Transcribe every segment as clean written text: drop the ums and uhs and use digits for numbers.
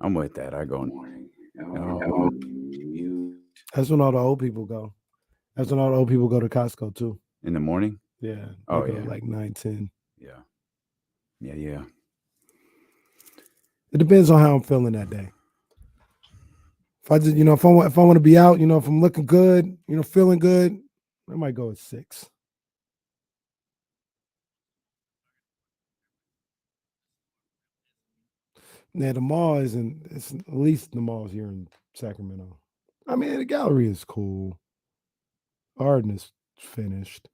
I'm with that. I go morning. Oh, mute. That's when all the old people go. That's when all the old people go to Costco too. In the morning? Yeah, they Oh, go yeah. like 9, 10. Yeah. Yeah. It depends on how I'm feeling that day. If I just, if I want to be out, if I'm looking good, feeling good, I might go at 6. Yeah, the mall isn't. It's at least the malls here in Sacramento. I mean, the gallery is cool. Arden is finished,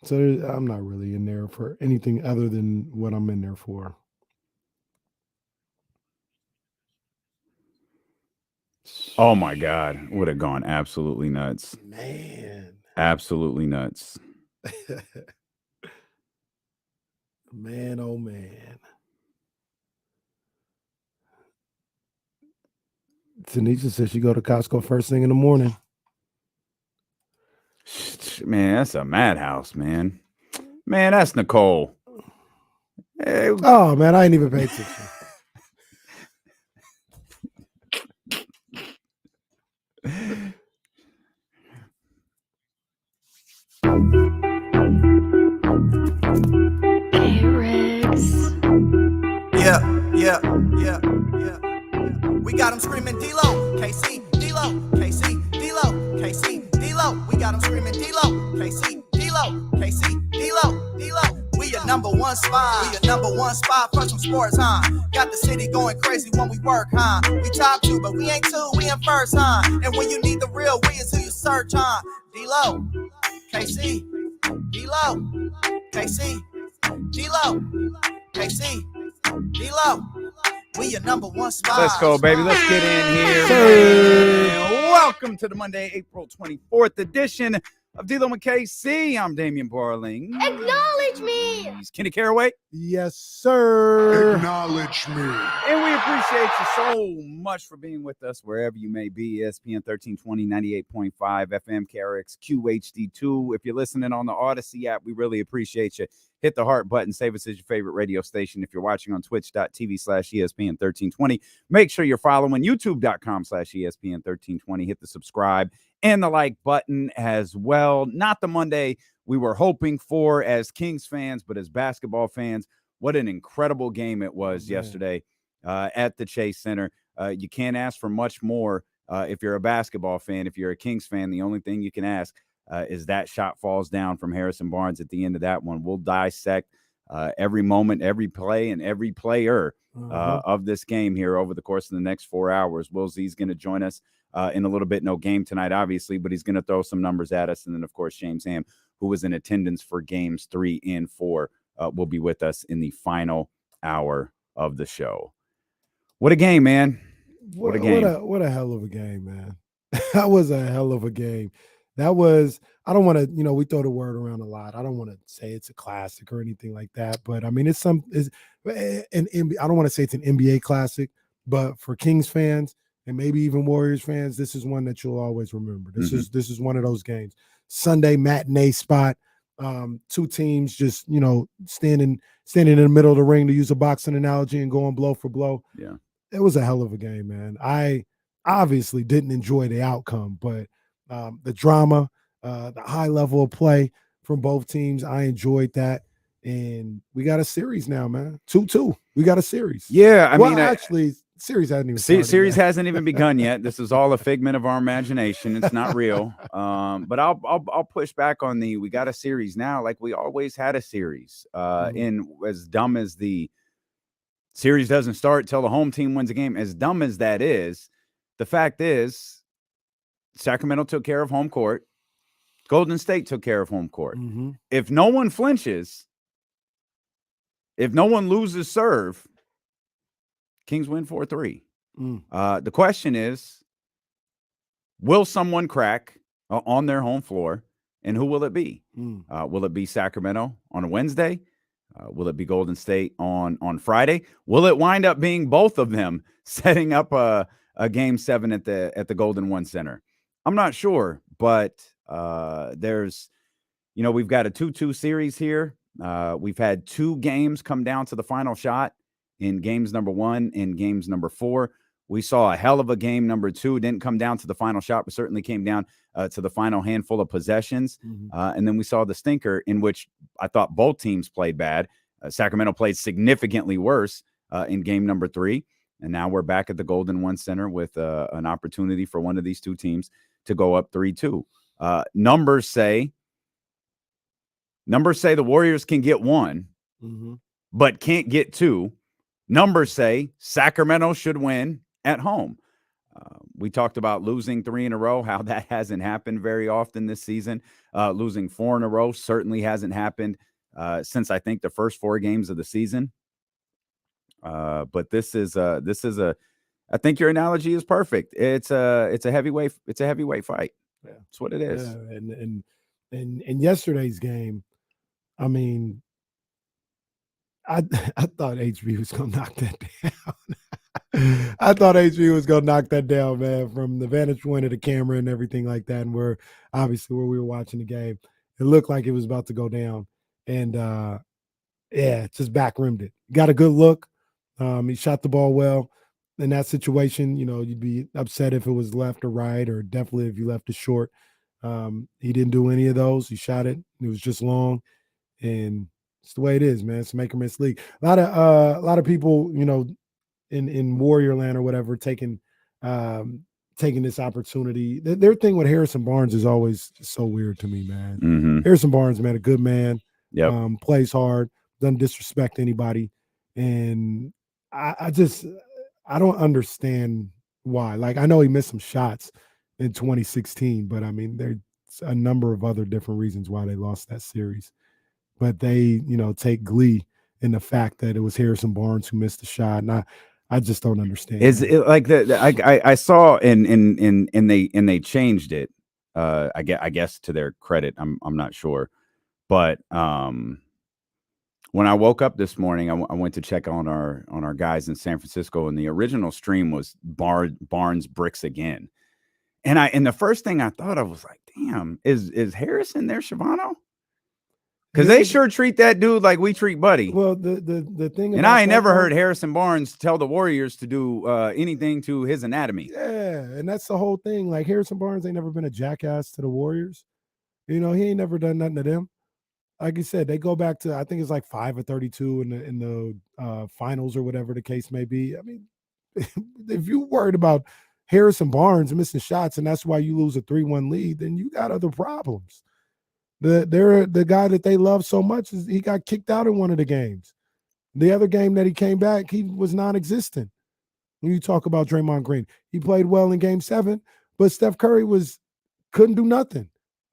so I'm not really in there for anything other than what I'm in there for. Oh, my God. Would have gone absolutely nuts. Man, Absolutely nuts. man, oh man. Tanisha says she go to Costco first thing in the morning. Man, that's a madhouse, man. Man, that's Nicole. Hey. Oh man, I ain't even paid attention. Yeah. We got them screaming D-Lo, KC, D-Lo, KC, D-Lo, KC, D-Lo. We got them screaming D-Lo, KC, D-Lo, KC, D-Lo, D-Lo. We your number one spot. We your number one spot for some sports, huh? Got the city going crazy when we work, huh? We top 2, but we ain't 2, we in first, huh? And when you need the real, we is who you search, huh? D-Lo, KC, D-Lo, KC, D-Lo, KC, D-Lo. We your number one spot. Let's go, baby. Let's get in here. Welcome to the Monday, April 24th edition of D-Lo and KC. I'm Damian Barling. Acknowledge me. He's Kenny Caraway. Yes, sir. Acknowledge me. And we appreciate you so much for being with us wherever you may be. ESPN 1320, 98.5 FM, KRX, QHD2. If you're listening on the Odyssey app, we really appreciate you. Hit the heart button. Save us as your favorite radio station. If you're watching on twitch.tv/ESPN 1320, make sure you're following youtube.com/ESPN 1320. Hit the subscribe and the like button as well. Not the Monday we were hoping for as Kings fans, but as basketball fans, what an incredible game it was yesterday at the Chase Center. You can't ask for much more if you're a basketball fan. If you're a Kings fan, the only thing you can ask is that shot falls down from Harrison Barnes at the end of that one. We'll dissect every moment, every play, and every player of this game here over the course of the next 4 hours. Will Z's going to join us in a little bit. No game tonight, obviously, but he's going to throw some numbers at us. And then, of course, James Ham, who was in attendance for games 3 and 4, will be with us in the final hour of the show. What a game, man. What a game. What a hell of a game, man. That was a hell of a game. That was, I don't want to, we throw the word around a lot. I don't want to say it's a classic or anything like that, but I mean, I don't want to say it's an NBA classic, but for Kings fans and maybe even Warriors fans, this is one that you'll always remember. This is one of those games. Sunday matinee spot. Two teams just, standing in the middle of the ring, to use a boxing analogy, and going blow for blow. Yeah. It was a hell of a game, man. I obviously didn't enjoy the outcome, but the drama, the high level of play from both teams, I enjoyed that. And we got a series now, man. 2-2. We got a series. Yeah, I mean, actually, series hasn't even started series yet. hasn't even begun yet. This is all a figment of our imagination. It's not real. But I'll push back on we got a series now, like we always had a series. And as dumb as the series doesn't start till the home team wins a game, as dumb as that is, the fact is Sacramento took care of home court. Golden State took care of home court. If no one flinches, if no one loses serve, Kings win 4-3. The question is, will someone crack on their home floor, and who will it be? Will it be Sacramento on a Wednesday? Will it be Golden State on Friday? Will it wind up being both of them setting up a Game 7 at the Golden One Center? I'm not sure, but there's, we've got a 2-2 series here. We've had 2 games come down to the final shot in games number 1 and games number 4. We saw a hell of a game number 2. Didn't come down to the final shot, but certainly came down to the final handful of possessions. And then we saw the stinker in which I thought both teams played bad. Sacramento played significantly worse in game number 3. And now we're back at the Golden One Center with an opportunity for one of these two teams to go up 3-2. Numbers say the Warriors can get 1, but can't get 2. Numbers say Sacramento should win at home. We talked about losing 3 in a row, how that hasn't happened very often this season. Losing 4 in a row certainly hasn't happened since I think the first 4 games of the season. But this is a I think your analogy is perfect. It's a heavyweight fight. Yeah. That's what it is. Yeah, and yesterday's game, I mean, I thought HB was gonna knock that down. I thought HB was gonna knock that down, man, from the vantage point of the camera and everything like that. And where we were watching the game, it looked like it was about to go down. And just back rimmed it. Got a good look. He shot the ball well. In that situation, you'd be upset if it was left or right, or definitely if you left it short. He didn't do any of those. He shot it. It was just long, and it's the way it is, man. It's a make or miss league. A lot of people, in Warrior Land or whatever, taking this opportunity. Their thing with Harrison Barnes is always so weird to me, man. Harrison Barnes, man, a good man. Yep. Plays hard, doesn't disrespect anybody, and I don't understand why. Like, I know he missed some shots in 2016, but I mean, there's a number of other different reasons why they lost that series. But they, take glee in the fact that it was Harrison Barnes who missed the shot, and I just don't understand. Is it like I saw and they changed it. I guess to their credit, I'm not sure, but when I woke up this morning, I went to check on our guys in San Francisco, and the original stream was Barnes bricks again. And the first thing I thought of was like, damn, is Harrison there, Shavano? Because they sure treat that dude like we treat Buddy. Well, the thing, and I ain't never heard Harrison Barnes tell the Warriors to do anything to his anatomy. Yeah, and that's the whole thing. Like, Harrison Barnes ain't never been a jackass to the Warriors. He ain't never done nothing to them. Like you said, they go back to, I think it's like 5 of 32 in the finals or whatever the case may be. I mean, if you worried about Harrison Barnes missing shots and that's why you lose a 3-1 lead, then you got other problems. The guy that they love so much he got kicked out in one of the games. The other game that he came back, he was non-existent. When you talk about Draymond Green, he played well in Game 7, but Steph Curry couldn't do nothing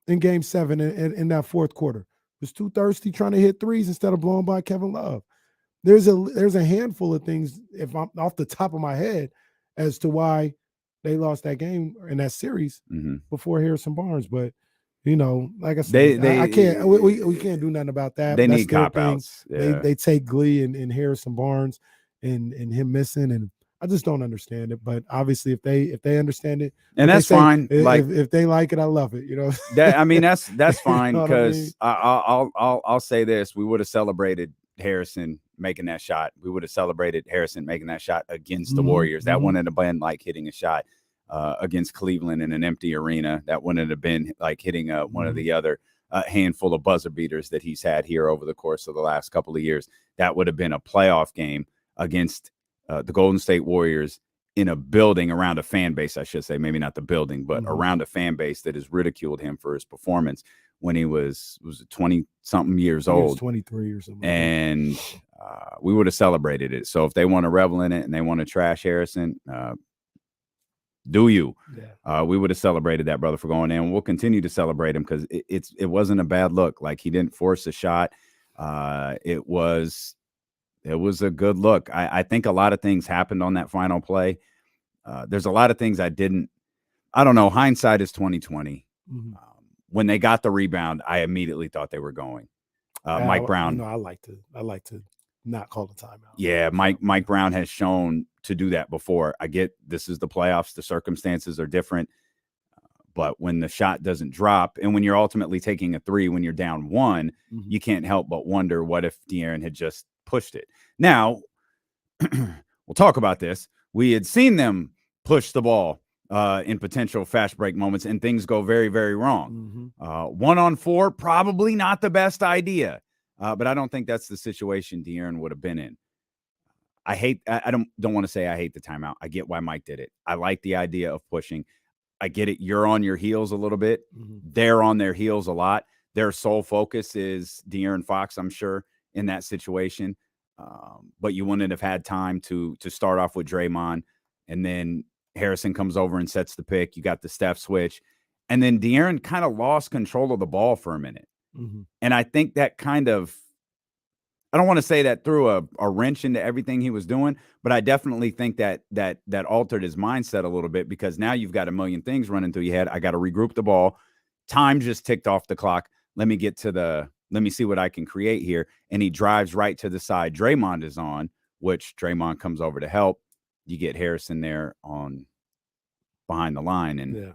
in Game 7 in that fourth quarter. Was too thirsty trying to hit threes instead of blowing by Kevin Love. There's a handful of things, if I'm off the top of my head, as to why they lost that game in that series before Harrison Barnes. But like I said, I can't. We can't do nothing about that. They need cop-outs. Yeah. They take glee in Harrison Barnes and him missing, and I just don't understand it. But obviously, if they understand it, and that's fine. If they like it, I love it. That's fine, because I'll say this: we would have celebrated Harrison making that shot. We would have celebrated Harrison making that shot against the Warriors. That wouldn't have been like hitting a shot against Cleveland in an empty arena. That wouldn't have been like hitting one of the other handful of buzzer beaters that he's had here over the course of the last couple of years. That would have been a playoff game against the Golden State Warriors in a building around a fan base, I should say, maybe not the building, but around a fan base that has ridiculed him for his performance when he was 20-something years old. He was 23 or something. And we would have celebrated it. So if they want to revel in it and they want to trash Harrison, do you? Yeah. We would have celebrated that brother for going in. We'll continue to celebrate him because it wasn't a bad look. Like, he didn't force a shot. It was a good look. I think a lot of things happened on that final play. There's a lot of things I don't know. Hindsight is 20/20. When they got the rebound, I immediately thought they were going. Mike Brown. I like to not call the timeout. Yeah, Mike Brown has shown to do that before. I get this is the playoffs. The circumstances are different. But when the shot doesn't drop and when you're ultimately taking a 3 when you're down 1, you can't help but wonder what if De'Aaron had just pushed it. Now, we'll talk about this. We had seen them push the ball in potential fast break moments, and things go very, very wrong. 1-on-4, probably not the best idea, but I don't think that's the situation De'Aaron would have been in. I don't want to say I hate the timeout. I get why Mike did it. I like the idea of pushing. I get it. You're on your heels a little bit. They're on their heels a lot. Their sole focus is De'Aaron Fox, I'm sure, in that situation. But you wouldn't have had time to start off with Draymond, and then Harrison comes over and sets the pick. You got the Steph switch, and then De'Aaron kind of lost control of the ball for a minute. And I think that kind of, I don't want to say that threw a wrench into everything he was doing, but I definitely think that altered his mindset a little bit, because now you've got a million things running through your head. I got to regroup the ball. Time just ticked off the clock. Let me see what I can create here. And he drives right to the side Draymond is on, which Draymond comes over to help. You get Harrison there on behind the line, and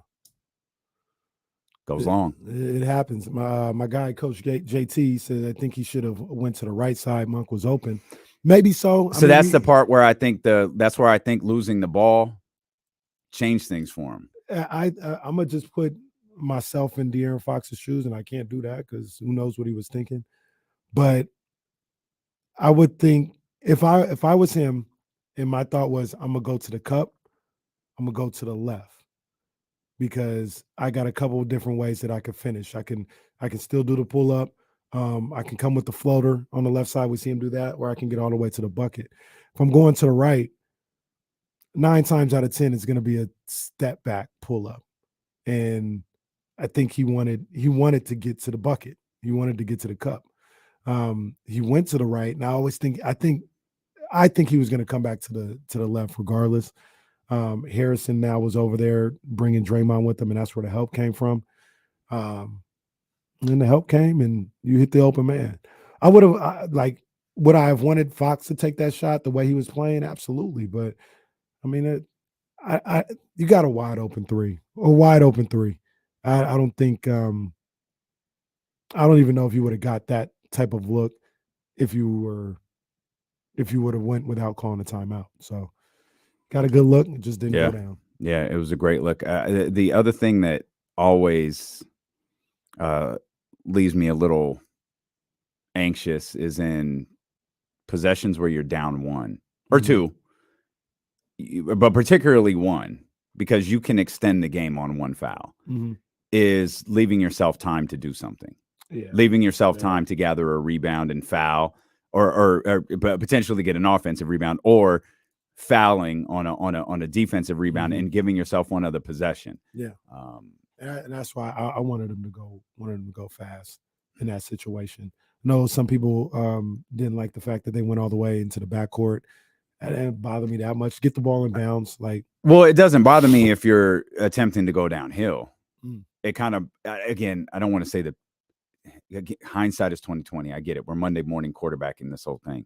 goes long. It happens. My guy, Coach JT, said I think he should have went to the right side. Monk was open. Maybe so. So that's the part where I think losing the ball changed things for him. I'm gonna just put myself in De'Aaron Fox's shoes, and I can't do that because who knows what he was thinking. But I would think if I was him, and my thought was I'm gonna go to the cup, I'm gonna go to the left, because I got a couple of different ways that I could finish. I can still do the pull up. I can come with the floater on the left side. We see him do that, or I can get all the way to the bucket. If I'm going to the right, 9 times out of 10, it's going to be a step back pull up. And I think he wanted to get to the bucket. He wanted to get to the cup. He went to the right, and I think he was going to come back to the left regardless. Harrison now was over there bringing Draymond with him, and that's where the help came from. And the help came, and you hit the open man. I would have would I have wanted Fox to take that shot the way he was playing? Absolutely, but I mean, you got a wide open three. I don't think. I don't even know if you would have got that type of look if you would have went without calling a timeout. So. Got a good look, it just didn't go down. Yeah, it was a great look. The other thing that always leaves me a little anxious is in possessions where you're down 1 or 2, but particularly 1, because you can extend the game on 1 foul, is leaving yourself time to do something. Leaving yourself time to gather a rebound and foul, or potentially get an offensive rebound, or fouling on a defensive rebound and giving yourself one other possession. And that's why I wanted him to go fast in that situation. No, some people didn't like the fact that they went all the way into the backcourt. That didn't bother me that much. Get the ball in bounds. Well, it doesn't bother me if you're attempting to go downhill. It kind of, again, I don't want to say that hindsight is 20/20. I get it. We're Monday morning quarterbacking this whole thing,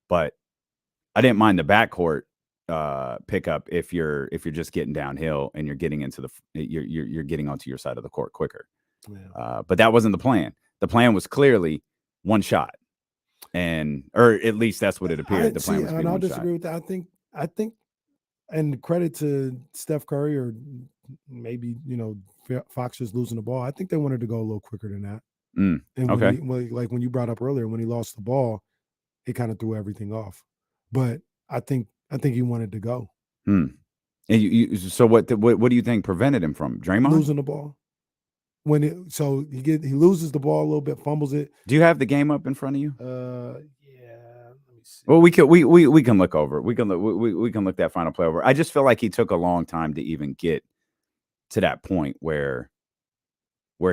but I didn't mind the backcourt pickup if you're just getting downhill and you're getting into you're getting onto your side of the court quicker. But that wasn't the plan. The plan was clearly 1 shot, or at least that's what it appeared. The plan was. And I'll disagree with that. I think, and credit to Steph Curry, or maybe Fox just losing the ball. I think they wanted to go a little quicker than that. And when you brought up earlier, when he lost the ball, it kind of threw everything off. But I think he wanted to go. And so what do you think prevented him from Draymond losing the ball? He loses the ball a little bit, fumbles it. Do you have the game up in front of you? Yeah. Let me see. Well, we can look over. We can look that final play over. I just feel like he took a long time to even get to that point where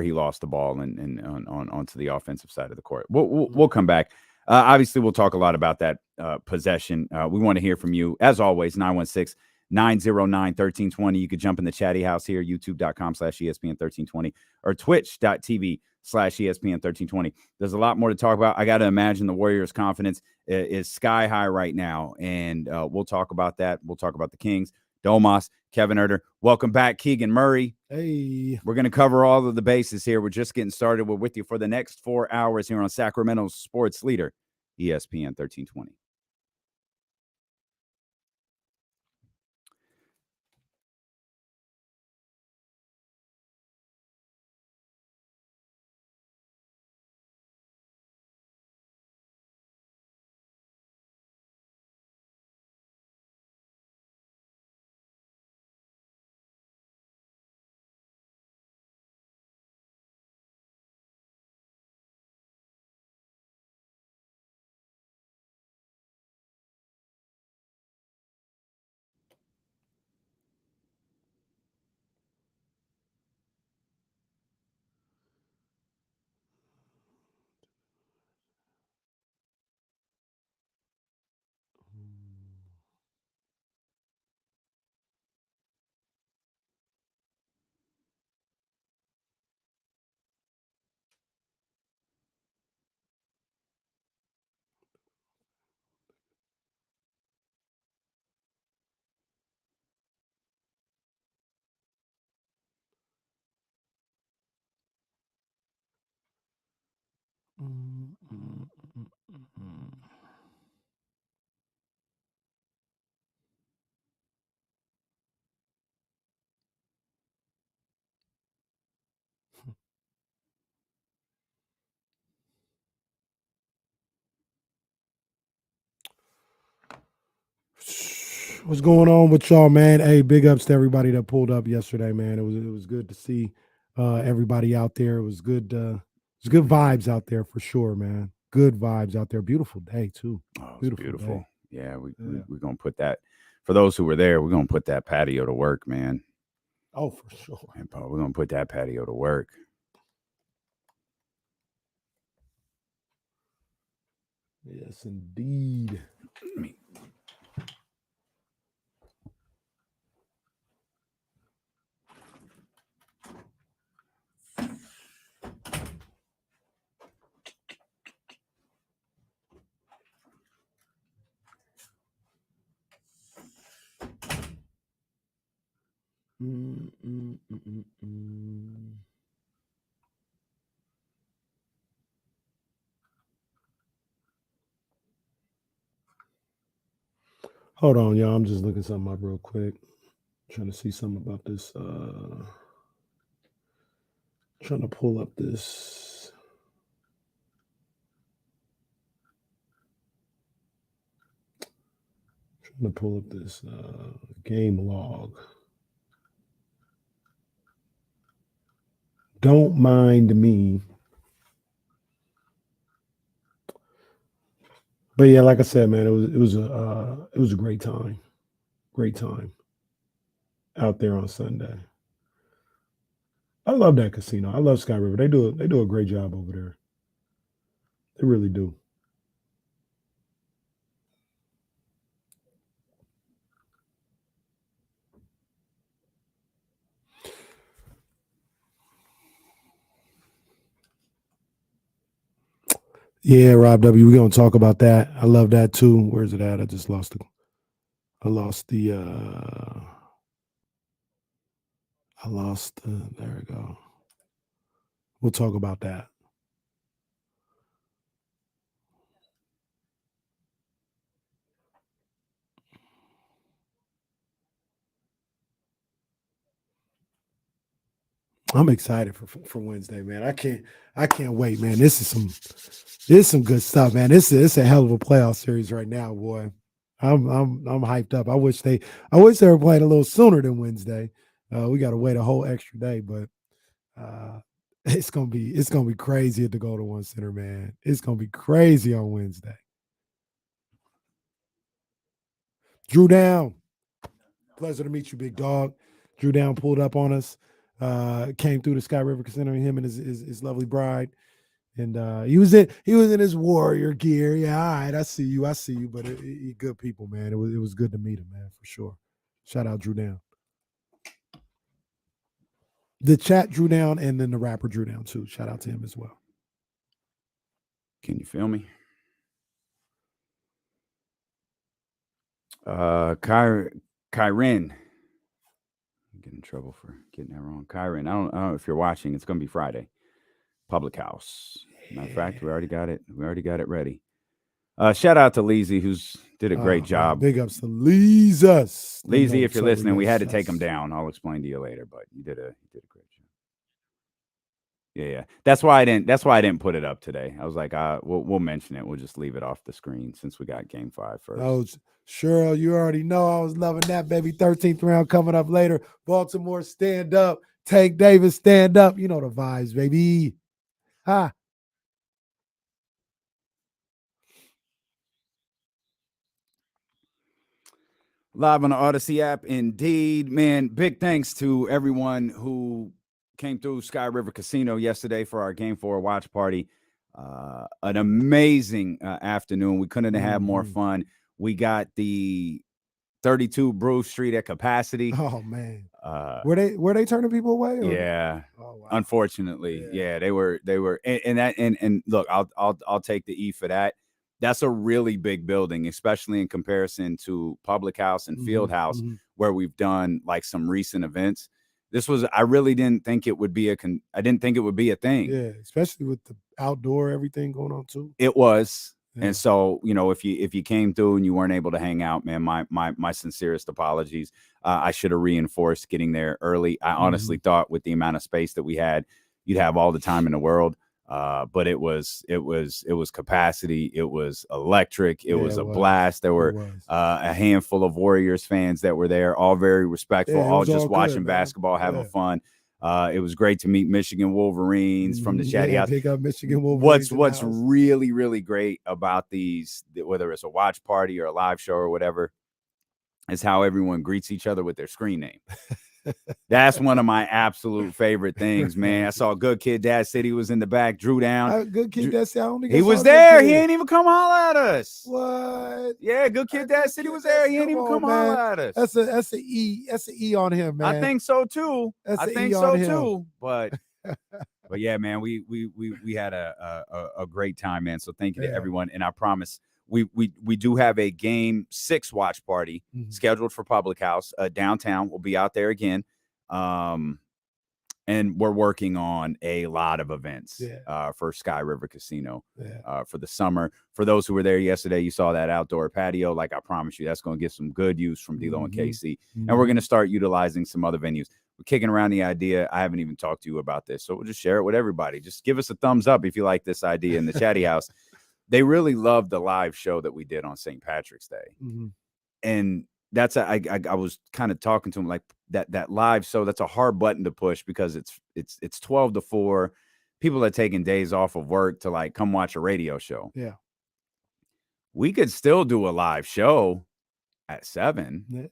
he lost the ball and onto the offensive side of the court. We'll come back. Obviously, we'll talk a lot about that possession. We want to hear from you. As always, 916-909-1320. You could jump in the chatty house here, youtube.com/ESPN1320 or twitch.tv/ESPN1320. There's a lot more to talk about. I got to imagine the Warriors' confidence is sky high right now, and we'll talk about that. We'll talk about the Kings. Domas, Kevin Erder. Welcome back, Keegan Murray. Hey. We're going to cover all of the bases here. We're just getting started. We're with you for the next 4 hours here on Sacramento's sports leader, ESPN 1320. What's going on with y'all, man? Hey, big ups to everybody that pulled up yesterday, man. It was good to see everybody out there. It was good vibes out there for sure, man. Good vibes out there. Beautiful day too. Oh, it's beautiful. Day. Yeah, we're gonna put that for those who were there. We're gonna put that patio to work, man. Oh, for sure. And we're gonna put that patio to work. Yes, indeed. Hold on, y'all. I'm just looking something up real quick. Trying to see something about this. Trying to pull up this. Trying to pull up this game log. Don't mind me. But yeah, like I said, man, it was a great time. Great time out there on Sunday. I love that casino. I love Sky River. They do a great job over there. They really do. Yeah, Rob W. We're gonna talk about that. I love that too. Where's it at? I just lost the there we go. We'll talk about that. I'm excited for Wednesday, man. I can't wait, man. This is some good stuff, man. It's a hell of a playoff series right now, boy. I'm hyped up. I wish they were playing a little sooner than Wednesday. We got to wait a whole extra day, but it's gonna be crazy at the Golden One Center, man. It's gonna be crazy on Wednesday. Drew Down, pleasure to meet you, big dog. Drew Down pulled up on us, came through the Sky River Casino, him and his lovely bride, and he was in his warrior gear. Yeah, all right, I see you, but good people, man. It was good to meet him, man, for sure. Shout out Drew Down. The chat Drew Down, and then the rapper Drew Down too. Shout out to him as well. Can you feel me? Kyren. I'm getting in trouble for getting that wrong. Kyren. I don't know if you're watching. It's gonna be Friday. Public House. Matter of fact, we already got it. We already got it ready. Shout out to Leezy, who's did a great job. Big ups to Leezus. Leezy, if you're listening, we had to take him down. I'll explain to you later, but you did a great job. Yeah. That's why I didn't put it up today. I was like, we'll mention it. We'll just leave it off the screen since we got game 5 first. Oh, sure. You already know I was loving that, baby. 13th round coming up later. Baltimore, stand up. Tank Davis, stand up. You know the vibes, baby. Ha. Live on the Odyssey app, indeed, man. Big thanks to everyone who came through Sky River Casino yesterday for our Game 4 watch party. An amazing afternoon. We couldn't have had more fun. We got the 32 Brew Street at capacity. Oh man, were they turning people away? Or? Yeah. Oh, wow. Unfortunately, yeah, they were, and look, I'll take the E for that. That's a really big building, especially in comparison to Public House and Field House, where we've done like some recent events. I really didn't think it would be I didn't think it would be a thing. Yeah, especially with the outdoor everything going on too. It was. Yeah. And so, if you came through and you weren't able to hang out, man, my sincerest apologies. I should have reinforced getting there early. I honestly thought with the amount of space that we had, you'd have all the time in the world. But it was capacity. It was electric. It was a blast. There were a handful of Warriors fans that were there, all very respectful, all just watching basketball, having fun. It was great to meet Michigan Wolverines from the Chatty House. Big up Michigan Wolverines. What's really, really great about these, whether it's a watch party or a live show or whatever, is how everyone greets each other with their screen name. That's one of my absolute favorite things, man. I saw Good Kid, Dad City was in the back, Drew down. Good Kid, Dad City. He was there. He ain't even come holler at us. What? Yeah, Good Kid, Dad City was there. He ain't even come holler at us. That's an E on him, man. I think so too. I think so too. But yeah, man, we had a great time, man. So thank you to everyone. And I promise we do have a Game 6 watch party scheduled for Public House downtown. We'll be out there again. And we're working on a lot of events for Sky River Casino for the summer. For those who were there yesterday, you saw that outdoor patio. Like I promise you, that's going to get some good use from D-Lo and KC. And we're going to start utilizing some other venues. We're kicking around the idea. I haven't even talked to you about this, so we'll just share it with everybody. Just give us a thumbs up if you like this idea in the Chatty House. They really loved the live show that we did on St. Patrick's Day. And that's I was kind of talking to him like that live show. That's a hard button to push because it's 12 to 4. People are taking days off of work to like come watch a radio show. Yeah, we could still do a live show at 7.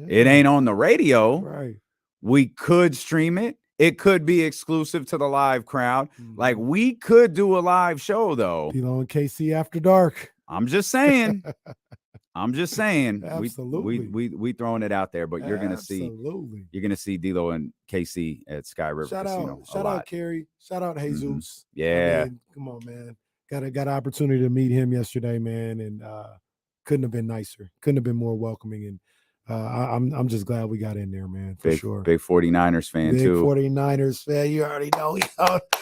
It ain't on the radio. Right. We could stream it. It could be exclusive to the live crowd. Like we could do a live show though. D-Lo and KC After Dark. I'm just saying. Absolutely. We throwing it out there, but you're gonna see D-Lo and KC at Sky River Casino. Shout out Kerry. Shout out Jesus. Yeah. I mean, come on, man. Got an opportunity to meet him yesterday, man, and couldn't have been nicer. Couldn't have been more welcoming. And I'm just glad we got in there, man, for sure. Big 49ers fan big too. 49ers fan. You already know.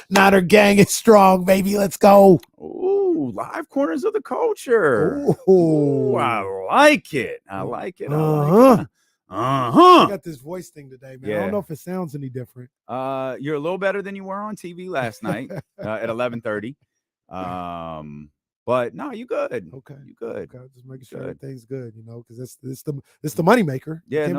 Niner gang is strong, baby. Let's go. Ooh, live corners of the culture. Ooh, I like it. I like it. I got this voice thing today, man. Yeah. I don't know if it sounds any different. You're a little better than you were on TV last night at 11:30. But no, you good. Okay, you good. Okay, just making sure everything's good, because it's the money maker. Yeah, it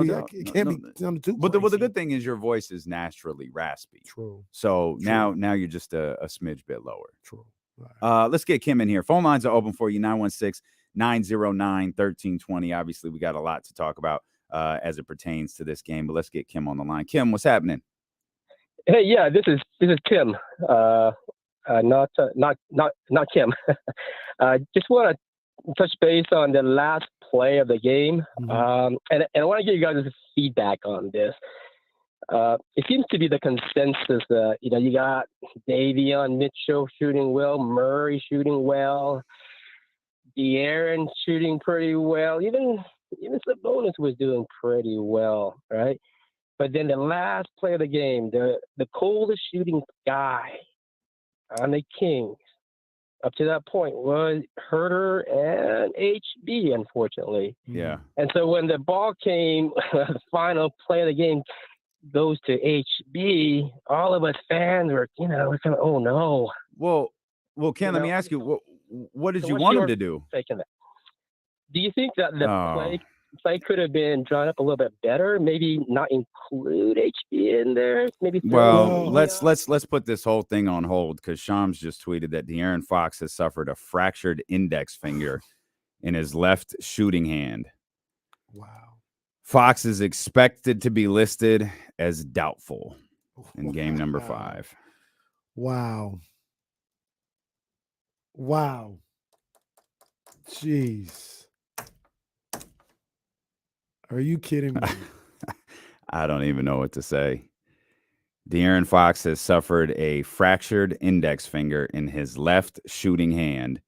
can't be on the two. But the good thing is your voice is naturally raspy. True. So now you're just a smidge bit lower. True. Right. Let's get Kim in here. Phone lines are open for you. 916-909-1320. Obviously, we got a lot to talk about as it pertains to this game. But let's get Kim on the line. Kim, what's happening? Hey, yeah, this is Kim. Not Kim. Just want to touch base on the last play of the game, and I want to give you guys feedback on this. It seems to be the consensus that you got Davion Mitchell shooting well, Murray shooting well, De'Aaron shooting pretty well, even Sabonis was doing pretty well, right? But then the last play of the game, the coldest shooting guy on the Kings up to that point was Herter and HB, unfortunately. Yeah. And so when the ball came, the final play of the game goes to HB, all of us fans were, we're kind of, oh no. Well, Ken, let me ask you, what did you want him to do? Do you think that the play could have been drawn up a little bit better? Maybe not include HB in there. Maybe. Well, let's put this whole thing on hold because Shams just tweeted that De'Aaron Fox has suffered a fractured index finger in his left shooting hand. Wow. Fox is expected to be listed as doubtful in game number 5. Wow. Jeez. Are you kidding me? I don't even know what to say. De'Aaron Fox has suffered a fractured index finger in his left shooting hand.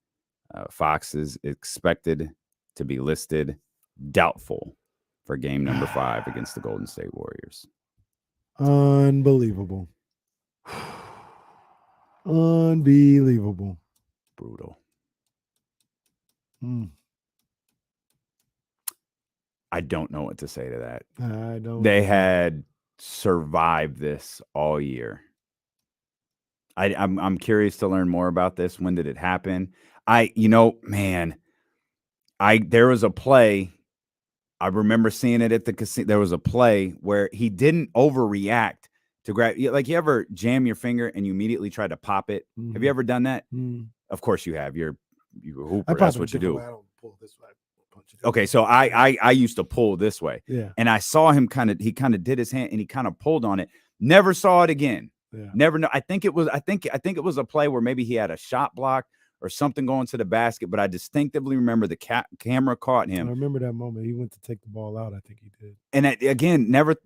Fox is expected to be listed doubtful for game number 5 against the Golden State Warriors. Unbelievable. Unbelievable. Brutal. Mm, I don't know what to say to that. I don't. They know. had survived this all year. I'm curious to learn more about this. When did it happen? Man, there was a play. I remember seeing it at the casino. There was a play where he didn't overreact to grab. Like, you ever jam your finger and you immediately try to pop it? Mhm. Have you ever done that? Mm. Of course you have. You're a hooper. I That's pop it what a you do. different way. I don't pull this way. I punch it. Okay, so I used to pull this way. Yeah. And I saw him he kind of did his hand and he kind of pulled on it. Never saw it again. Yeah. Never know. I think it was a play where maybe he had a shot block or something going to the basket, but I distinctly remember the camera caught I him. remember that moment. He went to take the ball out. I think he did. And again, never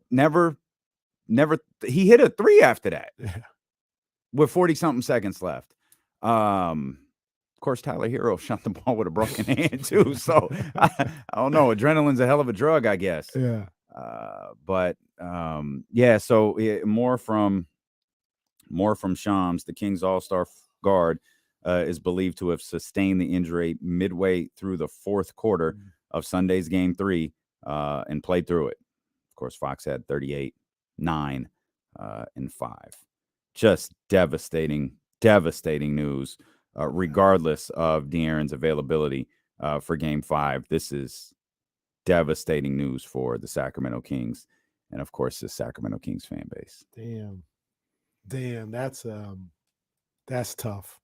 he hit a 3 after that. Yeah. With 40-something seconds left. Of course, Tyler Hero shot the ball with a broken hand too. So I don't know. Adrenaline's a hell of a drug, I guess. Yeah. So more from Shams, the Kings All-Star guard, is believed to have sustained the injury midway through the fourth quarter of Sunday's Game 3 and played through it. Of course, Fox had 38, 9, and 5. Just devastating news, regardless of De'Aaron's availability for Game 5. This is devastating news for the Sacramento Kings and, of course, the Sacramento Kings fan base. Damn, that's tough.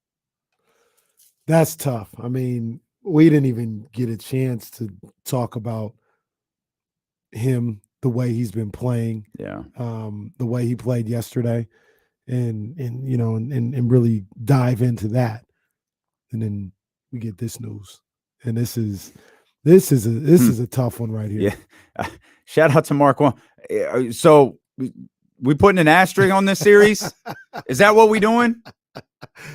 That's tough. I mean, we didn't even get a chance to talk about him, the way he's been playing. Yeah. The way he played yesterday, and really dive into that. And then we get this news. And this is a tough one right here. Yeah. Shout out to Mark. So we putting an asterisk on this series? Is that what we doing?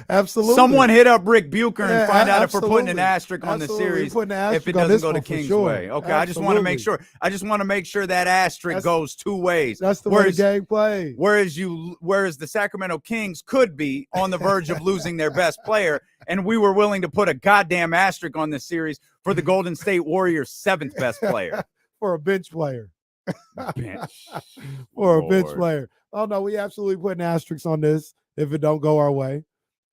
Absolutely. Someone hit up Rick Bucher and find out if we're putting an absolutely. asterisk on the series if it on doesn't this go to one for King's sure. way. Okay, I just want to make sure. I just want to make sure that asterisk goes two ways. That's the way the game plays. Whereas the Sacramento Kings could be on the verge of losing their best player, and we were willing to put a goddamn asterisk on this series for the Golden State Warriors' 7th best player. For a bench player. Bench. For a bench player. Oh no, we absolutely put an asterisk on this if it don't go our way.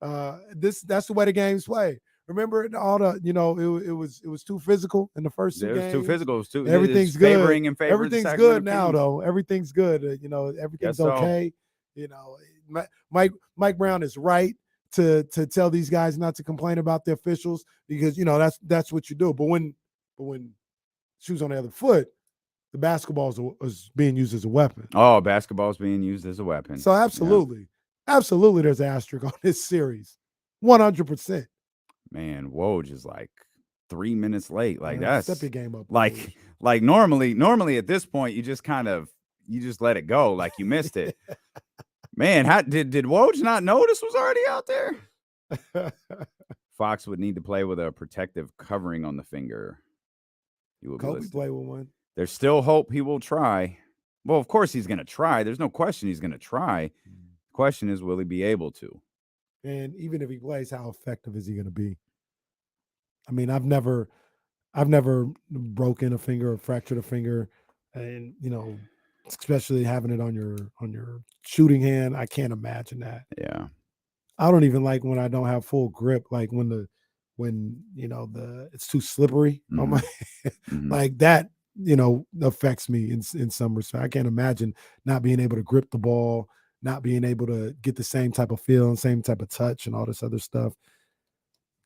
That's the way the games play. Remember all the, it was too physical in the first 2 games. It was too physical. It was too everything's good. Favoring in favor Everything's of the Sacramento good now, Kings. though. Everything's good. Everything's okay. Mike Brown is right to tell these guys not to complain about the officials because that's what you do. But when shoes on the other foot, the basketball is being used as a weapon. Oh, basketball is being used as a weapon. So absolutely, there's an asterisk on this series, 100%. Man, Woj is like 3 minutes late. Like that's step your game up. Like normally at this point you just let it go, like you missed it. Man, how did Woj not know this was already out there? Fox would need to play with a protective covering on the finger. He will Kobe play with one. There's still hope he will try. Well, of course he's going to try. There's no question he's going to try. The question is, will he be able to? And even if he plays, how effective is he going to be? I mean, I've never broken a finger or fractured a finger, and especially having it on your shooting hand. I can't imagine that. Yeah. I don't even like when I don't have full grip, like when it's too slippery on my like that, affects me in some respect. I can't imagine not being able to grip the ball, not being able to get the same type of feel and same type of touch and all this other stuff.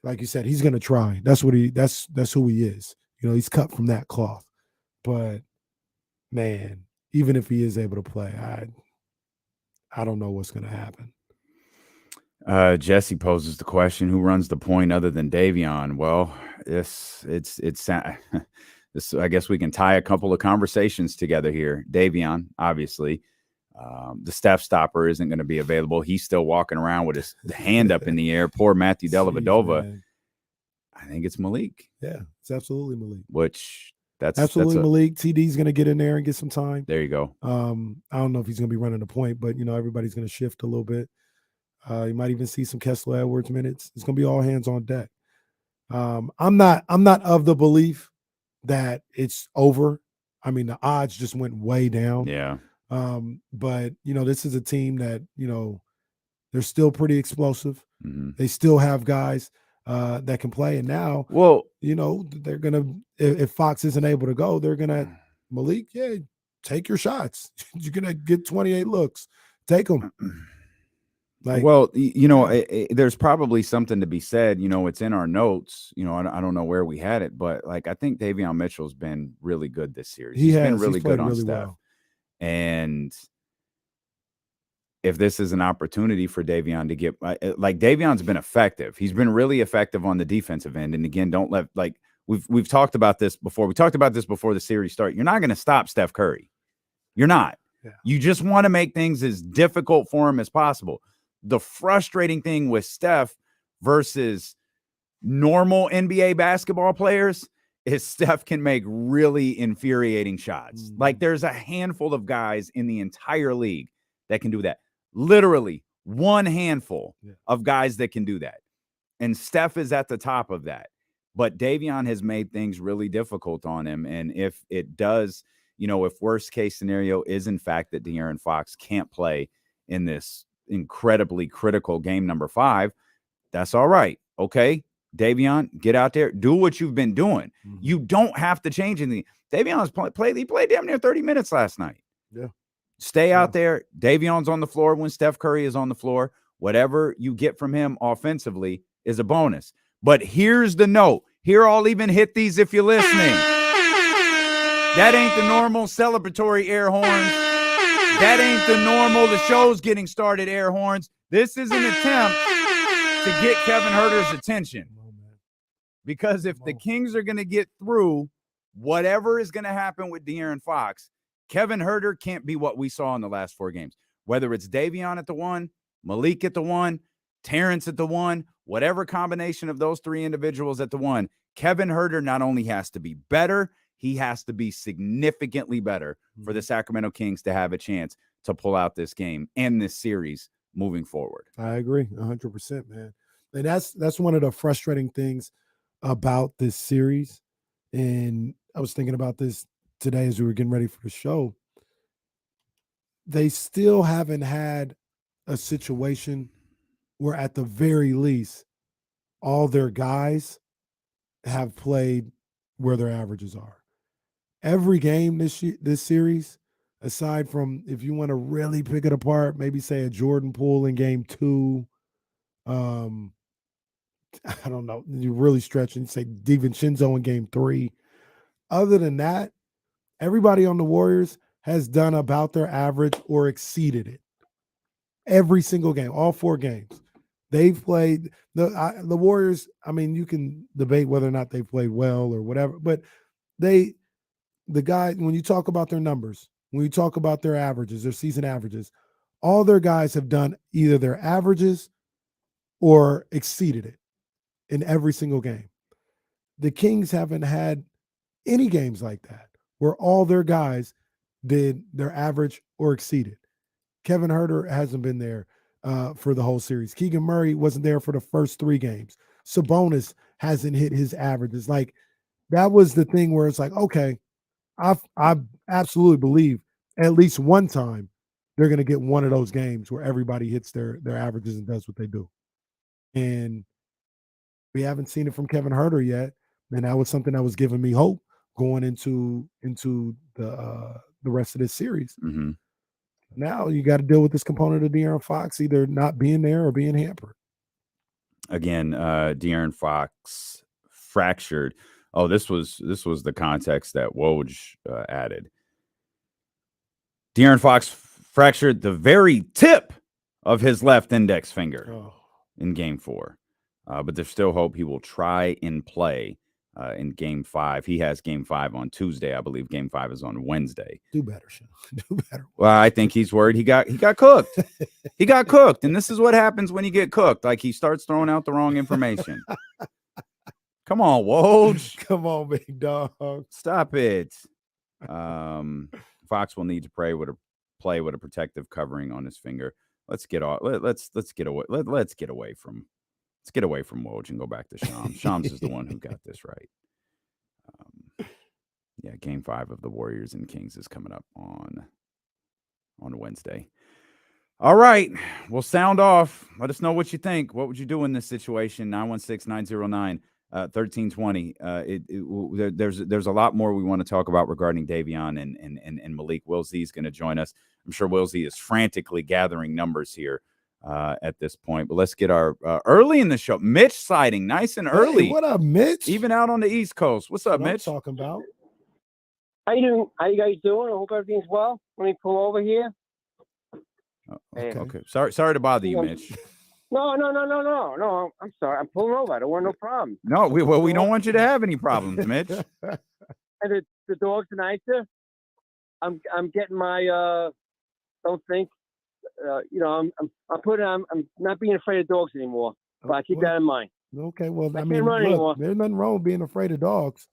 Like you said, he's going to try. That's who he is. He's cut from that cloth. But man, even if he is able to play, I don't know what's going to happen. Jesse poses the question, who runs the point other than Davion? Well, it's I guess we can tie a couple of conversations together here. Davion, obviously, the Steph stopper isn't going to be available. He's still walking around with his hand up in the air. Poor Matthew Dellavedova. I think it's Malik. Yeah, it's absolutely Malik. Which Absolutely, Malik. TD's going to get in there and get some time. There you go. I don't know if he's going to be running the point, but everybody's going to shift a little bit. You might even see some Kessler Edwards minutes. It's going to be all hands on deck. I'm not of the belief that it's over. I mean, the odds just went way down. Yeah. But this is a team that they're still pretty explosive. Mm-hmm. They still have guys that can play, and now, they're gonna. If Fox isn't able to go, they're gonna Malik. Yeah, take your shots. You're gonna get 28 looks. Take them. There's probably something to be said. It's in our notes. I don't know where we had it, but I think Davion Mitchell's been really good this series. He's been really good on Steph. Well. And if this is an opportunity for Davion to get Davion's been effective. He's been really effective on the defensive end. And again, don't let we've talked about this before. We talked about this before the series started. You're not going to stop Steph Curry. You're not. Yeah. You just want to make things as difficult for him as possible. The frustrating thing with Steph versus normal NBA basketball players is Steph can make really infuriating shots. There's a handful of guys in the entire league that can do that. Literally one handful of guys that can do that. And Steph is at the top of that. But Davion has made things really difficult on him. And if it does, if worst case scenario is in fact that De'Aaron Fox can't play in this incredibly critical game number 5, that's all right. Okay, Davion, get out there, do what you've been doing. Mm-hmm. You don't have to change anything. Davion's he played damn near 30 minutes last night. Yeah. Stay out there. Davion's on the floor when Steph Curry is on the floor. Whatever you get from him offensively is a bonus. But here's the note. Here, I'll even hit these if you're listening. That ain't the normal celebratory air horns. That ain't the normal, the show's getting started air horns. This is an attempt to get Kevin Huerter's attention. Because if the Kings are going to get through whatever is going to happen with De'Aaron Fox, Kevin Huerter can't be what we saw in the last 4 games. Whether it's Davion at the 1, Malik at the 1, Terrence at the 1, whatever combination of those 3 individuals at the 1, Kevin Huerter not only has to be better, he has to be significantly better for the Sacramento Kings to have a chance to pull out this game and this series moving forward. I agree 100%, man. And that's one of the frustrating things about this series. And I was thinking about this today as we were getting ready for the show. They still haven't had a situation where at the very least all their guys have played where their averages are. Every game this series, aside from if you want to really pick it apart, maybe say a Jordan Poole in game 2, I don't know, you're really stretching, say DiVincenzo in game 3. Other than that, everybody on the Warriors has done about their average or exceeded it. Every single game, all 4 games. They've played the Warriors. I mean, you can debate whether or not they played well or whatever, but the guy, when you talk about their numbers, when you talk about their averages, their season averages, all their guys have done either their averages or exceeded it in every single game. The Kings haven't had any games like that where all their guys did their average or exceeded. Kevin Huerter hasn't been there for the whole series. Keegan Murray wasn't there for the first 3 games. Sabonis hasn't hit his averages. Like, that was the thing where it's like, okay, I absolutely believe at least one time they're going to get one of those games where everybody hits their averages and does what they do. And we haven't seen it from Kevin Huerter yet. And that was something that was giving me hope going into the rest of this series. Mm-hmm. Now you got to deal with this component of De'Aaron Fox either not being there or being hampered. Again, De'Aaron Fox fractured. Oh, this was the context that Woj added. De'Aaron Fox fractured the very tip of his left index finger in Game 4. But there's still hope he will try and play in Game 5. He has Game 5 on Tuesday. I believe Game 5 is on Wednesday. Do better, Sean. Do better. Well, I think he's worried he got cooked. He got cooked. And this is what happens when you get cooked. Like, he starts throwing out the wrong information. Come on, Woj. Come on, big dog. Stop it. Fox will need to play with a protective covering on his finger. Let's get off. Let's get away. Let's get away from Woj and go back to Shams. Shams is the one who got this right. Yeah, Game 5 of the Warriors and Kings is coming up on Wednesday. All right, we'll sound off. Let us know what you think. What would you do in this situation? 916-909-1320. There's a lot more we want to talk about regarding Davion and Malik. Will Z is going to join us. I'm sure Will Z is frantically gathering numbers here at this point. But let's get our early in the show. Mitch sighting, nice and early. Hey, what up, Mitch? Even out on the East Coast. What's up, What I'm Mitch? talking about? How you doing? How you guys doing? I hope everything's well. Let me pull over here. Okay. Sorry to bother you, Mitch. No. I'm sorry. I'm pulling over. I don't want no problem. No, we don't want you to have any problems, Mitch. And the dogs tonight, sir. I'm getting my don't think. I'm not being afraid of dogs anymore. But I keep that in mind. Okay, well, I can't run anymore. There's nothing wrong with being afraid of dogs.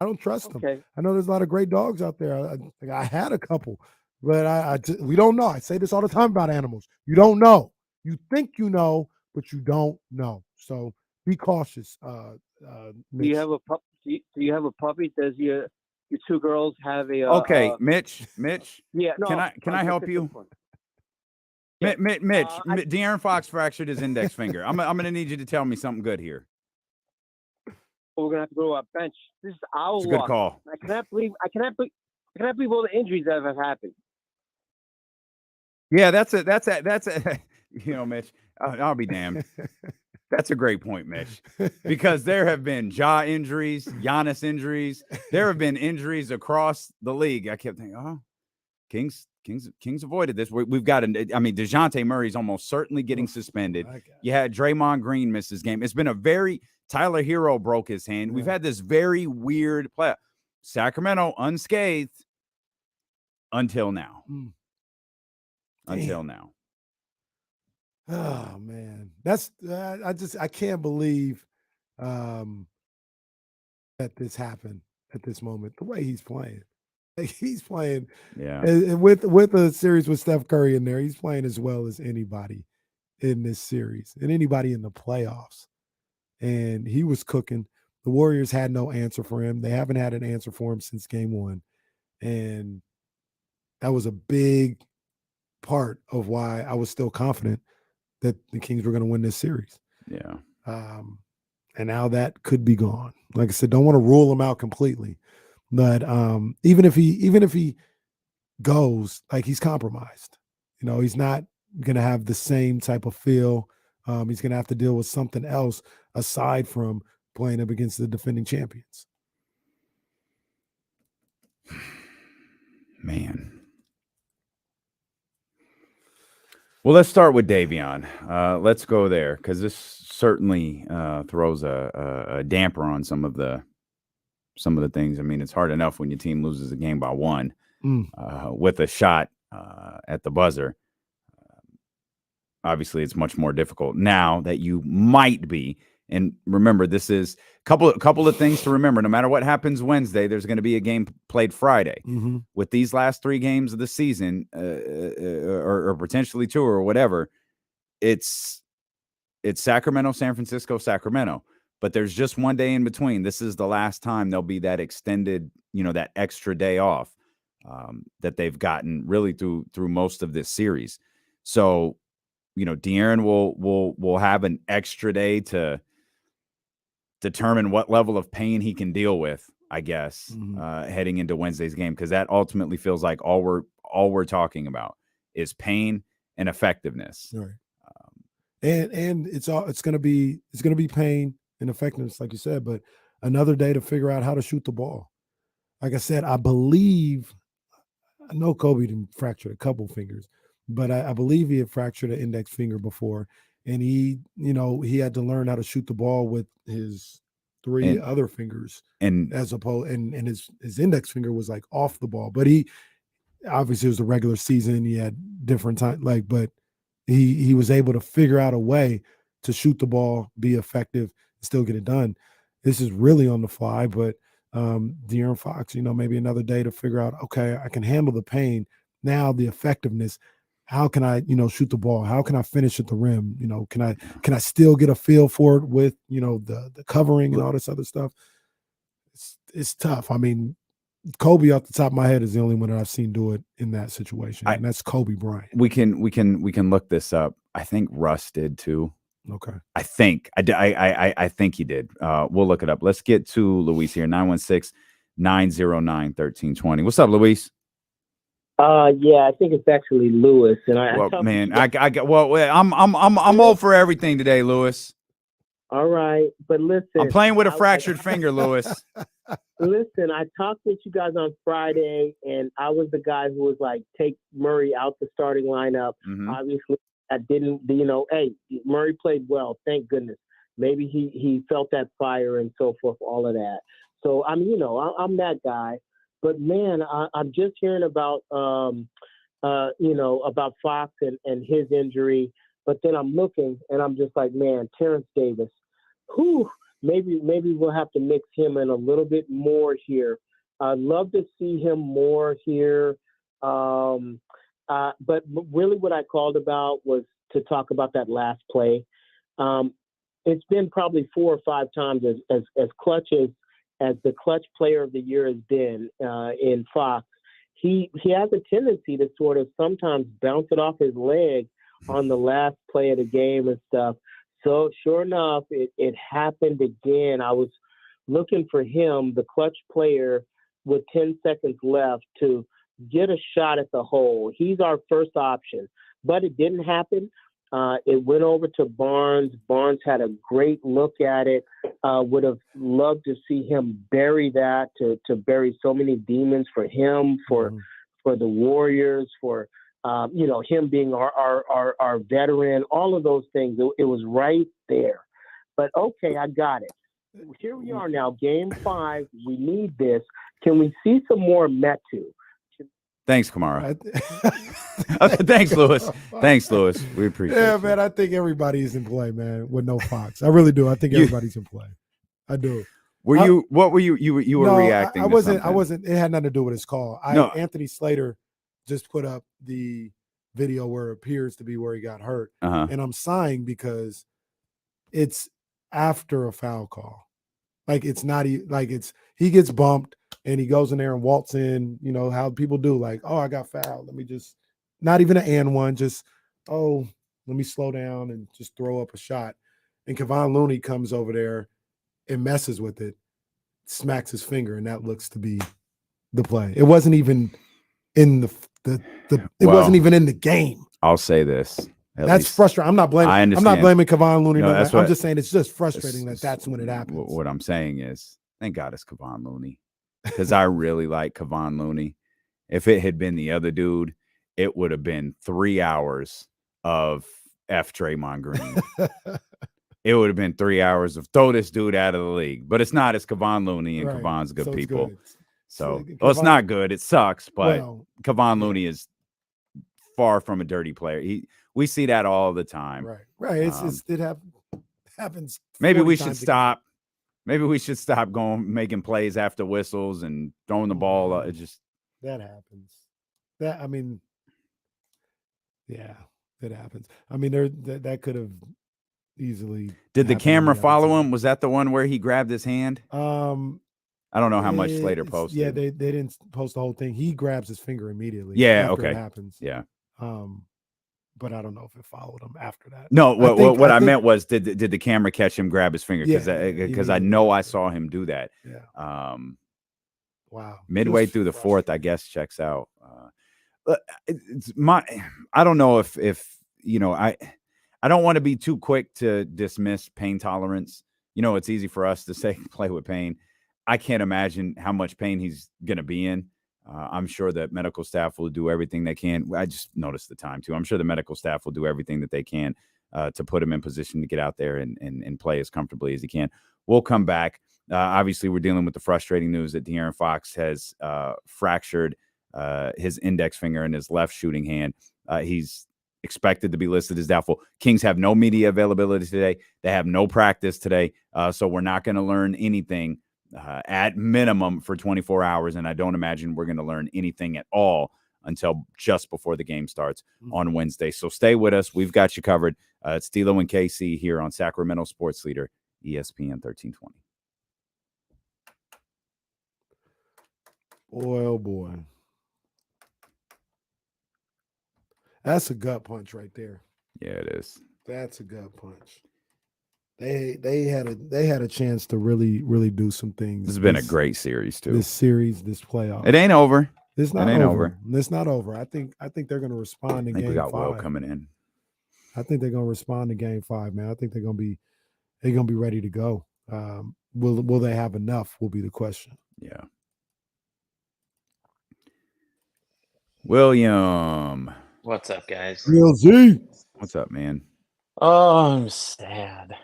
I don't trust them. Okay. I know there's a lot of great dogs out there. I had a couple, but we don't know. I say this all the time about animals. You don't know. You think you know, but you don't know. So be cautious. Do you have a pup? Do you have a puppy? Does your two girls have a? Okay, Mitch. Yeah. No, Can I help you? Mitch, De'Aaron Fox fractured his index finger. I'm gonna need you to tell me something good here. We're gonna have to go to our bench. This is our It's a good luck. call. I cannot believe all the injuries that have happened. Yeah, that's a Mitch. I'll be damned. That's a great point, Mitch, because there have been jaw injuries, Giannis injuries. There have been injuries across the league. I kept thinking, Kings avoided this. We've got DeJounte Murray's almost certainly getting suspended. You had Draymond Green miss his game. It's been a very Tyler Hero broke his hand. We've had this very weird play. Sacramento unscathed until now. Until now. Oh man, that's I can't believe that this happened at this moment. The way he's playing, he's playing, and with a series with Steph Curry in there, he's playing as well as anybody in this series and anybody in the playoffs. And he was cooking. The Warriors had no answer for him. They haven't had an answer for him since Game 1, and that was a big part of why I was still confident that the Kings were going to win this series. Yeah. And now that could be gone. Like I said, don't want to rule him out completely, but even if he goes, like, he's compromised. He's not going to have the same type of feel. He's going to have to deal with something else aside from playing up against the defending champions. Man. Well, let's start with Davion. Let's go there because this certainly throws a damper on some of the things. I mean, it's hard enough when your team loses a game by 1 with a shot at the buzzer. Obviously, it's much more difficult now that you might be. And remember, this is a couple of things to remember. No matter what happens Wednesday, there's going to be a game played Friday. Mm-hmm. With these last 3 games of the season, or potentially 2 or whatever, it's Sacramento, San Francisco, Sacramento. But there's just one day in between. This is the last time there'll be that extended, that extra day off that they've gotten really through most of this series. So, De'Aaron will have an extra day to determine what level of pain he can deal with, I guess, heading into Wednesday's game, because that ultimately feels like all we're talking about is pain and effectiveness. Right. And it's going to be pain and effectiveness, like you said, but another day to figure out how to shoot the ball. Like I said, I know Kobe didn't fracture a couple fingers, but I believe he had fractured an index finger before, and he had to learn how to shoot the ball with his 3 other fingers, and his index finger was like off the ball. But he obviously, it was a regular season. He had different time, but he was able to figure out a way to shoot the ball, be effective, and still get it done. this is really on the fly, but De'Aaron Fox, maybe another day to figure out, okay, I can handle the pain. Now the effectiveness, how can I, shoot the ball? How can I finish at the rim? Can I still get a feel for it with, the covering and all this other stuff? It's tough. I mean, Kobe off the top of my head is the only one that I've seen do it in that situation, and that's Kobe Bryant. We can look this up. I think Russ did too. Okay. I think he did. We'll look it up. Let's get to Luis here. 916-909-1320. What's up, Luis? Yeah, I think it's actually Lewis. And I'm old for everything today, Lewis. All right, but listen, I'm playing with a fractured finger, Lewis. Listen, I talked with you guys on Friday, and I was the guy who was like, take Murray out the starting lineup. Mm-hmm. Obviously, I didn't, hey, Murray played well, thank goodness. Maybe he felt that fire and so forth, all of that. So I'm that guy. But man, I'm just hearing about about Fox and his injury. But then I'm looking and I'm just like, man, Terrence Davis, maybe we'll have to mix him in a little bit more here. I'd love to see him more here. But really what I called about was to talk about that last play. It's been probably 4 or 5 times as clutch as the clutch player of the year has been in Fox. He has a tendency to sort of sometimes bounce it off his leg on the last play of the game and stuff. So sure enough, it happened again. I was looking for him, the clutch player, with 10 seconds left to get a shot at the hole. He's our first option, but it didn't happen. It went over to Barnes. Barnes had a great look at it. Would have loved to see him bury that, to bury so many demons for him, for the Warriors, for him being our veteran, all of those things. It was right there. But okay, I got it. Here we are now, Game 5. We need this. Can we see some more Metu? Thanks, Kamara. Thanks, Lewis. Thanks, Lewis. We appreciate it. Yeah, man, I think everybody's in play, man, with no Fox. I really do. I think everybody's in play. I do. What were you were reacting I to wasn't. something. I wasn't. It had nothing to do with his call. Anthony Slater just put up the video where it appears to be where he got hurt. And I'm sighing because it's after a foul call. Like it's not like he gets bumped and he goes in there and waltz in, how people do, like, oh, I got fouled. Let me just, not even an and one, just, oh, let me slow down and just throw up a shot. And Kevon Looney comes over there and messes with it, smacks his finger, and that looks to be the play. It wasn't even in it wasn't even in the game. I'll say this. That's frustrating. I'm not blaming. I understand. I'm not blaming Kevon Looney. No, I'm just saying it's just frustrating that's when it happens. What I'm saying is, thank God it's Kevon Looney, because I really like Kevon Looney. If it had been the other dude, it would have been 3 hours of F Draymond Green. It would have been 3 hours of throw this dude out of the league. But it's not. It's Kevon Looney, and Kevon's good people. It's not good. It sucks, but Kevon Looney is far from a dirty player. We see that all the time. Right. It happens. Maybe we should stop. Maybe we should stop making plays after whistles and throwing the ball. It just that happens. It happens. I mean, that could have easily. Did the camera follow him? Was that the one where he grabbed his hand? I don't know how much Slater posted. Yeah, they didn't post the whole thing. He grabs his finger immediately. Yeah, after okay. It happens. Yeah. But I don't know if it followed him after that. No, what I meant was, did the camera catch him grab his finger? Because I know I saw him do that. Yeah. Wow. Midway through the fourth, I guess, checks out. I don't know if I don't want to be too quick to dismiss pain tolerance. It's easy for us to say play with pain. I can't imagine how much pain he's going to be in. I'm sure that medical staff will do everything they can. I just noticed the time too. I'm sure the medical staff will do everything that they can to put him in position to get out there and play as comfortably as he can. We'll come back. Obviously, we're dealing with the frustrating news that De'Aaron Fox has fractured his index finger in his left shooting hand. He's expected to be listed as doubtful. Kings have no media availability today. They have no practice today. So we're not going to learn anything at minimum for 24 hours. And I don't imagine we're going to learn anything at all until just before the game starts on Wednesday. So stay with us. We've got you covered. It's D'Lo and KC here on Sacramento Sports Leader, ESPN 1320. Boy, oh boy. That's a gut punch right there. Yeah, it is. That's a gut punch. They had a chance to really do some things. This has been a great series too. This series, this playoff. It ain't over. It's not over. It's not over. I think they're going to respond to Game 5. We got Will coming in. I think they're going to respond to Game 5, man. I think they're going to be ready to go. Will they have enough? Will be the question. Yeah. William. What's up, guys? Real Z. What's up, man? Oh, I'm sad.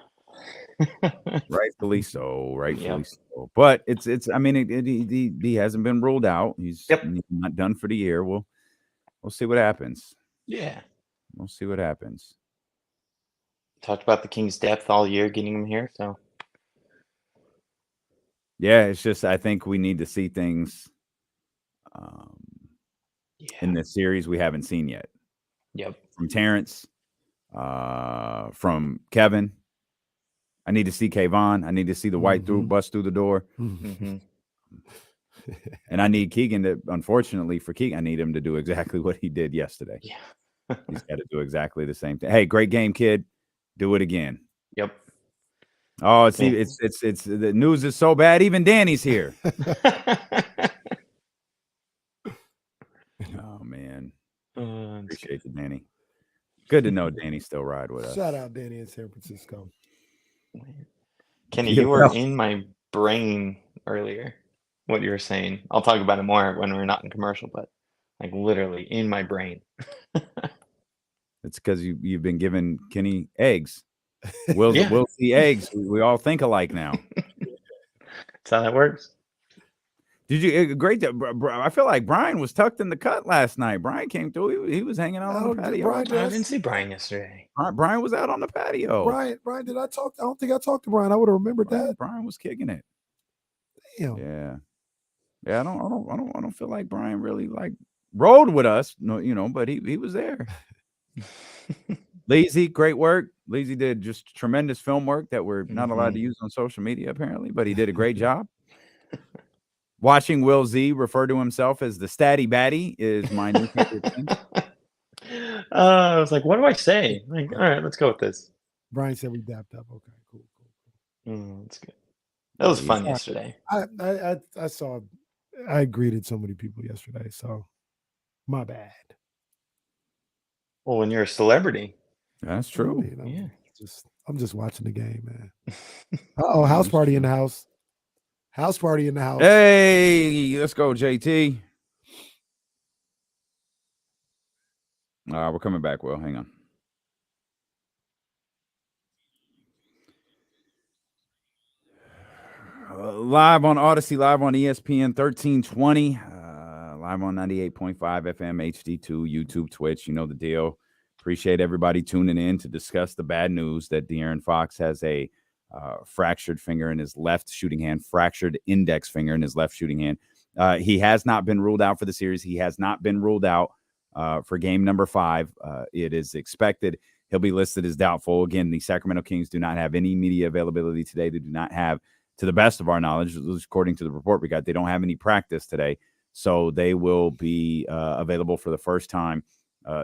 Rightfully so. Rightfully so. But it's. I mean, he hasn't been ruled out. He's not done for the year. We'll see what happens. Yeah. We'll see what happens. Talked about the Kings' depth all year, getting him here. So. Yeah, it's just I think we need to see things in this series we haven't seen yet. Yep. From Terrence, from Kevin. I need to see Kayvon. I need to see the white bust through the door. Mm-hmm. And I need Keegan to, unfortunately for Keegan, I need him to do exactly what he did yesterday. Yeah. He's got to do exactly the same thing. Hey, great game, kid. Do it again. Yep. Oh, it's the news is so bad. Even Danny's here. Oh man. Appreciate you, Danny. Good to know Danny still ride with us. Shout out Danny in San Francisco. Kenny, you were in my brain earlier. What you were saying. I'll talk about it more when we're not in commercial, but like literally in my brain. It's because you've been giving Kenny eggs. We'll see eggs. We all think alike now. That's how that works. Did you great? I feel like Brian was tucked in the cut last night. Brian came through. He was hanging out on the patio. I didn't see Brian yesterday. Brian was out on the patio. Brian, did I talk? I don't think I talked to Brian. I would have remembered that. Brian was kicking it. Damn. Yeah. I don't feel like Brian really like rode with us. No, but he was there. Lazy, great work. Lazy did just tremendous film work that we're not allowed to use on social media apparently, but he did a great job. Watching Will Z refer to himself as the Statty Batty is my new favorite thing. I was like, what do I say? Like, all right, let's go with this. Brian said we dapped up. Okay, cool. That's good. That was fun yesterday. I saw. I greeted so many people yesterday, so my bad. Well, when you're a celebrity, that's true. I'm just watching the game, man. House party in the house. House party in the house. Hey, let's go, JT. We're coming back, Will. Hang on. Live on Odyssey, live on ESPN 1320, live on 98.5 FM, HD2, YouTube, Twitch. You know the deal. Appreciate everybody tuning in to discuss the bad news that De'Aaron Fox has a fractured finger in his left shooting hand, fractured index finger in his left shooting hand. He has not been ruled out for the series. He has not been ruled out for game number 5. It is expected he'll be listed as doubtful. Again, the Sacramento Kings do not have any media availability today. They do not have, to the best of our knowledge, according to the report we got, they don't have any practice today. So they will be available for the first time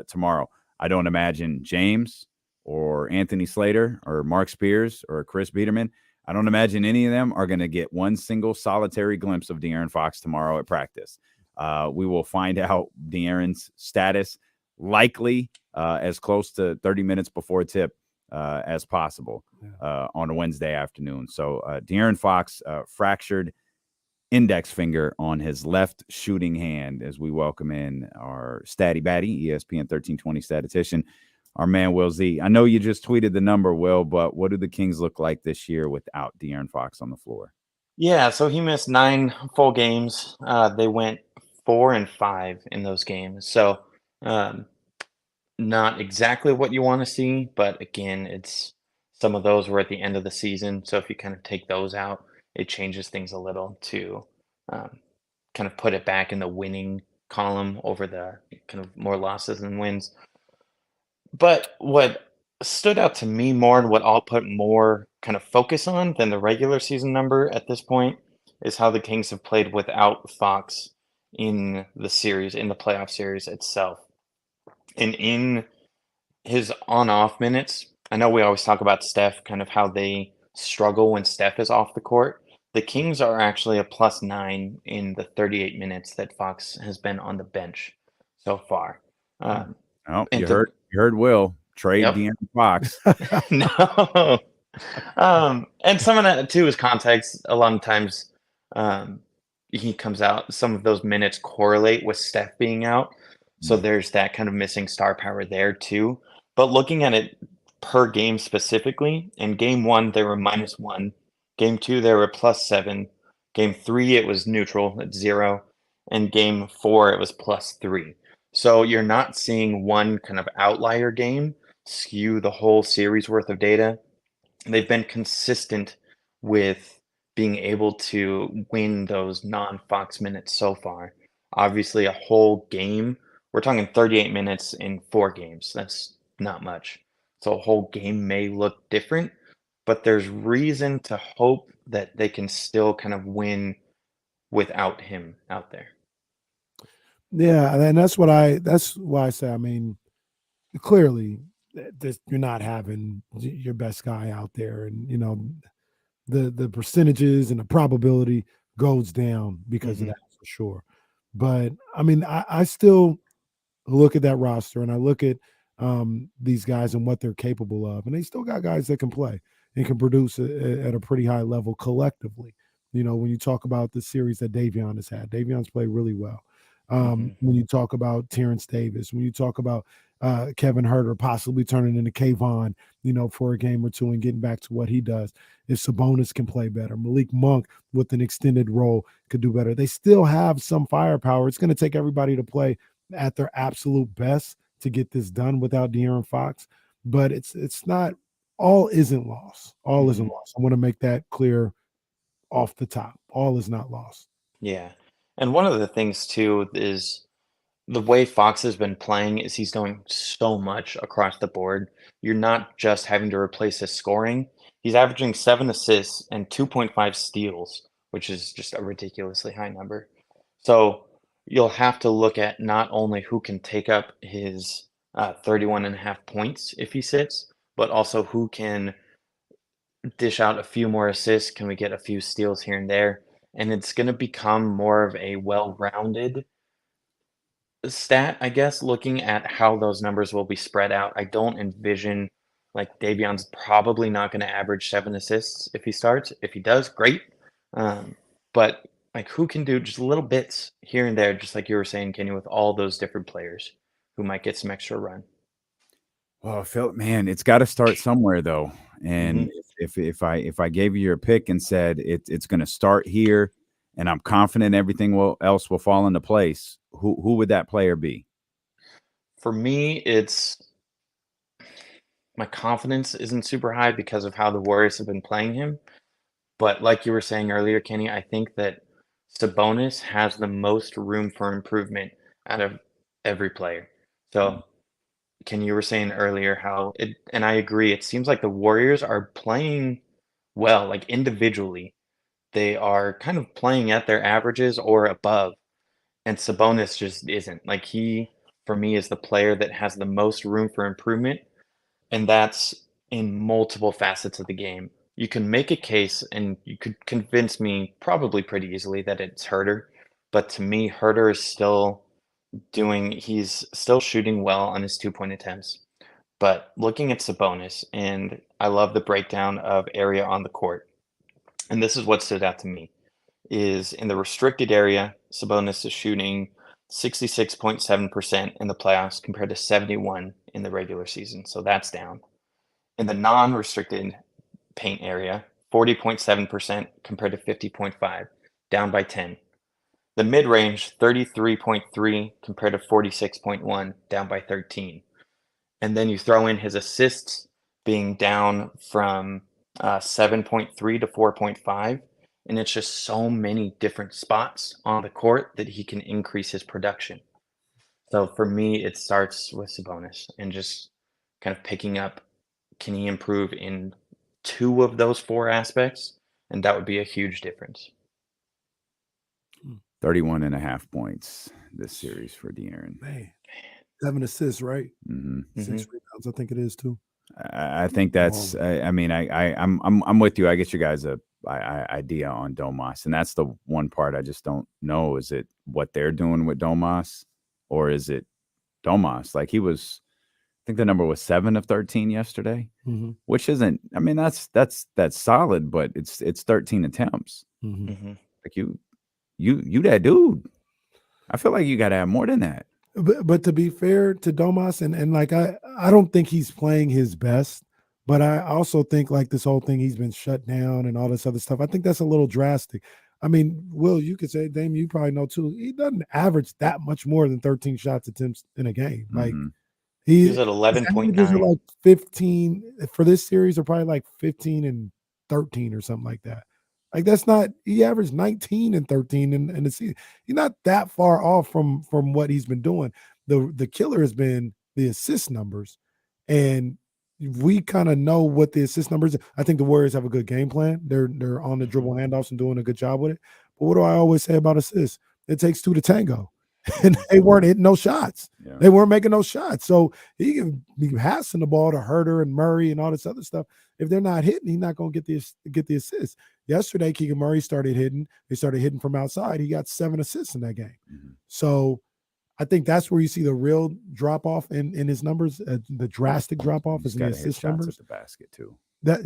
tomorrow. I don't imagine James or Anthony Slater or Mark Spears or Chris Biederman, I don't imagine any of them are going to get one single solitary glimpse of De'Aaron Fox tomorrow at practice. We will find out De'Aaron's status likely as close to 30 minutes before tip as possible on a Wednesday afternoon. So De'Aaron Fox fractured index finger on his left shooting hand as we welcome in our Statty Batty, ESPN 1320 statistician, our man Will Z. I know you just tweeted the number, Will, but what do the Kings look like this year without De'Aaron Fox on the floor? Yeah, so he missed 9 full games. They went 4-5 in those games. So not exactly what you want to see, but again, it's some of those were at the end of the season. So if you kind of take those out, it changes things a little to um, kind of put it back in the winning column over the kind of more losses than wins. But what stood out to me more and what I'll put more kind of focus on than the regular season number at this point is how the Kings have played without Fox in the series, in the playoff series itself. And in his on-off minutes, I know we always talk about Steph, kind of how they struggle when Steph is off the court. The Kings are actually a +9 in the 38 minutes that Fox has been on the bench so far. Oh, And you heard Will trade Yep. De'Aaron Fox. No. And some of that too is context. A lot of times, he comes out. Some of those minutes correlate with Steph being out, so there's that kind of missing star power there too. But looking at it per game specifically, in game 1 they were -1, game 2 they were +7, game 3 it was neutral at 0, and game 4 it was +3. So you're not seeing one kind of outlier game skew the whole series worth of data. They've been consistent with being able to win those non-Fox minutes so far. Obviously, a whole game, we're talking 38 minutes in 4 games. That's not much. So a whole game may look different, but there's reason to hope that they can still kind of win without him out there. Yeah, and that's why I say, I mean, clearly you're not having your best guy out there, and the percentages and the probability goes down because of that for sure. But I mean, I still look at that roster and I look at these guys and what they're capable of, and they still got guys that can play and can produce at a pretty high level collectively. When you talk about the series that Davion has had, Davion's played really well. When you talk about Terrence Davis, when you talk about Kevin Huerter possibly turning into Kayvon, for a game or two and getting back to what he does. If Sabonis can play better, Malik Monk with an extended role could do better. They still have some firepower. It's going to take everybody to play at their absolute best to get this done without De'Aaron Fox. But it's not all isn't lost. All isn't lost. I want to make that clear off the top. All is not lost. Yeah. And one of the things too is the way Fox has been playing is he's doing so much across the board. You're not just having to replace his scoring. He's averaging 7 assists and 2.5 steals, which is just a ridiculously high number. So you'll have to look at not only who can take up his 31.5 points if he sits, but also who can dish out a few more assists. Can we get a few steals here and there? And it's going to become more of a well-rounded stat, I guess, looking at how those numbers will be spread out. I don't envision like Davion's probably not going to average 7 assists if he starts. If he does, great. But like who can do just little bits here and there, just like you were saying, Kenny, with all those different players who might get some extra run. Well, Phil, man, it's got to start somewhere though. And if I gave you your pick and said it's going to start here, and I'm confident everything else will fall into place, who would that player be? For me, it's my confidence isn't super high because of how the Warriors have been playing him. But like you were saying earlier, Kenny, I think that Sabonis has the most room for improvement out of every player. So, Ken, you were saying earlier how it, and I agree, it seems like the Warriors are playing well, like individually. They are kind of playing at their averages or above. And Sabonis just isn't. Like he, for me, is the player that has the most room for improvement. And that's in multiple facets of the game. You can make a case and you could convince me probably pretty easily that it's Huerter. But to me, Huerter is still he's still shooting well on his 2-point attempts. But looking at Sabonis, and I love the breakdown of area on the court. And this is what stood out to me, is in the restricted area, Sabonis is shooting 66.7% in the playoffs compared to 71 in the regular season. So that's down. In the non-restricted paint area, 40.7% compared to 50.5, down by 10. The mid-range, 33.3 compared to 46.1, down by 13. and then you throw in his assists being down from 7.3 to 4.5, and it's just so many different spots on the court that he can increase his production. So for me, it starts with Sabonis and just kind of picking up, can he improve in 2 of those 4 aspects? And that would be a huge difference. 31.5 points this series for De'Aaron. Man, 7 assists, right? Mm-hmm. 6 rebounds, I think it is too. I think that's. I'm with you. I get you guys a idea on Domas, and that's the one part I just don't know. Is it what they're doing with Domas, or is it Domas? Like he was, I think the number was 7 of 13 yesterday, which isn't. I mean, that's solid, but it's 13 attempts. Like you that dude. I feel like you got to have more than that. But to be fair to Domas, and like I don't think he's playing his best, but I also think like this whole thing, he's been shut down and all this other stuff. I think that's a little drastic. I mean, Will, you could say, Dame, you probably know too. He doesn't average that much more than 13 shots attempts in a game. Like he's at 11.9. Like 15 for this series, are probably like 15 and 13 or something like that. Like that's not, he averaged 19 and 13 in the season. He's not that far off from what he's been doing. The killer has been the assist numbers, and we kind of know what the assist numbers. I think the Warriors have a good game plan. They're on the dribble handoffs and doing a good job with it. But what do I always say about assists? It takes 2 to tango, and they weren't hitting no shots. Yeah. They weren't making no shots. So he can be passing the ball to Herter and Murray and all this other stuff. If they're not hitting, he's not going to get the assist. Yesterday, Keegan Murray started hitting. They started hitting from outside. He got 7 assists in that game. So I think that's where you see the real drop off in his numbers. The drastic drop off is in the assist numbers. At the basket too. That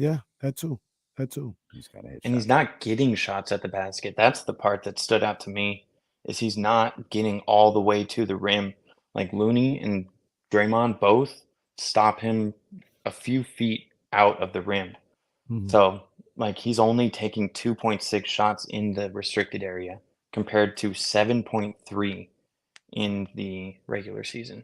too. He's got to hit. And he's not getting shots at the basket. That's the part that stood out to me. Is he's not getting all the way to the rim. Like Looney and Draymond both stop him a few feet out of the rim. So like he's only taking 2.6 shots in the restricted area compared to 7.3 in the regular season.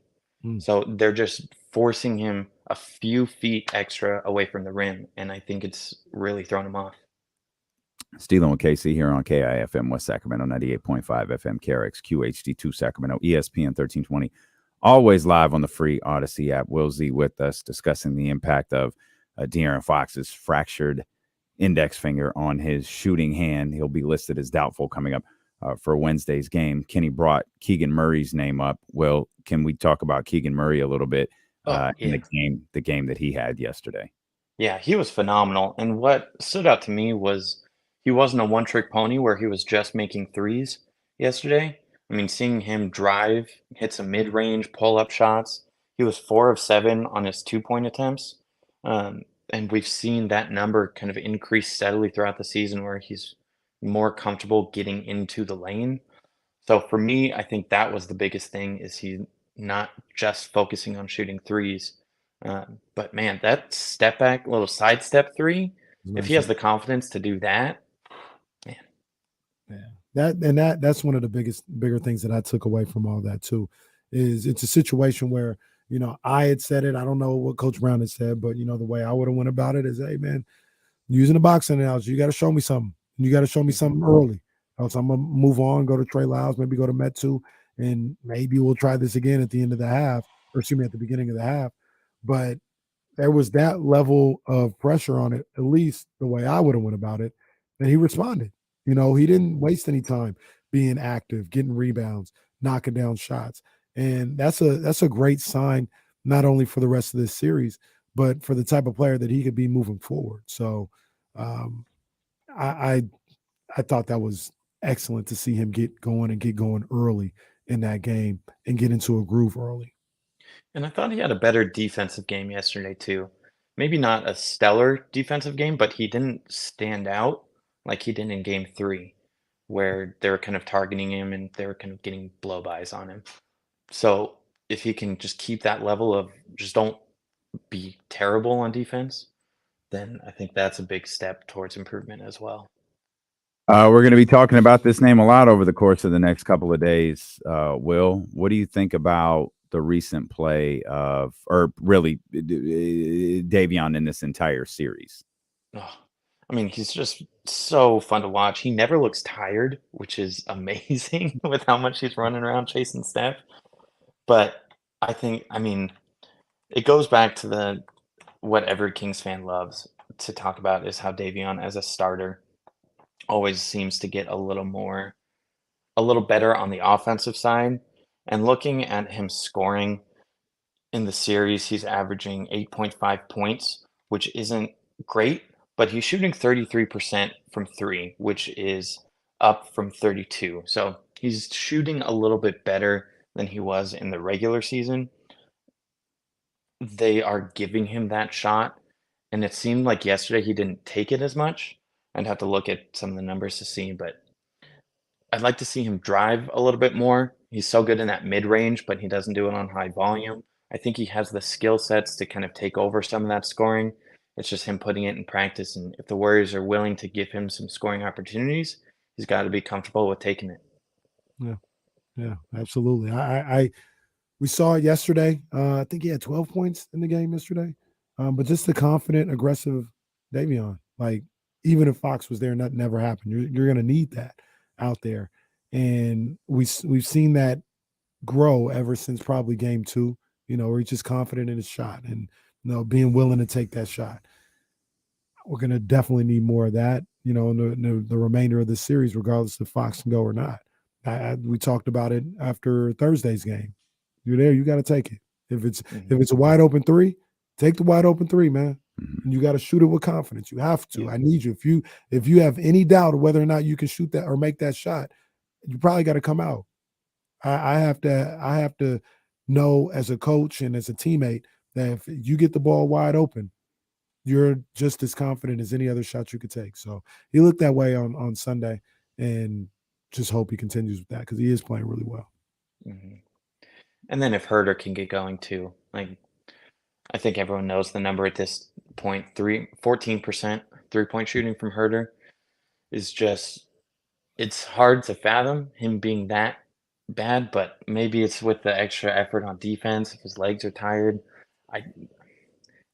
So they're just forcing him a few feet extra away from the rim, and I think it's really thrown him off. Steeling with KC here on KIFM West Sacramento, 98.5 FM, KRX, QHD2 Sacramento, ESPN 1320. Always live on the free Odyssey app. Will Z with us discussing the impact of De'Aaron Fox's fractured index finger on his shooting hand. He'll be listed as doubtful coming up for Wednesday's game. Kenny brought Keegan Murray's name up. Well, can we talk about Keegan Murray a little bit in the game that he had yesterday? Yeah, he was phenomenal. And what stood out to me was he wasn't a one-trick pony where he was just making threes yesterday. I mean, seeing him drive, hit some mid-range, pull-up shots. He was 4 of 7 on his 2-point attempts. And we've seen that number kind of increase steadily throughout the season where he's more comfortable getting into the lane. So for me, I think that was the biggest thing, is he not just focusing on shooting threes. But man, that step back, little sidestep three, if he has the confidence to do that, man. Yeah. That's one of the bigger things that I took away from all that too, is it's a situation where, you know, I had said it. I don't know what Coach Brown had said, but you know, the way I would have went about it is, hey man, using the boxing analogy, you got to show me something. You got to show me something early. Else I'm gonna move on, go to Trey Lyles, maybe go to Metu, and maybe we'll try this again at the end of the half, or excuse me, at the beginning of the half. But there was that level of pressure on it, at least the way I would have went about it, and he responded. You know, he didn't waste any time being active, getting rebounds, knocking down shots. And that's a great sign, not only for the rest of this series, but for the type of player that he could be moving forward. So I thought that was excellent to see him get going early in that game and get into a groove early. And I thought he had a better defensive game yesterday too. Maybe not a stellar defensive game, but he didn't stand out like he did in game 3, where they were kind of targeting him and they were kind of getting blow-bys on him. So if he can just keep that level of just don't be terrible on defense, then I think that's a big step towards improvement as well. We're going to be talking about this name a lot over the course of the next couple of days. Will, what do you think about the recent play of, or really Davion in this entire series. Oh, I mean, he's just so fun to watch. He never looks tired, which is amazing with how much he's running around chasing Steph. But I mean, it goes back to what every Kings fan loves to talk about is how Davion as a starter always seems to get a little better on the offensive side. And looking at him scoring in the series, he's averaging 8.5 points, which isn't great, but he's shooting 33% from three, which is up from 32. So he's shooting a little bit better than he was in the regular season. They are giving him that shot, and it seemed like yesterday he didn't take it as much. I'd have to look at some of the numbers to see, but I'd like to see him drive a little bit more. He's so good in that mid-range, but he doesn't do it on high volume. I think he has the skill sets to kind of take over some of that scoring. It's just him putting it in practice, and if the Warriors are willing to give him some scoring opportunities, he's got to be comfortable with taking it. Yeah, absolutely. We saw it yesterday. I think he had 12 points in the game yesterday. But just the confident, aggressive Davion. Like, even if Fox was there, nothing never happened. You're going to need that out there. And we've seen that grow ever since probably game 2, where he's just confident in his shot and, being willing to take that shot. We're going to definitely need more of that, in the remainder of the series, regardless if Fox can go or not. We talked about it after Thursday's game. You're there, you got to take it. If it's a wide open three, take the wide open three, man. And you got to shoot it with confidence. You have to. I need you. If you have any doubt of whether or not you can shoot that or make that shot, you probably got to come out. I have to know as a coach and as a teammate that if you get the ball wide open, you're just as confident as any other shot you could take. So he looked that way on Sunday, and just hope he continues with that because he is playing really well. Mm-hmm. And then if Herder can get going too, like I think everyone knows the number at this point, 14% three-point shooting from Herder is just, it's hard to fathom him being that bad, but maybe it's with the extra effort on defense if his legs are tired.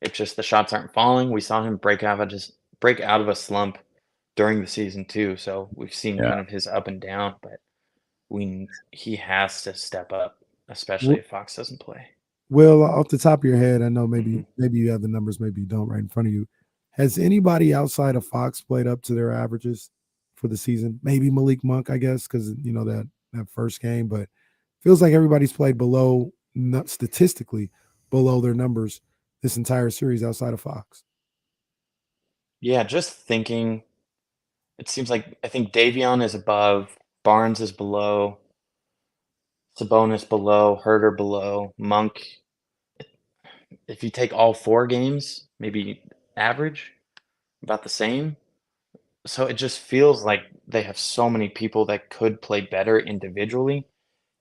It's just the shots aren't falling. We saw him break out of a slump during the season too, so we've seen kind of his up and down, but he has to step up, especially if Fox doesn't play. Will, off the top of your head, I know maybe you have the numbers, maybe you don't right in front of you. Has anybody outside of Fox played up to their averages for the season? Maybe Malik Monk, I guess, because that first game, but feels like everybody's played statistically below their numbers this entire series outside of Fox. Yeah, just thinking, it seems like I think Davion is above, Barnes is below, Sabonis below, Herder below, Monk. If you take all 4 games, maybe average about the same. So it just feels like they have so many people that could play better individually.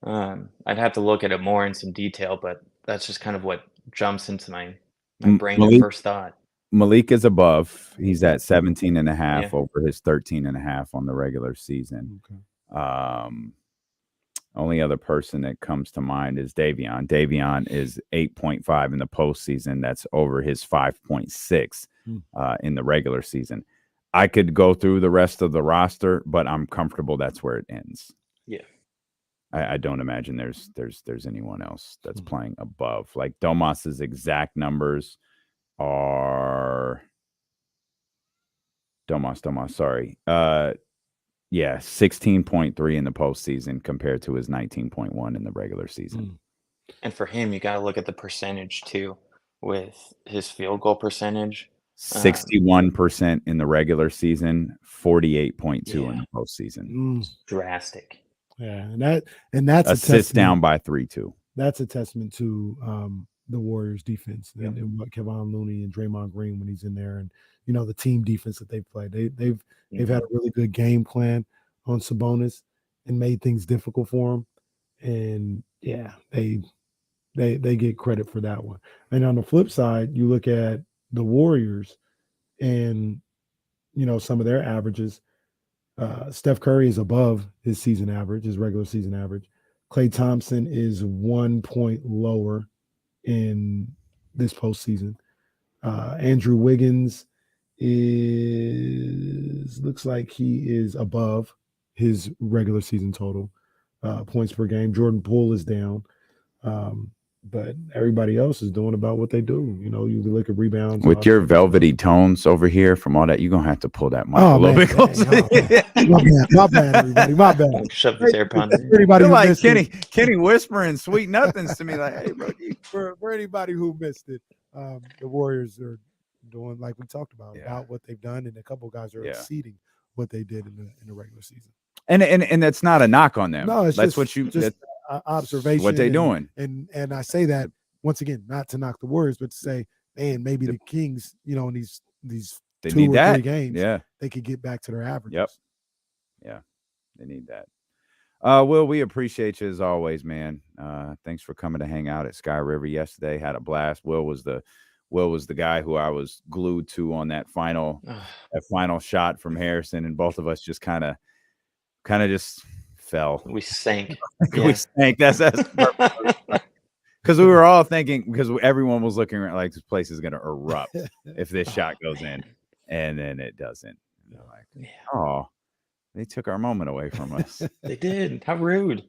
I'd have to look at it more in some detail, but that's just kind of what jumps into my brain at first thought. Malik is above. He's at 17.5 over his 13.5 on the regular season. Okay. Only other person that comes to mind is Davion. Davion is 8.5 in the postseason. That's over his 5.6 in the regular season. I could go through the rest of the roster, but I'm comfortable that's where it ends. Yeah. I don't imagine there's anyone else that's playing above. Like Domas's exact numbers are sorry. 16.3 in the postseason compared to his 19.1 in the regular season. And for him, you got to look at the percentage too, with his field goal percentage. 61% in the regular season, 48.2 in the postseason. Drastic. Yeah, and that's assists down by 3-2. That's a testament to the Warriors' defense and what Kevon Looney and Draymond Green when he's in there, and the team defense that they've played. They've had a really good game plan on Sabonis and made things difficult for him. And they get credit for that one. And on the flip side, you look at the Warriors and some of their averages. Steph Curry is above his season average, his regular season average. Klay Thompson is 1 point lower in this postseason. Andrew Wiggins looks like he is above his regular season total points per game. Jordan Poole is down. But everybody else is doing about what they do. You look at rebounds. With your velvety tones over here from all that, you're going to have to pull that mic a little bit closer. My bad, everybody. My bad. Shove this AirPods in. Everybody who like missed Kenny whispering sweet nothings to me like, hey, bro. For anybody who missed it, the Warriors are doing like we talked about what they've done, and a couple of guys are exceeding what they did in the regular season. And that's not a knock on them. No, it's that's just what you just observation. What they doing. And I say that once again, not to knock the Warriors, but to say, man, maybe the Kings, in these they 2 need or that. 3 games, yeah, they could get back to their averages. Yep. Yeah, they need that. Will, we appreciate you as always, man. Thanks for coming to hang out at Sky River yesterday. Had a blast. Will was the guy who I was glued to on that final shot from Harrison, and both of us just kind of just fell. We sank. We sank. That's because we were all thinking, because everyone was looking around like this place is going to erupt if this shot goes in, and then it doesn't. Like, oh, they took our moment away from us. They did. How rude.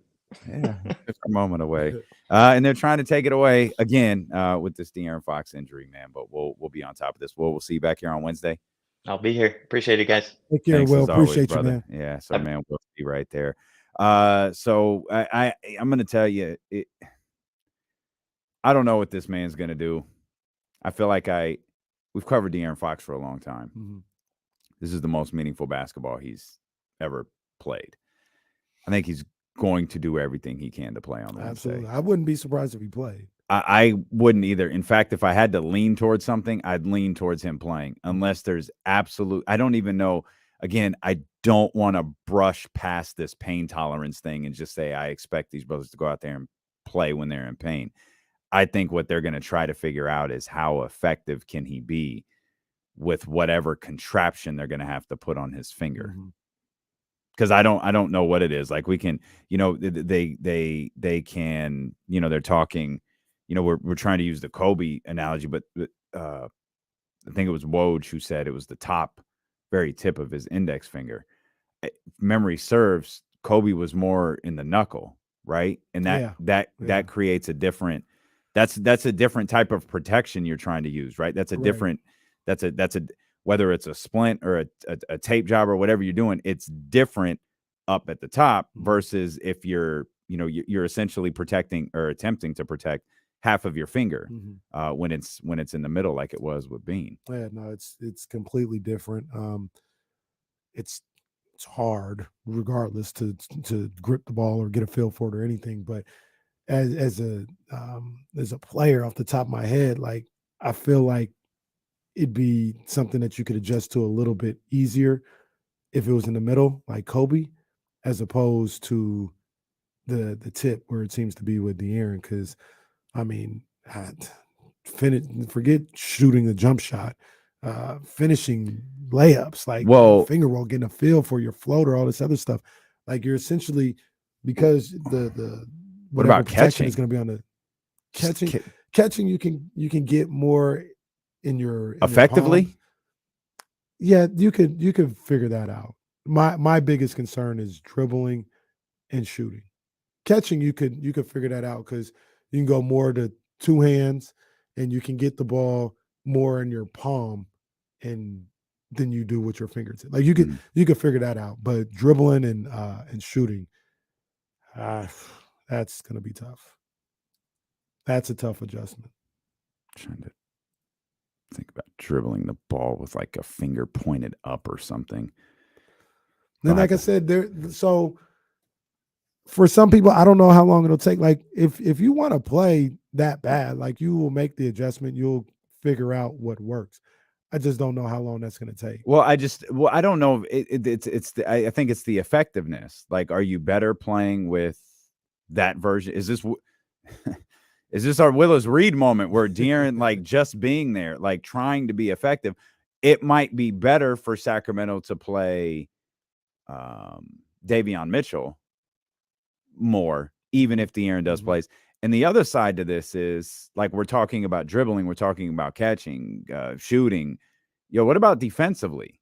Yeah, took our moment away. And they're trying to take it away again with this De'Aaron Fox injury, man. But we'll be on top of this. We'll see you back here on Wednesday. I'll be here. Appreciate it, guys. Take care, Will. Appreciate you, man. Yeah, so man, we'll see right there. So I'm going to tell you, I don't know what this man's going to do. I feel like we've covered De'Aaron Fox for a long time. Mm-hmm. This is the most meaningful basketball he's ever played. I think he's going to do everything he can to play on Wednesday. Absolutely. I wouldn't be surprised if he played. I wouldn't either. In fact, if I had to lean towards something, I'd lean towards him playing, unless there's I don't even know. Again, I don't want to brush past this pain tolerance thing and just say I expect these brothers to go out there and play when they're in pain. I think what they're going to try to figure out is how effective can he be with whatever contraption they're going to have to put on his finger. Because I don't know what it is. Like, we can, they can, they're talking, we're trying to use the Kobe analogy, but I think it was Woj who said it was the very tip of his index finger. If memory serves, Kobe was more in the knuckle, right? And that creates a different, that's a different type of protection you're trying to use, right? That's a different, that's a whether it's a splint or a tape job or whatever you're doing, it's different up at the top versus if you're essentially protecting or attempting to protect half of your finger when it's in the middle, like it was with Bean. Yeah, no, it's completely different. It's hard regardless to grip the ball or get a feel for it or anything. But as a player, off the top of my head, like, I feel like it'd be something that you could adjust to a little bit easier if it was in the middle, like Kobe, as opposed to the tip where it seems to be with De'Aaron. Because, I mean, forget shooting the jump shot, finishing layups, like finger roll, getting a feel for your floater, all this other stuff. Like, you're essentially, because the what about catching is going to be on the catching, you can get more in your effectively. Yeah, you could figure that out. My biggest concern is dribbling and shooting. Catching, you could figure that out because you can go more to 2 hands and you can get the ball more in your palm and than you do with your fingertips. Like, you could figure that out. But dribbling and shooting, that's gonna be tough. That's a tough adjustment. Trying to think about dribbling the ball with like a finger pointed up or something. Then, like I said, so for some people, I don't know how long it'll take. Like, if you want to play that bad, like, you will make the adjustment, you'll figure out what works. I just don't know how long that's going to take. Well, I don't know. I think it's the effectiveness. Like, are you better playing with that version? Is this our Willis Reed moment where De'Aaron, like, just being there, like, trying to be effective? It might be better for Sacramento to play Davion Mitchell more even if De'Aaron does plays. And the other side to this is, like, we're talking about dribbling, we're talking about catching, shooting. What about defensively?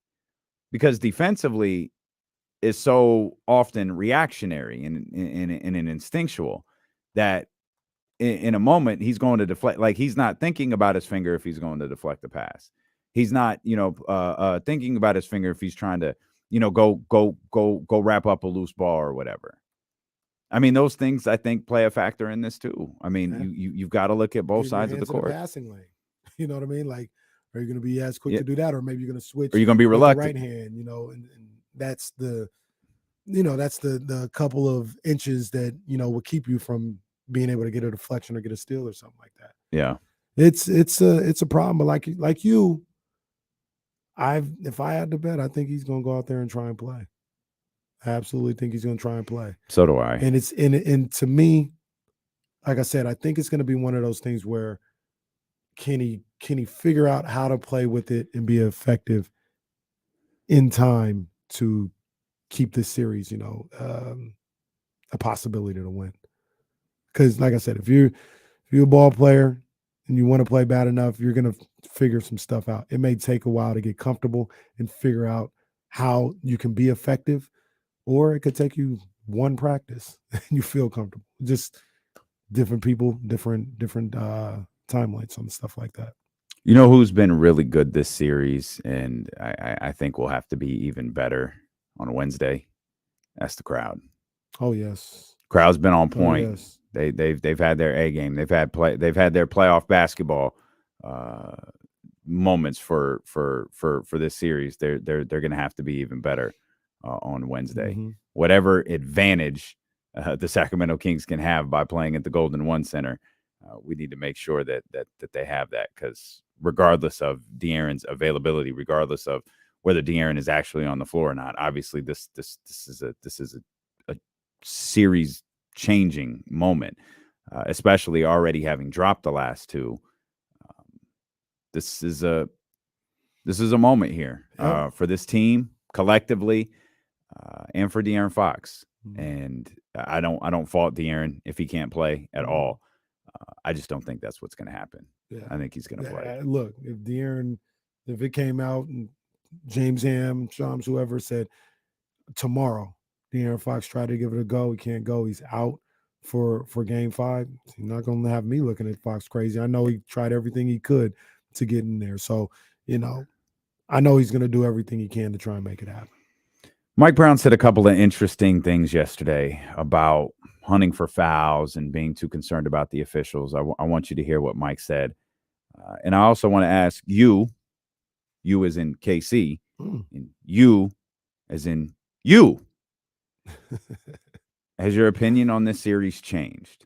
Because defensively is so often reactionary and instinctual that in a moment he's going to deflect. Like, he's not thinking about his finger if he's going to deflect the pass. He's not, thinking about his finger if he's trying to, go wrap up a loose ball or whatever. I mean, those things I think play a factor in this too. I mean, you've got to look at both sides of the court. Passing lane, you know what I mean? Like, are you going to be as quick to do that, or maybe you're going to switch? Or you're going to be reluctant, right hand, and that's the, that's the couple of inches that will keep you from being able to get a deflection or get a steal or something like that. Yeah, it's a problem. But like you, if I had to bet, I think he's going to go out there and try and play. I absolutely think he's going to try and play. So do I. And it's and to me, like I said, I think it's going to be one of those things where can he figure out how to play with it and be effective in time to keep this series, a possibility to win. Because, like I said, if you're a ball player and you want to play bad enough, you're going to figure some stuff out. It may take a while to get comfortable and figure out how you can be effective, or it could take you one practice and you feel comfortable. Just different people, different timelines on stuff like that. You know who's been really good this series, and I think will have to be even better on Wednesday? That's the crowd. Oh yes, crowd's been on point. Oh, yes. They've had their A game. They've had their playoff basketball moments for this series. They're going to have to be even better on Wednesday. Mm-hmm. Whatever advantage the Sacramento Kings can have by playing at the Golden One Center, we need to make sure that they have that, because regardless of De'Aaron's availability, regardless of whether De'Aaron is actually on the floor or not, obviously this is a series changing moment, especially already having dropped the last two. This is a moment here for this team collectively, and for De'Aaron Fox. Mm-hmm. And I don't fault De'Aaron if he can't play at all. I just don't think that's what's going to happen. Yeah. I think he's going to play. Look, if it came out and James Ham, Shams, whoever said tomorrow De'Aaron Fox tried to give it a go, he can't go, he's out for game 5. He's not going to have me looking at Fox crazy. I know he tried everything he could to get in there. So, I know he's going to do everything he can to try and make it happen. Mike Brown said a couple of interesting things yesterday about hunting for fouls and being too concerned about the officials. I want you to hear what Mike said. And I also want to ask you as in KC, and you as in you. Has your opinion on this series changed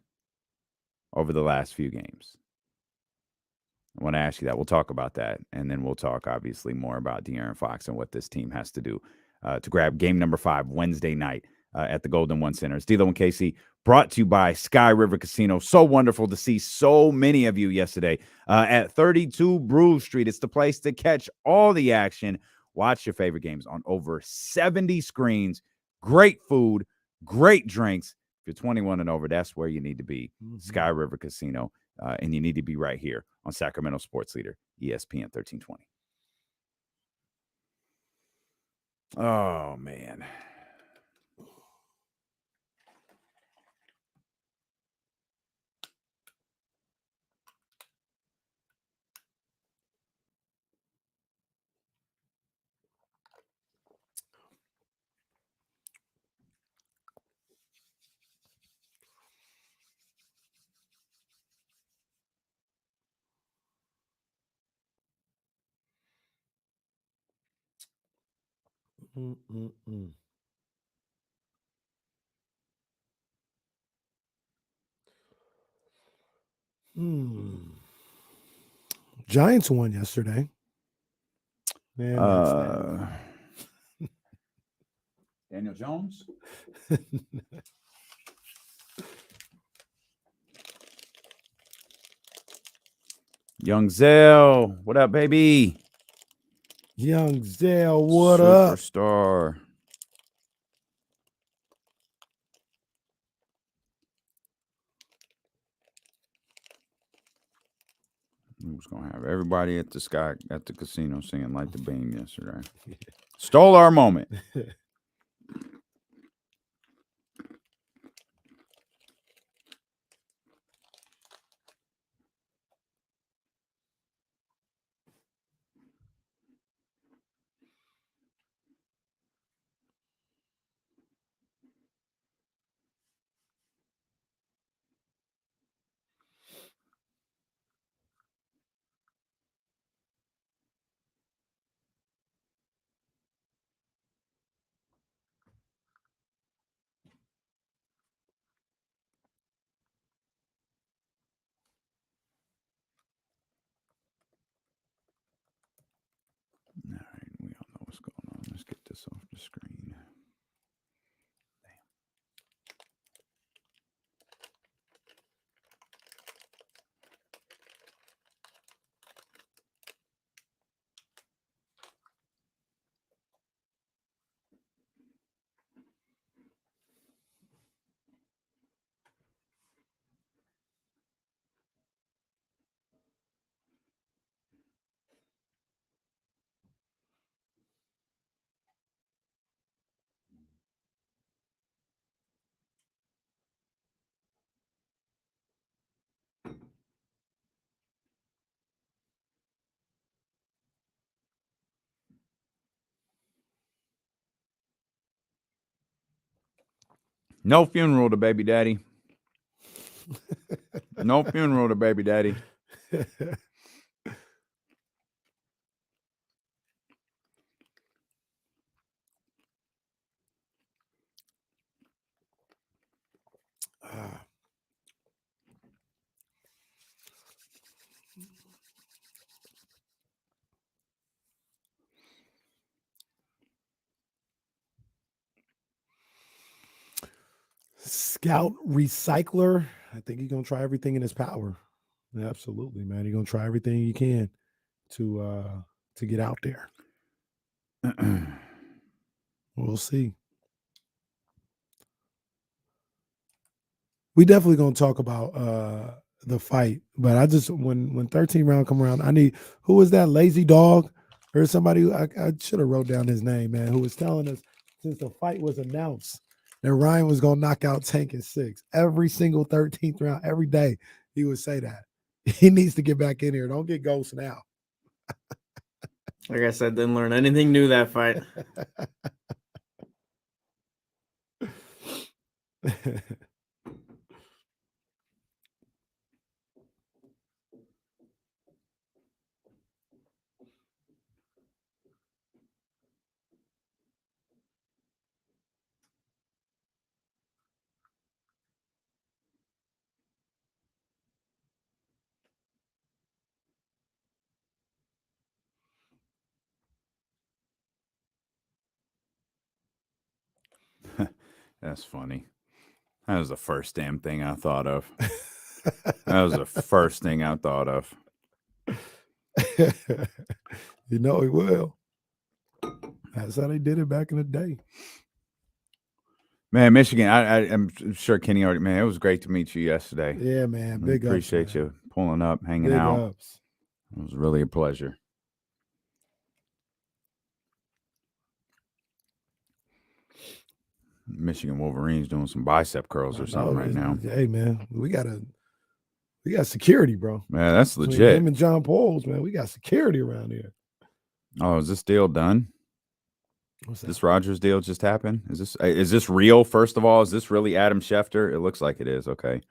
over the last few games? I want to ask you that. We'll talk about that, and then we'll talk, obviously, more about De'Aaron Fox and what this team has to do to grab game number 5 Wednesday night at the Golden One Center. It's D'Lo and KC, brought to you by Sky River Casino. So wonderful to see so many of you yesterday at 32 Brew Street. It's the place to catch all the action. Watch your favorite games on over 70 screens. Great food, great drinks. If you're 21 and over, that's where you need to be. Mm-hmm. Sky River Casino. And you need to be right here on Sacramento Sports Leader, ESPN 1320. Oh, man. Giants won yesterday. Man, Daniel Jones. Young Zell, what up, baby? Young Zell, what up? Superstar. Who's gonna have everybody at the casino singing "Light the Beam" yesterday? Stole our moment. All right, we all know what's going on. Let's get this off the screen. No funeral to baby daddy. No funeral to baby daddy. Scout recycler. I think he's gonna try everything in his power. Yeah, absolutely, man. He's gonna try everything he can to get out there. We'll see. We definitely gonna talk about the fight, but I just when 13 round come around, I need who was that lazy dog or somebody who I should have wrote down his name, man, who was telling us since the fight was announced that Ryan was gonna knock out Tank in 6 every single 13th round every day. He would say that. He needs to get back in here. Don't get ghost now. Like I said, didn't learn anything new that fight. That's funny. That was the first damn thing I thought of. That was the first thing I thought of. You know he will. That's how they did it back in the day. Man, Michigan, I'm sure Kenny already, man, it was great to meet you yesterday. Yeah, man. Big ups. Appreciate you pulling up, hanging Big out. ups. It was really a pleasure. Michigan Wolverines doing some bicep curls or something right now. Hey, man, we got security, bro. Man, that's Between legit. him and John Pauls, man, we got security around here. Oh, is this deal done? What's that? This Rodgers deal just happened? Is this real? First of all, is this really Adam Schefter? It looks like it is. Okay.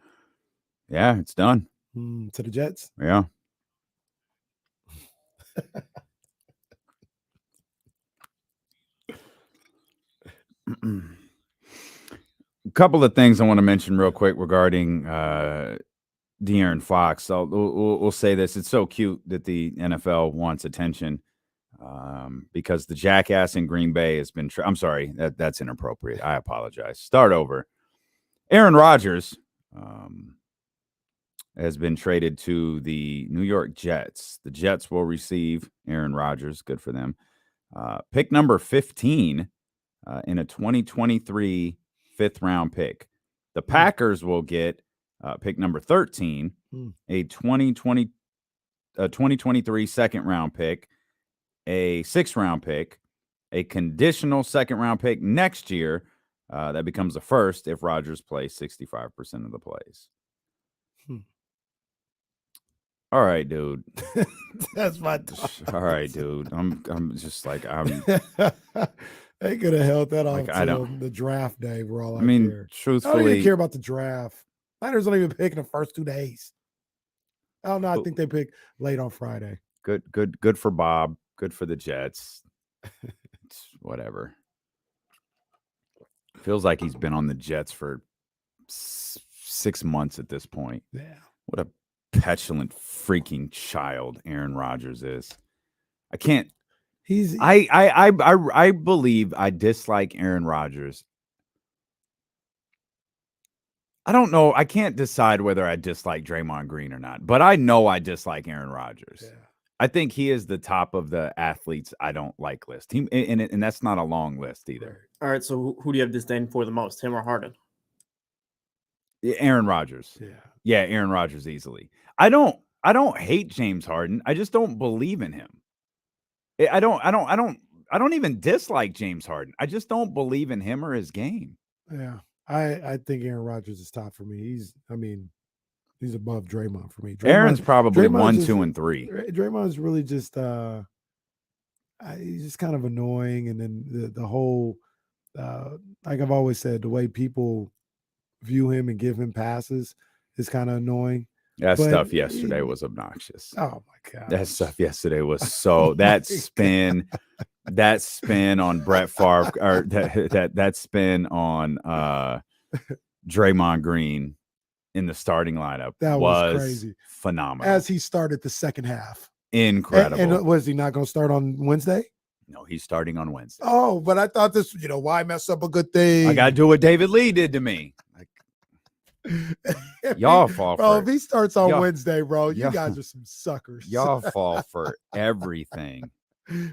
Yeah, it's done. To the Jets? Yeah. A couple of things I want to mention real quick regarding De'Aaron Fox. So we'll say this. It's so cute that the NFL wants attention because the jackass in Green Bay has been I'm sorry, that's inappropriate. I apologize. Start over. Aaron Rodgers has been traded to the New York Jets. The Jets will receive Aaron Rodgers. Good for them. Pick number 15 in a 2023 fifth-round pick. The Packers will get pick number 13, a 2020 2023 second-round pick, a 6th-round pick, a conditional second-round pick next year. That becomes a first if Rodgers plays 65% of the plays. All right, dude. That's my thought. All right, dude. I'm just like They could have held that off Like, I till don't- the draft day. We're all out I mean, there. I don't truthfully, even care about the draft. Niners don't even pick in the first 2 days. I don't know. I think they pick late on Friday. good for Bob. Good for the Jets. It's whatever. Feels like he's been on the Jets for 6 months at this point. Yeah. What a petulant freaking child Aaron Rodgers is. I can't. I believe I dislike Aaron Rodgers. I don't know. I can't decide whether I dislike Draymond Green or not, but I know I dislike Aaron Rodgers. Yeah. I think he is the top of the athletes I don't like list. And that's not a long list either. All right, so who do you have disdain for the most, him or Harden? Aaron Rodgers. Yeah, Aaron Rodgers easily. I don't hate James Harden. I just don't believe in him. I don't even dislike James Harden. I just don't believe in him or his game. Yeah. I think Aaron Rodgers is top for me. He's above Draymond for me. Aaron's probably Draymond's 1, just- 2, and 3. Draymond's really just he's just kind of annoying, and then the whole like I've always said, the way people view him and give him passes is kind of annoying. That But stuff yesterday was obnoxious. Oh my god. That stuff yesterday was so that spin on Brett Favre or that spin on Draymond Green in the starting lineup That was crazy. Phenomenal. As he started the second half. Incredible. And was he not going to start on Wednesday? No, he's starting on Wednesday. Oh, but I thought this, why mess up a good thing? I got to do what David Lee did to me. Y'all fall bro, for if he starts on y'all- Wednesday, bro, you y'all- guys are some suckers. y'all fall for everything.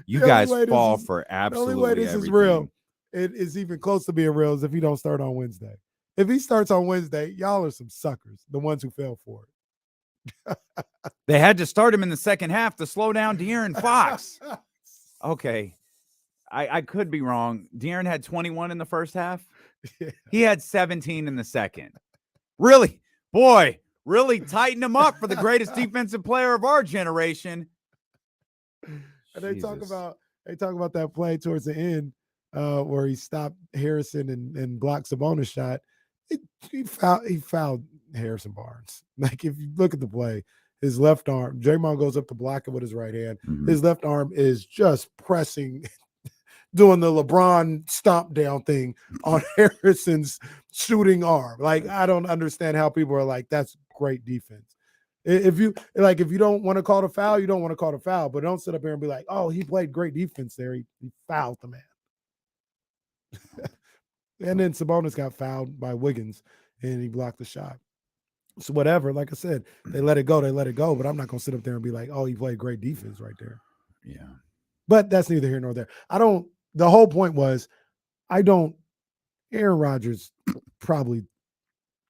You The only guys way this fall is- for The absolutely only way this everything. is real, it is even close to being real, is if he don't start on Wednesday. If he starts on Wednesday, y'all are some suckers, the ones who fell for it. They had to start him in the second half to slow down De'Aaron Fox. Okay. I could be wrong. De'Aaron had 21 in the first half. Yeah. He had 17 in the second. Really? Boy, really tighten him up for the greatest defensive player of our generation. And they talk Jesus. about that play towards the end where he stopped Harrison and blocked Sabonis' shot. He fouled Harrison Barnes. Like, if you look at the play, his left arm, Draymond goes up to block it with his right hand. Mhm. His left arm is just pressing, doing the LeBron stomp down thing on Harrison's shooting arm. Like, I don't understand how people are like, that's great defense. If you don't want to call the foul, you don't want to call the foul, but don't sit up here and be like, oh, he played great defense there. He fouled the man. And then Sabonis got fouled by Wiggins and he blocked the shot. So whatever, like I said, they let it go, but I'm not going to sit up there and be like, oh, he played great defense right there. Yeah. But that's neither here nor there. The whole point was, Aaron Rodgers probably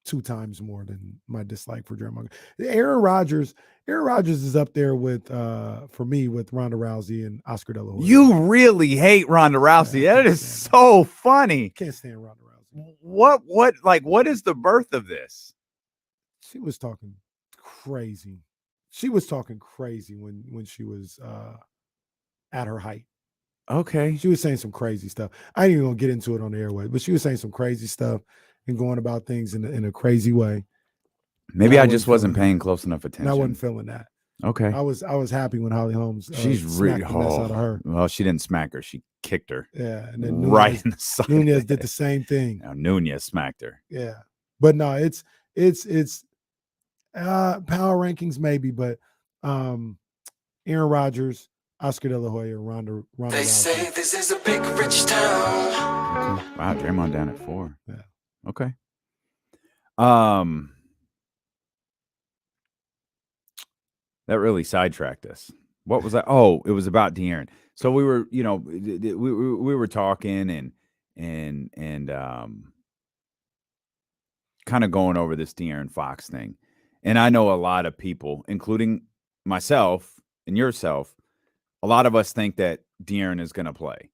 2 times more than my dislike for Draymond. Aaron Rodgers is up there with, for me, with Ronda Rousey and Oscar De La Hoya. You really hate Ronda Rousey. Yeah, I That can't is stand so funny. Can't stand Ronda Rousey. What is the birth of this? She was talking crazy. She was talking crazy when she was at her height. Okay. She was saying some crazy stuff. I ain't even gonna get into it on the airway, but she was saying some crazy stuff and going about things in a crazy way. Maybe I I just wasn't wasn't feeling paying that. close enough attention. And I wasn't feeling that. Okay. I was happy when Holly Holmes She's really smacked the mess out of her. Well, she didn't smack her. She kicked her Yeah, and then right in the side. Nunez did the same thing. Now, Nunez smacked her. Yeah, but no, it's power rankings maybe, but Aaron Rodgers, Oscar De La Hoya, Ronda They say Rousey. this is a big rich town. Okay. Wow, Draymond down at 4. Yeah. Okay. That really sidetracked us. What was that? Oh, it was about De'Aaron. So we were, we were talking and kind of going over this De'Aaron Fox thing. And I know a lot of people, including myself and yourself, a lot of us think that De'Aaron is going to play.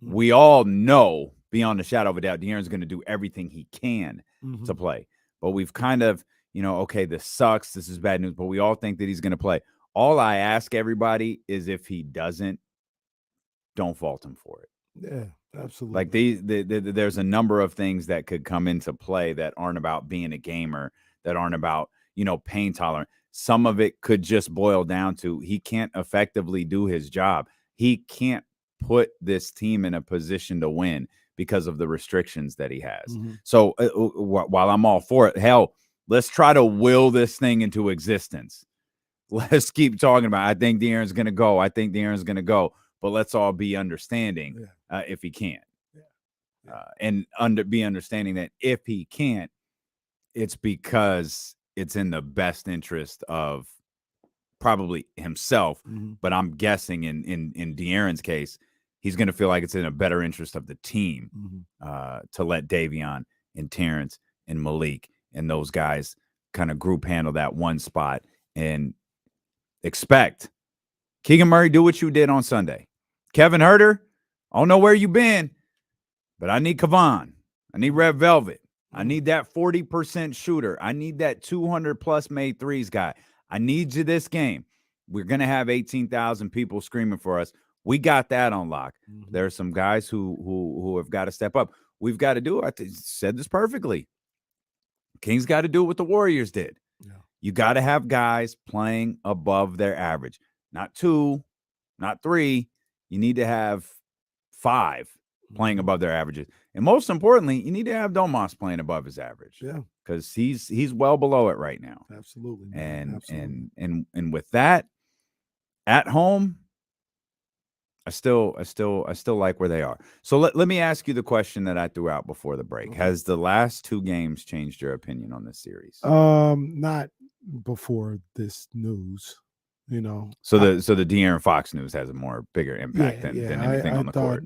Mhm. We all know beyond a shadow of a doubt, De'Aaron's going to do everything he can to play. But we've kind of, okay, this sucks. This is bad news. But we all think that he's going to play. All I ask everybody is if he doesn't, don't fault him for it. Yeah, absolutely. Like there's a number of things that could come into play that aren't about being a gamer, that aren't about, pain tolerant. Some of it could just boil down to he can't effectively do his job. He can't put this team in a position to win because of the restrictions that he has. So while I'm all for it, hell, let's try to will this thing into existence. Let's keep talking about it. I think De'Aaron's going to go. I think De'Aaron's going to go. But let's all be understanding if he can't. And be understanding that if he can't, it's because it's in the best interest of probably himself. But I'm guessing in De'Aaron's case, he's going to feel like it's in a better interest of the team to let Davion and Terrence and Malik and those guys kind of group handle that one spot and expect Keegan Murray, do what you did on Sunday. Kevin Huerter, I don't know where you've been, but I need Kevon. I need Red Velvet. I need that 40% shooter. I need that 200-plus made threes guy. I need you this game. We're going to have 18,000 people screaming for us. We got that on lock. There are some guys who have got to step up. We've got to do it. I said this perfectly. Kings got to do what the Warriors did. You got to have guys playing above their average. Not 2, not 3. You need to have 5 playing above their averages. And most importantly, you need to have Domas playing above his average. Yeah. Because he's well below it right now. Absolutely. And with that, at home, I still like where they are. So let me ask you the question that I threw out before the break. Has the last 2 games changed your opinion on this series? Not before this news. So the De'Aaron Fox news has a more bigger impact than anything on the court.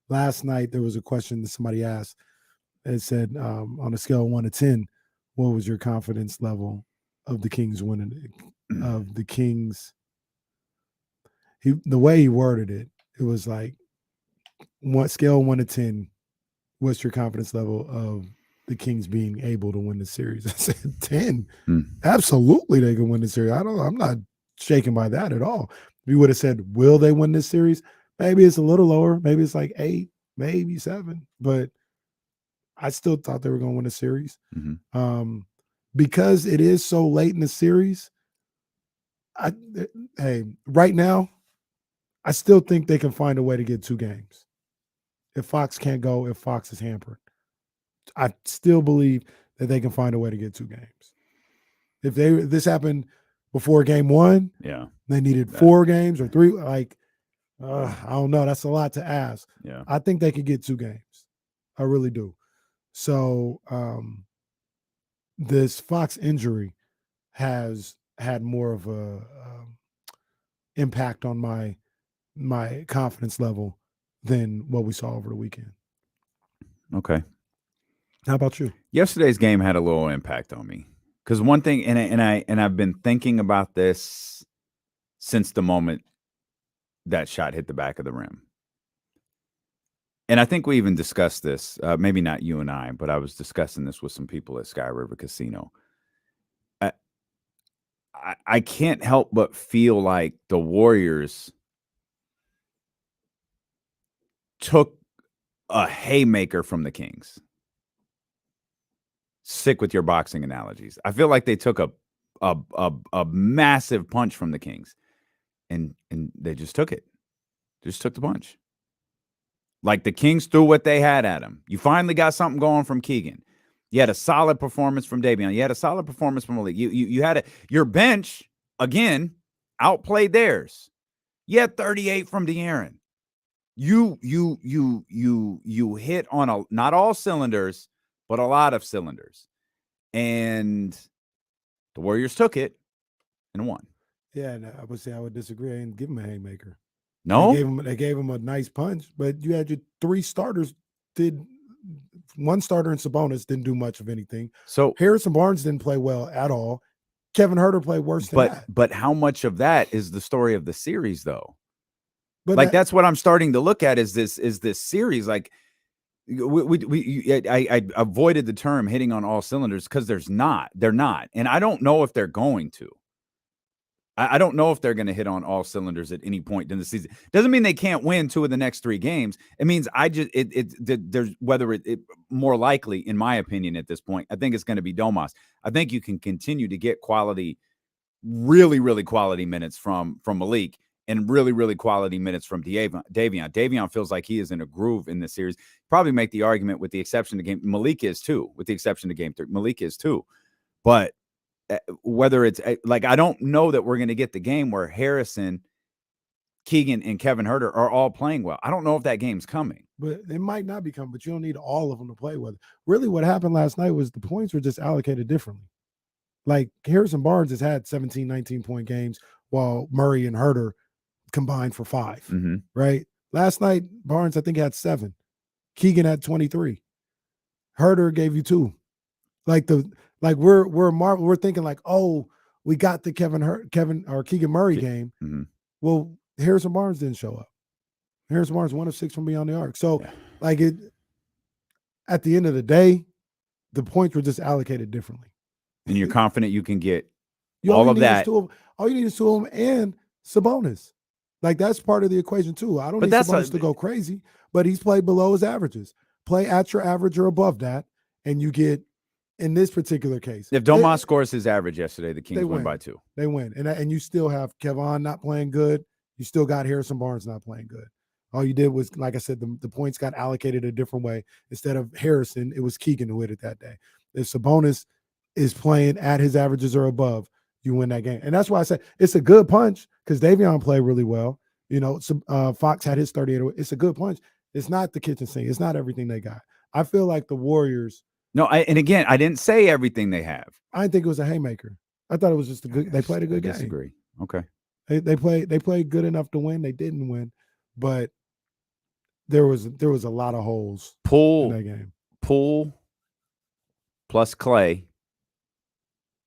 Last night there was a question that somebody asked. It said, on a scale of 1 to 10, what was your confidence level of the Kings winning? Of the Kings, the way he worded it, it was like, scale of 1 to 10, what's your confidence level of the Kings being able to win the series? I said 10. Absolutely, they can win the series. I'm not shaken by that at all. If you would have said, will they win this series? Maybe it's a little lower. Maybe it's like 8, maybe 7. But I still thought they were going to win the series. Because it is so late in the series. Right now, I still think they can find a way to get 2 games. If Fox can't go, if Fox is hampered, I still believe that they can find a way to get 2 games. If this happened before game 1, they needed 4 games or 3. Like, I don't know. That's a lot to ask. I think they could get 2 games. I really do. So this Fox injury has had more of a impact on my confidence level than what we saw over the weekend. Okay. How about you? Yesterday's game had a little impact on me because one thing, and I've been thinking about this since the moment that shot hit the back of the rim. And I think we even discussed this, maybe not you and I, but I was discussing this with some people at Sky River Casino. I can't help but feel like the Warriors took a haymaker from the Kings. Stick with your boxing analogies. I feel like they took a massive punch from the Kings, and they just took it. Just took the punch. Like the Kings threw what they had at him. You finally got something going from Keegan. You had a solid performance from Davion. You had a solid performance from Malik. You had your bench again outplayed theirs. You had 38 from De'Aaron. You hit on not all cylinders, but a lot of cylinders. And the Warriors took it and won. Yeah, and I would say I would disagree. I didn't give him a haymaker. No? They gave him a nice punch, but you had your 3 starters one starter in Sabonis didn't do much of anything. So Harrison Barnes didn't play well at all. Kevin Huerter played worse than that. But how much of that is the story of the series, though? But like that's what I'm starting to look at is this series. Like I avoided the term hitting on all cylinders because they're not, and I don't know if they're going to. I don't know if they're going to hit on all cylinders at any point in the season. Doesn't mean they can't win 2 of the next 3 games. It means there's whether it more likely, in my opinion, at this point, I think it's going to be Domas. I think you can continue to get quality, really, really quality minutes from Malik and really, really quality minutes from Davion. Davion feels like he is in a groove in this series. Probably make the argument with the exception of game. Malik is too, with the exception of game 3. Malik is too. But whether it's like, I don't know that we're going to get the game where Harrison, Keegan, and Kevin Huerter are all playing well. I don't know if that game's coming. But it might not be coming, but you don't need all of them to play well. Really what happened last night was the points were just allocated differently. Like Harrison Barnes has had 17, 19-point games while Murray and Huerter combined for 5, right? Last night, Barnes, I think, had 7. Keegan had 23. Huerter gave you 2. We're thinking like, oh, we got the Keegan Murray game. Well, Harrison Barnes didn't show up. Harrison Barnes 1 of 6 from beyond the arc. So at the end of the day, the points were just allocated differently. And you're confident you can get all of that. All you need is 2 of them and Sabonis. Like that's part of the equation too. I don't need Sabonis to go crazy, but he's played below his averages. Play at your average or above that, and you get. In this particular case, if Domas scores his average yesterday, the Kings win by 2. They win, and you still have Kevon not playing good. You still got Harrison Barnes not playing good. All you did was, like I said, the points got allocated a different way. Instead of Harrison, it was Keegan who hit it that day. If Sabonis is playing at his averages or above, you win that game, and that's why I said it's a good punch because Davion played really well. You know, Fox had his 38. It's a good punch. It's not the kitchen sink. It's not everything they got. I feel like the Warriors. No, and again, I didn't say everything they have. I didn't think it was a haymaker. I thought it was just a good. They played a good game. I disagree. Okay. They played good enough to win. They didn't win, but there was a lot of holes in that game. Poole plus Clay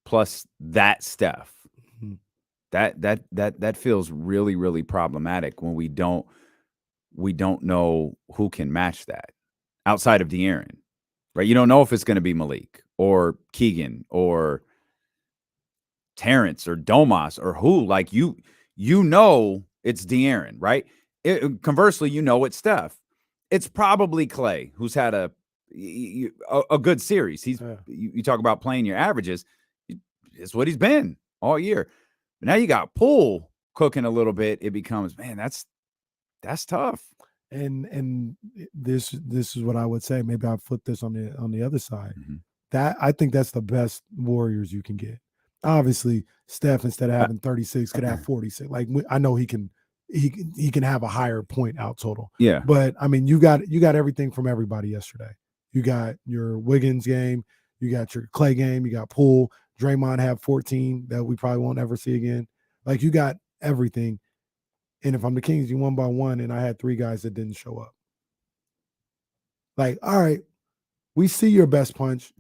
plus that Steph. That feels really, really problematic when we don't know who can match that outside of De'Aaron. Right, you don't know if it's going to be Malik or Keegan or Terrence or Domas or who. Like you know it's De'Aaron, right? Conversely, you know it's Steph. It's probably Clay, who's had a good series. You talk about playing your averages. It's what he's been all year. But now you got Poole cooking a little bit. It becomes, man, that's tough. And this is what I would say. Maybe I'll flip this on the other side. That I think that's the best Warriors you can get. Obviously, Steph, instead of having 36, could have 46. Like I know he can have a higher point out total. Yeah. But I mean, you got everything from everybody yesterday. You got your Wiggins game, you got your Clay game, you got Poole. Draymond had 14 that we probably won't ever see again. Like you got everything. And if I'm the Kings, you won by 1, and I had 3 guys that didn't show up. Like, all right, we see your best punch.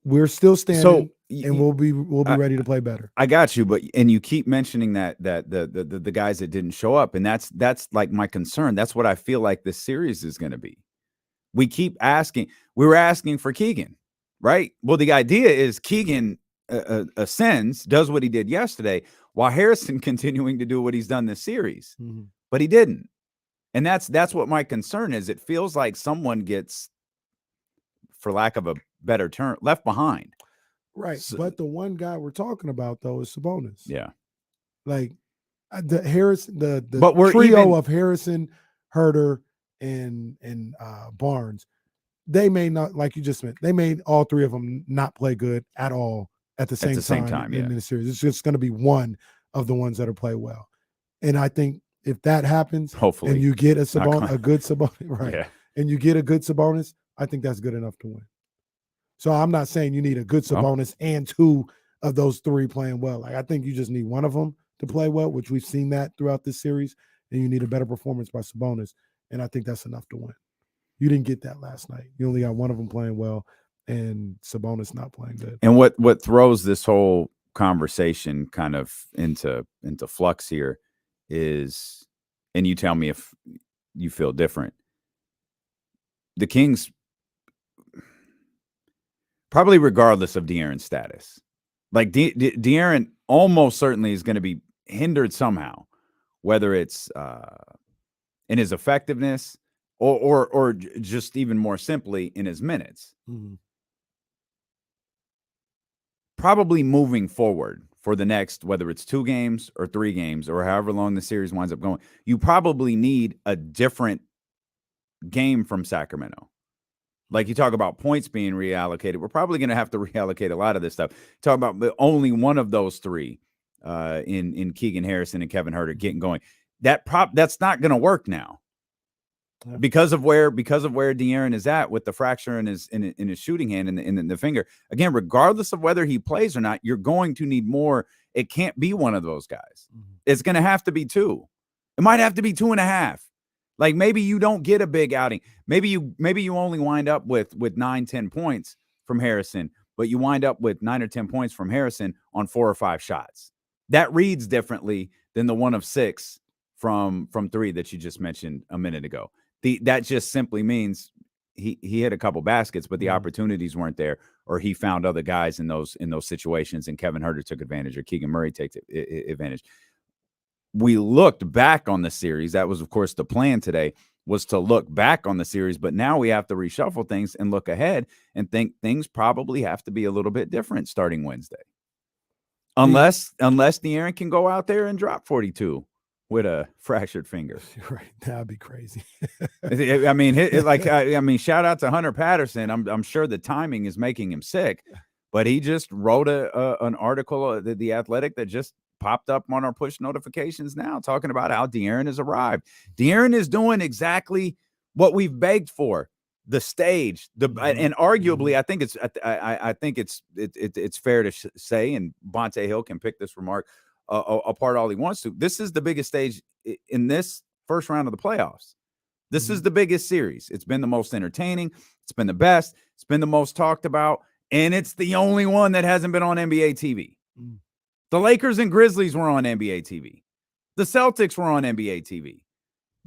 We're still standing, and we'll be ready to play better. I got you, but you keep mentioning that the guys that didn't show up, and that's like my concern. That's what I feel like this series is going to be. We keep asking. We were asking for Keegan, right? Well, the idea is Keegan ascends, does what he did yesterday, while Harrison continuing to do what he's done this series, but he didn't. And that's what my concern is. It feels like someone gets, for lack of a better term, left behind. Right. So, but the one guy we're talking about though is Sabonis. Yeah. Like the trio of Harrison, Huerter, and Barnes. They may not, like you just meant, they made all 3 of them not play good at all at the same time in the series. It's just going to be one of the ones that are play well. And I think if that happens, hopefully, and you get a good Sabonis, right? Yeah. And you get a good Sabonis, I think that's good enough to win. So I'm not saying you need a good Sabonis and 2 of those 3 playing well. Like I think you just need one of them to play well, which we've seen that throughout this series, and you need a better performance by Sabonis, and I think that's enough to win. You didn't get that last night. You only got one of them playing well, and Sabonis not playing good. And what throws this whole conversation kind of into flux here is, and you tell me if you feel different. The Kings, probably regardless of De'Aaron's status, like De'Aaron almost certainly is going to be hindered somehow, whether it's in his effectiveness or just even more simply in his minutes. Mm-hmm. Probably moving forward for the next, whether it's 2 games or 3 games or however long the series winds up going, you probably need a different game from Sacramento. Like you talk about points being reallocated, we're probably going to have to reallocate a lot of this stuff. Talk about only one of those 3 in Keegan Harrison and Kevin Huerter getting going. That's not going to work now. Yeah. Because of where De'Aaron is at with the fracture in his shooting hand and in the finger. Again, regardless of whether he plays or not, you're going to need more. It can't be one of those guys. Mm-hmm. It's going to have to be 2. It might have to be 2.5. Like maybe you don't get a big outing. Maybe you only wind up with 9-10 points from Harrison, but you wind up with 9 or 10 points from Harrison on 4 or 5 shots. That reads differently than the 1 of 6 from 3 that you just mentioned a minute ago. That just simply means he hit a couple baskets, but the opportunities weren't there, or he found other guys in those situations, and Kevin Huerter took advantage, or Keegan Murray takes advantage. We looked back on the series. That was, of course, the plan today, was to look back on the series, but now we have to reshuffle things and look ahead and think things probably have to be a little bit different starting Wednesday. Unless De'Aaron can go out there and drop 42 with a fractured finger. Right. That'd be crazy. I mean, shout out to Hunter Patterson. I'm sure the timing is making him sick, but he just wrote an article, The Athletic, that just popped up on our push notifications now, talking about how De'Aaron has arrived. De'Aaron is doing exactly what we've begged for. The stage, and arguably, I think it's fair to say, and Bonte Hill can pick this remark apart all he wants to. This is the biggest stage in this first round of the playoffs. This is the biggest series. It's been the most entertaining. It's been the best. It's been the most talked about, and it's the only one that hasn't been on NBA TV. The Lakers and Grizzlies were on NBA TV. The Celtics were on NBA TV.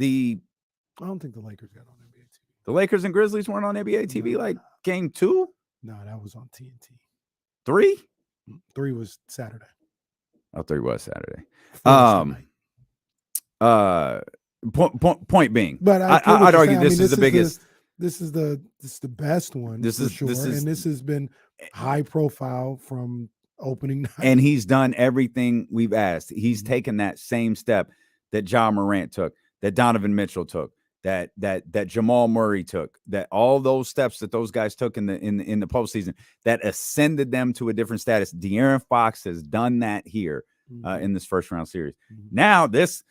I don't think the Lakers got on NBA TV. The Lakers and Grizzlies weren't on NBA TV game 2? No, that was on TNT. 3? 3 was Saturday. Oh, 3 was Saturday. Point being, but I'd argue this is the biggest. This is the best one. This is sure, and this has been high profile from opening night. And he's done everything we've asked. He's taken that same step that Ja Morant took, that Donovan Mitchell took, that Jamal Murray took, that all those steps that those guys took in the postseason that ascended them to a different status. De'Aaron Fox has done that here in this first round series. Now this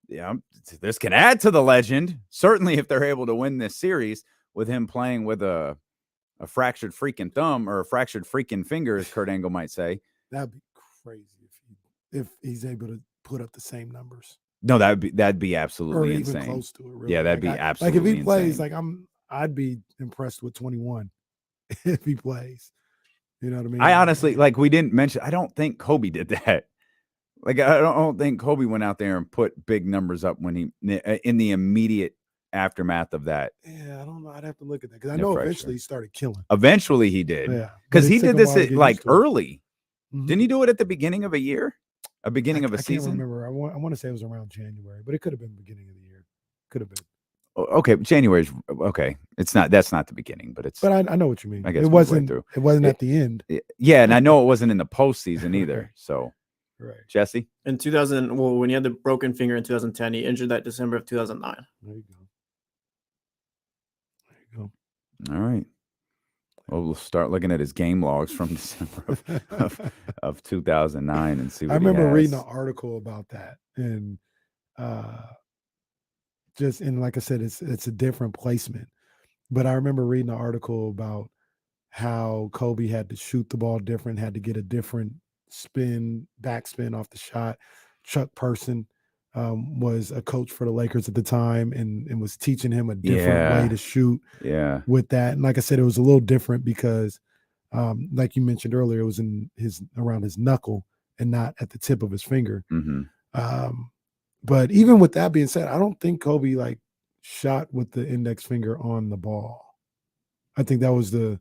can add to the legend, certainly if they're able to win this series with him playing with a fractured freaking thumb or a fractured freaking finger, as Kurt Angle might say. That'd be crazy if he's able to put up the same numbers. No, that'd be absolutely or insane. Even close to it, really. Yeah, that'd be absolutely like if he plays, insane. I'd be impressed with 21 if he plays. You know what I mean? I honestly, we didn't mention, I don't think Kobe did that. I don't think Kobe went out there and put big numbers up when in the immediate aftermath of that. Yeah, I don't know. I'd have to look at that because I know eventually he started killing. Eventually he did. Yeah, because he did this early. Didn't he do it at the beginning of a year? A beginning of a season? I can't remember. I want to say it was around January, but it could have been beginning of the year. Could have been. Okay, January's okay. It's not. That's not the beginning, but it's. But I know what you mean. I guess it wasn't. It wasn't at the end. Yeah, and I know it wasn't in the postseason either. So, right, Jesse. In 2000, when he had the broken finger in 2010, he injured that December of 2009. There you go. All right. Well, we'll start looking at his game logs from December of 2009 and see what I remember reading an article about that, and like I said, it's a different placement. But I remember reading an article about how Kobe had to shoot the ball different, had to get a different backspin off the shot. Chuck Person was a coach for the Lakers at the time and was teaching him a different way to shoot with that. And like I said, it was a little different because Like you mentioned earlier, it was around his knuckle and not at the tip of his finger. But even with that being said, I don't think Kobe like shot with the index finger on the ball. I think that was the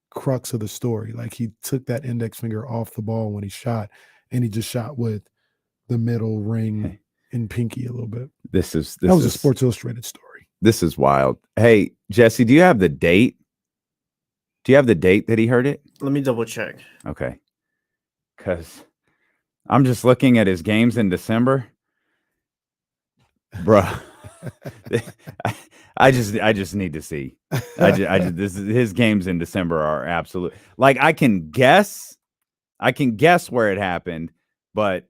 crux of the story. Like he took that index finger off the ball when he shot, and he just shot with the middle ring and pinky a little bit. That was a Sports Illustrated story. This is wild. Hey, Jesse, do you have the date? Do you have the date that he heard it? Let me double check. Okay. Because I'm just looking at his games in December. Bruh. I just need to see. His games in December are absolute. Like I can guess where it happened, but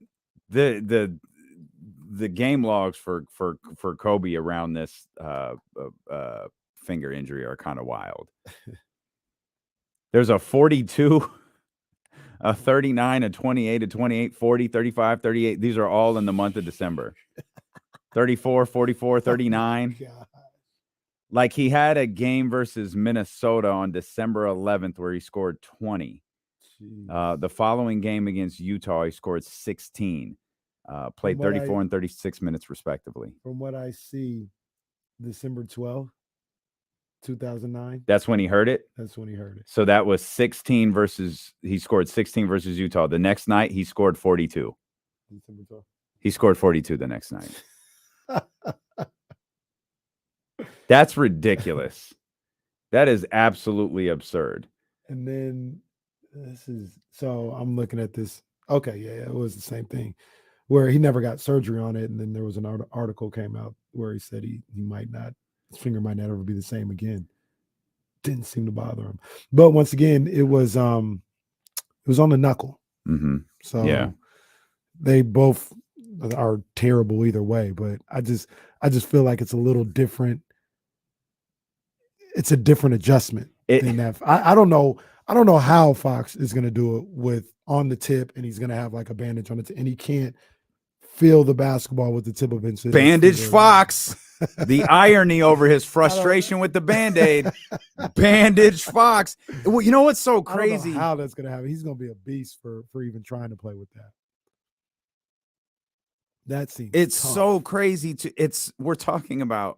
the game logs for Kobe around this finger injury are kind of wild. There's a 42, a 39, a 28, a 28, 40, 35, 38. These are all in the month of December. 34, 44, 39. Oh, like he had a game versus Minnesota on December 11th where he scored 20. The following game against Utah, he scored 16. Played 34 and 36 minutes respectively. From what I see, December 12th, 2009. That's when he heard it? That's when he heard it. So that was 16 he scored 16 versus Utah. The next night, he scored 42. December 12th. He scored 42 the next night. That's ridiculous. That is absolutely absurd. And then I'm looking at this. Okay, yeah, it was the same thing where he never got surgery on it. And then there was an article came out where he said his finger might not ever be the same again. Didn't seem to bother him. But once again, it was on the knuckle. Mm-hmm. So yeah, they both are terrible either way. But I just feel like it's a little different. It's a different adjustment than that. I don't know how Fox is going to do it with on the tip, and he's going to have like a bandage on it, and he can't feel the basketball with the tip of his bandage Fox. The irony over his frustration with the Band-Aid. Bandage Fox. Well, you know what's so crazy? I don't know how that's going to happen. He's going to be a beast for even trying to play with that. That seems it's tough. So crazy. We're talking about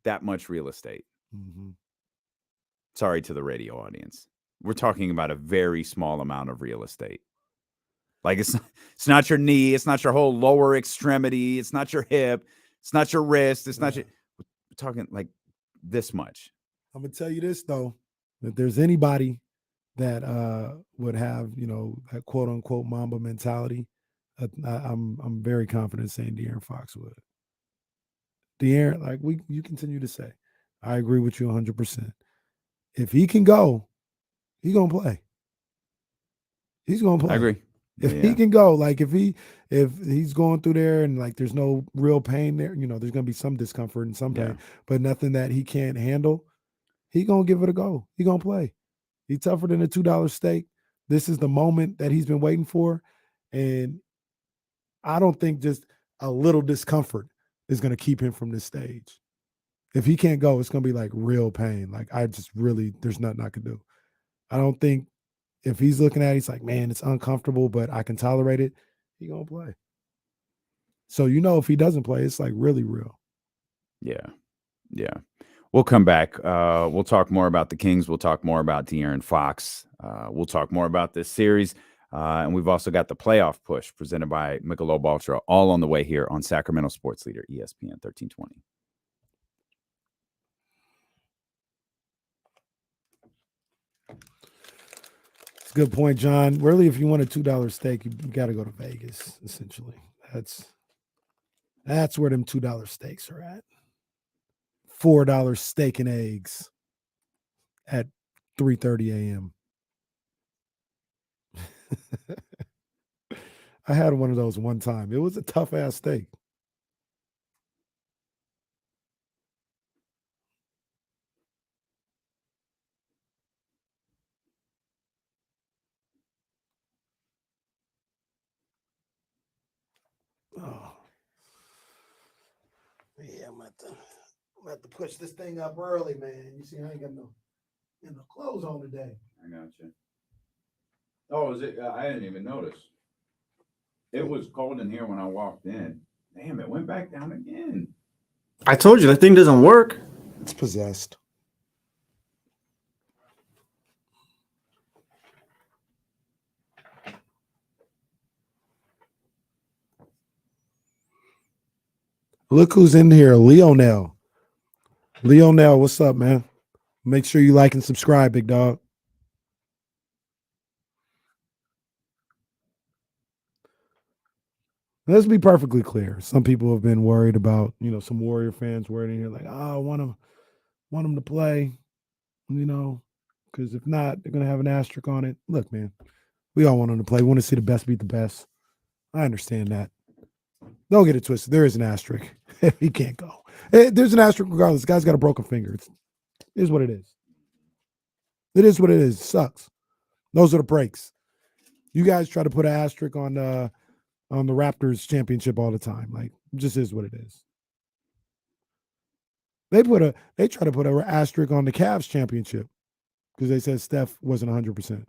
that much real estate. Mm-hmm. Sorry to the radio audience. We're talking about a very small amount of real estate. Like it's not your knee. It's not your whole lower extremity. It's not your hip. It's not your wrist. It's not your. We're talking like this much. I'm gonna tell you this though, that there's anybody that would have that quote unquote Mamba mentality. I'm very confident saying De'Aaron Fox would. De'Aaron, like you continue to say, I agree with you 100%. If he can go, he's gonna play. He's gonna play. I agree. If he can go, like if he's going through there and like there's no real pain there, there's gonna be some discomfort and some pain, but nothing that he can't handle, he gonna give it a go. He gonna play. He's tougher than a $2 steak. This is the moment that he's been waiting for, and I don't think just a little discomfort is gonna keep him from this stage. If he can't go, it's gonna be like real pain. Like there's nothing I can do. I don't think. If he's looking at it, he's like, man, it's uncomfortable, but I can tolerate it, he gonna play. So if he doesn't play, it's like really real. Yeah. We'll come back. We'll talk more about the Kings. We'll talk more about De'Aaron Fox. We'll talk more about this series. And we've also got the playoff push presented by Michelob Ultra, all on the way here on Sacramento Sports Leader, ESPN 1320. Good point, John. Really, if you want a $2 steak, you got to go to Vegas. Essentially, that's where them $2 steaks are at. $4 steak and eggs at 3:30 a.m. I had one of those one time. It was a tough ass steak. Oh, yeah, I'm about to push this thing up early, man. You see, I ain't got no clothes on today. I got you. Oh, is it? I didn't even notice. It was cold in here when I walked in. Damn, it went back down again. I told you that thing doesn't work. It's possessed. Look who's in here, Leonel. Leonel, what's up, man? Make sure you like and subscribe, big dog. Let's be perfectly clear. Some people have been worried about, some Warrior fans worried in here like, oh, I want them to play, because if not, they're going to have an asterisk on it. Look, man, we all want them to play. We want to see the best beat the best. I understand that. Don't get it twisted. There is an asterisk. He can't go. There's an asterisk regardless. The guy's got a broken finger. It is what it is. It is what it is. It sucks. Those are the breaks. You guys try to put an asterisk on the Raptors championship all the time. Like, it just is what it is. They try to put an asterisk on the Cavs championship because they said Steph wasn't 100%.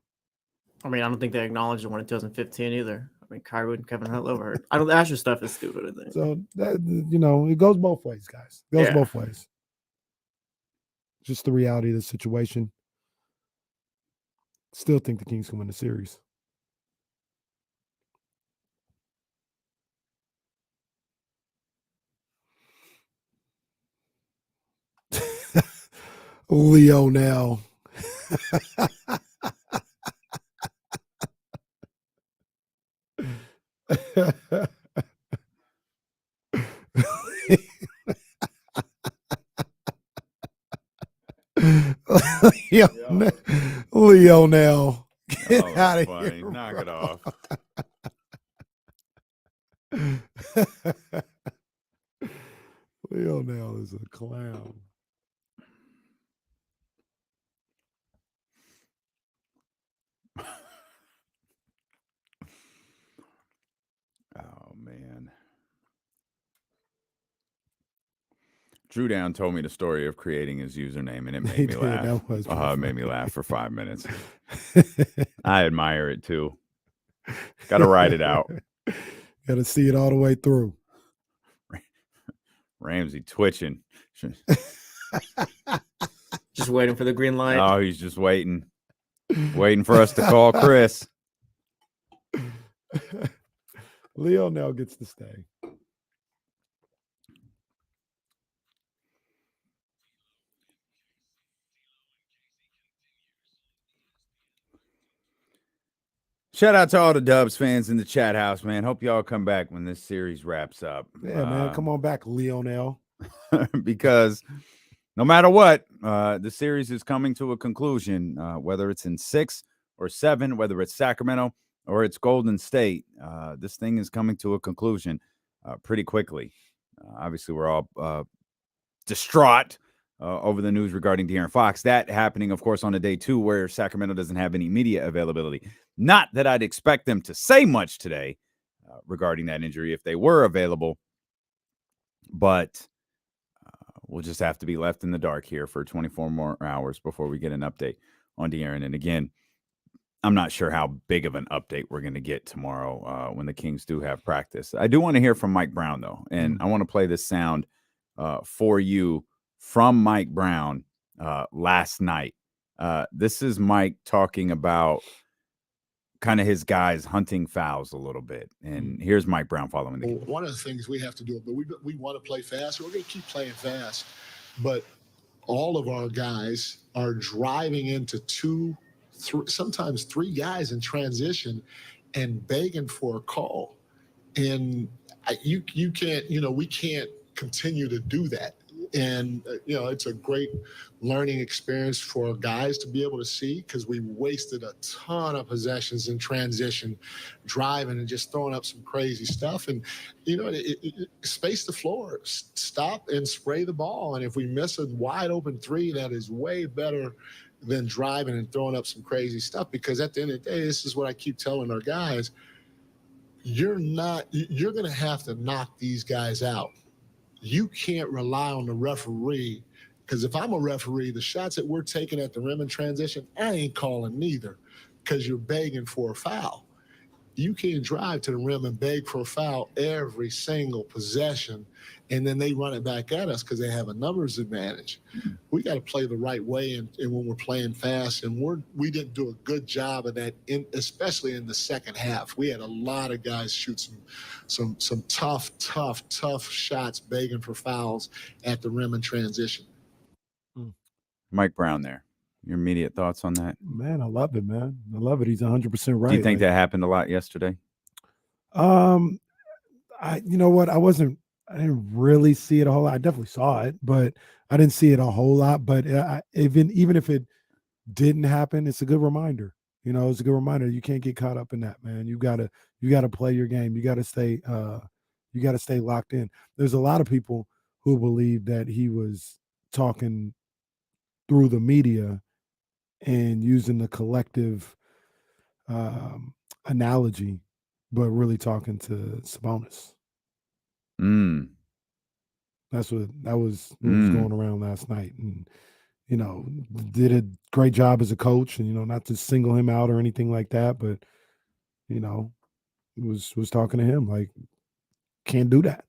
I mean, I don't think they acknowledged the one in 2015 either. I mean, Kyrie and Kevin Hunt over. I don't. The Asher stuff is stupid. I think. So that it goes both ways, guys. It goes both ways. Just the reality of the situation. Still think the Kings can win the series. Leo now. Leo now. Get out of here. Knock it off. Leo now is a clown. Oh, man. Drew Down told me the story of creating his username, and it made me laugh. It made me laugh for 5 minutes. I admire it, too. Got to write it out. Got to see it all the way through. Ramsey twitching. Just waiting for the green light. Oh, he's just waiting. Waiting for us to call Chris. Leo now gets to stay. Shout out to all the Dubs fans in the chat house, man. Hope y'all come back when this series wraps up. Yeah, man. Come on back, Leonel. Because no matter what, the series is coming to a conclusion, whether it's in 6 or 7, whether it's Sacramento or it's Golden State. This thing is coming to a conclusion pretty quickly. Obviously, we're all distraught over the news regarding De'Aaron Fox. That happening, of course, on a day 2 where Sacramento doesn't have any media availability. Not that I'd expect them to say much today regarding that injury if they were available, but we'll just have to be left in the dark here for 24 more hours before we get an update on De'Aaron. And again, I'm not sure how big of an update we're going to get tomorrow when the Kings do have practice. I do want to hear from Mike Brown, though, and I want to play this sound for you from Mike Brown last night. This is Mike talking about kind of his guys hunting fouls a little bit. And here's Mike Brown following the game. One of the things we have to do, but we want to play fast. We're going to keep playing fast. But all of our guys are driving into 2, 3, sometimes 3 guys in transition and begging for a call. And you can't, we can't continue to do that. And, it's a great learning experience for guys to be able to see, because we wasted a ton of possessions in transition, driving and just throwing up some crazy stuff. And, space the floor, stop and spray the ball. And if we miss a wide open 3, that is way better than driving and throwing up some crazy stuff. Because at the end of the day, this is what I keep telling our guys. You're going to have to knock these guys out. You can't rely on the referee Because if I'm a referee, the shots that we're taking at the rim in transition, I ain't calling neither, because you're begging for a foul. You can't drive to the rim and beg for a foul every single possession, and then they run it back at us because they have a numbers advantage. We got to play the right way, and when we're playing fast, and we didn't do a good job of that, especially in the second half. We had a lot of guys shoot some tough shots, begging for fouls at the rim in transition. Mike Brown there. Your immediate thoughts on that? Man, I love it, man. I love it. He's 100% right. Do you think that happened a lot yesterday? You know what? I didn't really see it a whole lot. I definitely saw it, but I didn't see it a whole lot. But even if it didn't happen, it's a good reminder. You know, it's a good reminder. You can't get caught up in that, man. You gotta play your game. You gotta stay locked in. There's a lot of people who believe that he was talking through the media and using the collective analogy, but really talking to Sabonis. That was what was going around last night, and you know, did a great job as a coach, and you know, not to single him out or anything like that, but you know, was talking to him like, can't do that.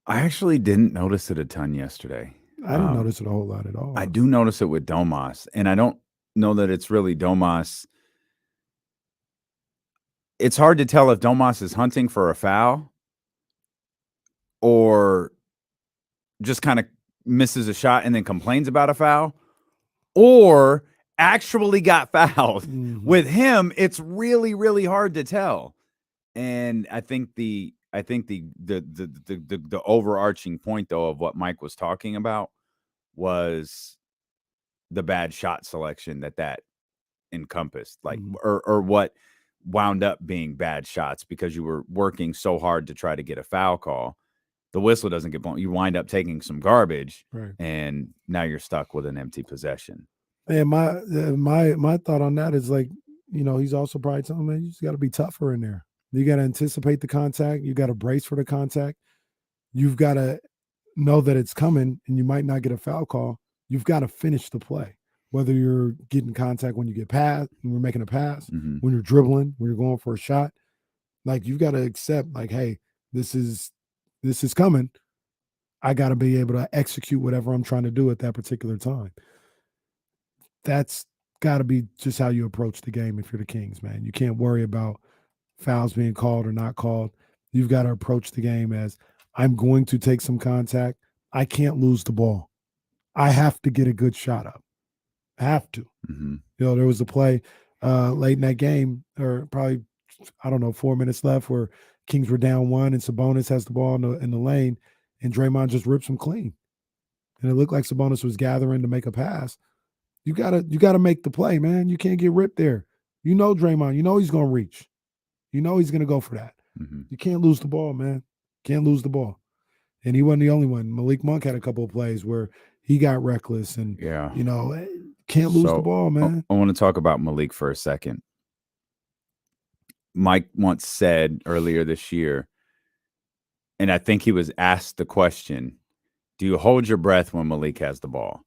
I actually didn't notice it a ton yesterday. I didn't notice it a whole lot at all. I do notice it with Domas, and I don't know that it's really Domas. It's hard to tell if Domas is hunting for a foul or just kind of misses a shot and then complains about a foul, or actually got fouled. Mhm. With him, it's really, really hard to tell. And I think the overarching point, though, of what Mike was talking about was the bad shot selection that encompassed, like, or what wound up being bad shots because you were working so hard to try to get a foul call. The whistle doesn't get blown. You wind up taking some garbage, Right. and now you're stuck with an empty possession. And my thought on that is, like, you know, he's also probably telling me, you just got to be tougher in there. You got to anticipate the contact. You got to brace for the contact. You've got to know that it's coming, and you might not get a foul call. You've got to finish the play, whether you're getting contact when you get past, when you're making a pass, when you're dribbling, when you're going for a shot. Like, you've got to accept, like, hey, this is coming. I got to be able to execute whatever I'm trying to do at that particular time. That's got to be just how you approach the game if you're the Kings, man. You can't worry about fouls being called or not called. You've got to approach the game as, I'm going to take some contact. I can't lose the ball. I have to get a good shot up. I have to. Mm-hmm. You know, there was a play late in that game, or probably, I don't know, 4 minutes left, where Kings were down 1 and Sabonis has the ball in the lane, and Draymond just rips him clean. And it looked like Sabonis was gathering to make a pass. You gotta make the play, man. You can't get ripped there. You know Draymond, you know he's gonna reach. You know he's gonna go for that. Mm-hmm. You can't lose the ball, man. Can't lose the ball. And he wasn't the only one. Malik Monk had a couple of plays where he got reckless, and you know, can't lose the ball, man. I want to talk about Malik for a second. Mike once said earlier this year, and I think he was asked the question, do you hold your breath when Malik has the ball?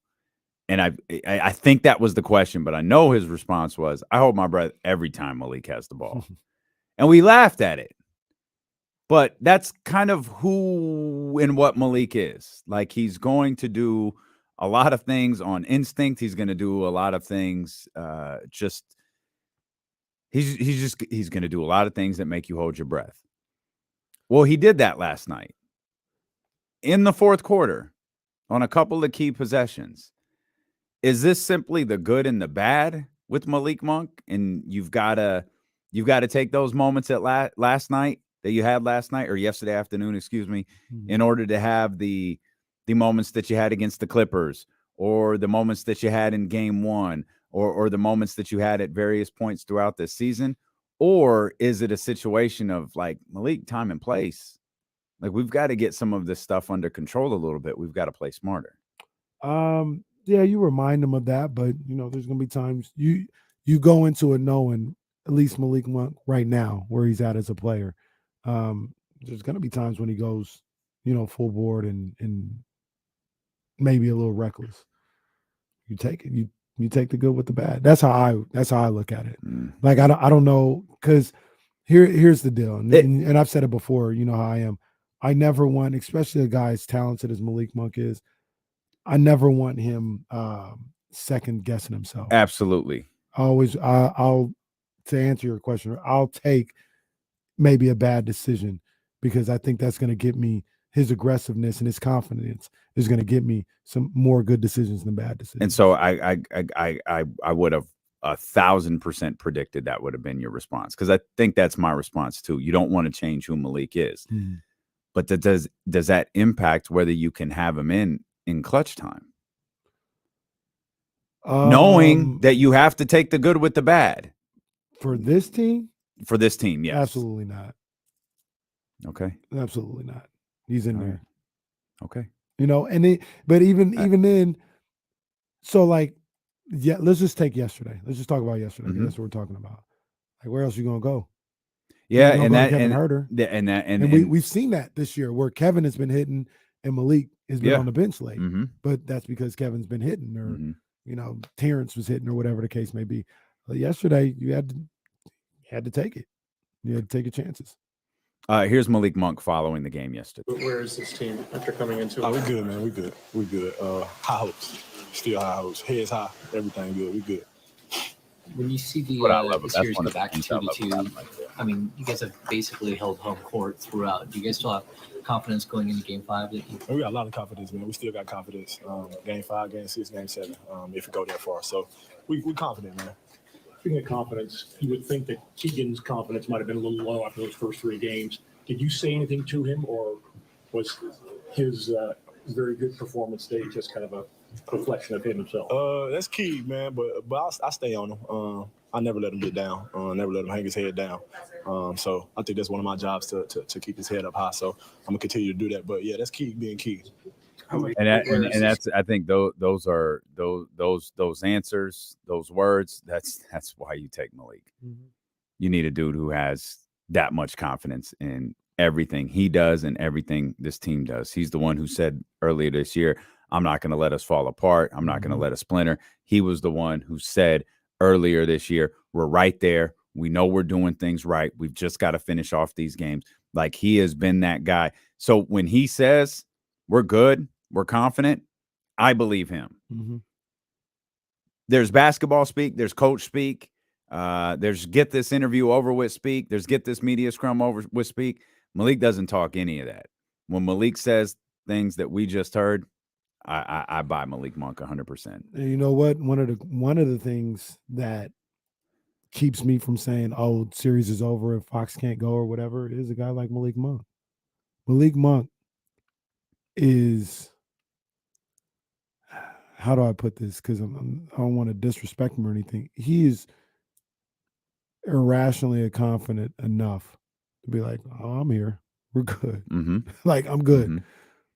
And I think that was the question, but I know his response was, I hold my breath every time Malik has the ball. And we laughed at it. But that's kind of who and what Malik is. Like, he's going to do a lot of things on instinct. He's going to do a lot of things he's going to do a lot of things that make you hold your breath. Well, he did that last night in the fourth quarter on a couple of key possessions. Is this simply the good and the bad with Malik Monk? And you've got to take those moments at last night that you had last night, or yesterday afternoon, excuse me, in order to have the moments that you had against the Clippers, or the moments that you had in game 1, or the moments that you had at various points throughout this season? Or is it a situation of, like, Malik, time and place? Like, we've got to get some of this stuff under control a little bit. We've got to play smarter. Yeah, you remind them of that, but you know, there's gonna be times you go into it knowing, at least Malik Monk right now, where he's at as a player. There's gonna be times when he goes, you know, full board and maybe a little reckless. You take it. You take the good with the bad. That's how I look at it. Like I don't know, because here's the deal, and I've said it before. You know how I am. I never want, especially a guy as talented as Malik Monk is, I never want him second guessing himself. Absolutely. I'll to answer your question, I'll take maybe a bad decision because I think that's going to get me his aggressiveness and his confidence is going to get me some more good decisions than bad decisions. And so I would have 1,000% predicted that would have been your response, because I think that's my response too. You don't want to change who Malik is, but does that impact whether you can have him in clutch time? Knowing that you have to take the good with the bad for this team. For this team, yes, absolutely not. Okay, absolutely not. He's in there. Okay. You know, but even then, so like, yeah, let's just take yesterday. Let's just talk about yesterday. That's what we're talking about. Like, where else are you gonna go? Yeah, and we've seen that this year where Kevin has been hitting and Malik has been on the bench late. But that's because Kevin's been hitting, or you know, Terrence was hitting, or whatever the case may be. But yesterday, you had to take it. You had to take your chances. Here's Malik Monk following the game yesterday. Where is this team after coming into it? Oh, we good, man. We good. High hopes. Still high hopes. Heads high. Everything good. We good. When you see the series go back 2-2, I mean, you guys have basically held home court throughout. Do you guys still have confidence going into Game 5? We got a lot of confidence, man. We still got confidence. Game 5, Game 6, Game 7, if we go that far. So we confident, man. Speaking of confidence, you would think that Keegan's confidence might have been a little low after those first 3 games. Did you say anything to him, or was his very good performance day just kind of a reflection of him himself? That's key, man. But I stay on him. I never let him get down. Never let him hang his head down. So I think that's one of my jobs to keep his head up high. So I'm gonna continue to do that. But yeah, that's key, being key. And that's, I think those are those answers, those words. That's why you take Malik. You need a dude who has that much confidence in everything he does and everything this team does. He's the one who said earlier this year, I'm not going to let us fall apart. I'm not going to let us splinter. He was the one who said earlier this year, we're right there. We know we're doing things right. We've just got to finish off these games. Like, he has been that guy. So when he says we're good, we're confident, I believe him. There's basketball speak. There's coach speak. There's get this interview over with speak. There's get this media scrum over with speak. Malik doesn't talk any of that. When Malik says things that we just heard, I buy Malik Monk 100%. And you know what? One of the things that keeps me from saying, "Oh, series is over if Fox can't go," or whatever, is a guy like Malik Monk. Malik Monk is, how do I put this? Because I don't want to disrespect him or anything. He is irrationally confident enough to be like, "Oh, I'm here. We're good. Like, I'm good."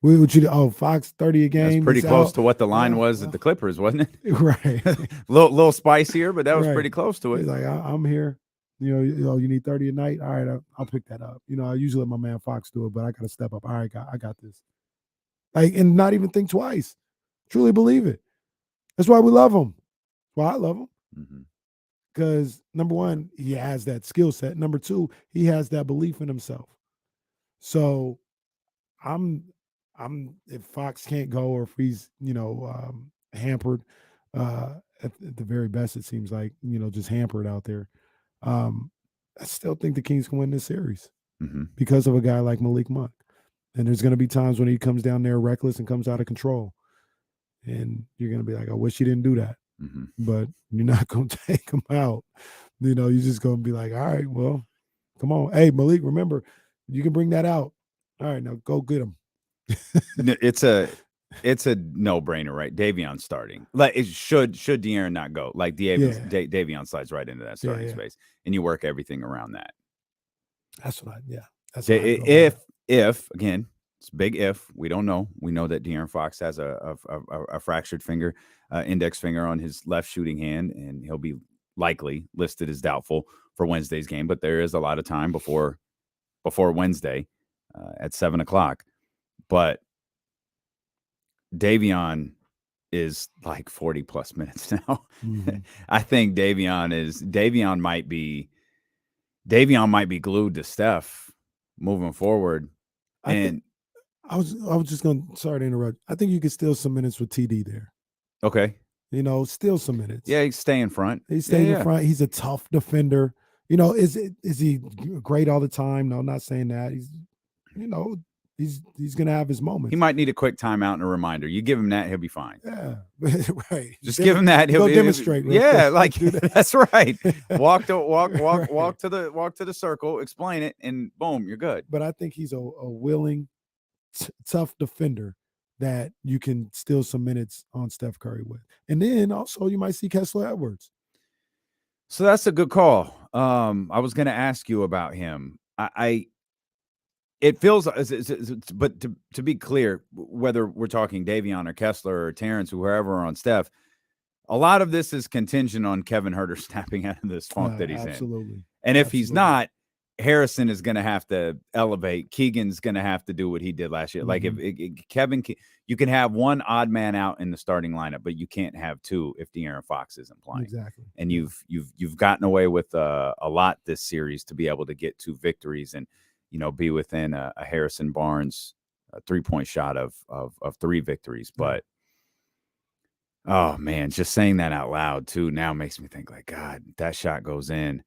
What you? Oh, Fox 30 a game. That's pretty close to what the line was at the Clippers, wasn't it? Right. little spicier, but that was pretty close to it. He's like, I'm here. You know, you need 30 a night. All right, I'll pick that up. You know, I usually let my man Fox do it, but I got to step up. All right, I got this. Like, and not even think twice. Truly believe it. That's why we love him. That's why I love him. Because number one, he has that skill set. Number two, he has that belief in himself. So if Fox can't go, or if he's, hampered, at the very best, it seems like, just hampered out there. I still think the Kings can win this series because of a guy like Malik Monk. And there's going to be times when he comes down there reckless and comes out of control. And you're going to be like, I wish he didn't do that. But you're not going to take him out. You're just going to be like, all right, well, come on. Hey, Malik, remember, you can bring that out. All right, now go get him. It's a no-brainer, right? Davion's starting. Like, it should De'Aaron not go? Like, Davion slides right into that starting space, and you work everything around that. That's what if again, it's big if. We don't know. We know that De'Aaron Fox has a fractured finger, index finger on his left shooting hand, and he'll be likely listed as doubtful for Wednesday's game. But there is a lot of time before Wednesday at 7:00. But Davion is like 40 plus minutes now. I think Davion might be glued to Steph moving forward. I was just going to, sorry to interrupt. I think you could steal some minutes with TD there. Okay. Steal some minutes. Yeah, he's staying in front. He's staying in front. He's a tough defender. Is he great all the time? No, I'm not saying that. He's gonna have his moments. He might need a quick timeout and a reminder. You give him that, he'll be fine. Yeah, right. Just give him that. He'll demonstrate. Yeah, like that's right. Walk to the circle, explain it, and boom, you're good. But I think he's a willing, tough defender that you can steal some minutes on Steph Curry with. And then also you might see Kessler Edwards. So that's a good call. I was going to ask you about him. It feels, but to be clear, whether we're talking Davion or Kessler or Terrence, whoever on Steph, a lot of this is contingent on Kevin Huerter snapping out of this funk that he's in. And if he's not, Harrison is going to have to elevate. Keegan's going to have to do what he did last year. Like if Kevin, you can have one odd man out in the starting lineup, but you can't have two if De'Aaron Fox isn't playing. Exactly. And you've gotten away with a lot this series to be able to get 2 victories and be within a Harrison Barnes 3-point shot of 3 victories. But oh man, just saying that out loud too now makes me think like, God, that shot goes in.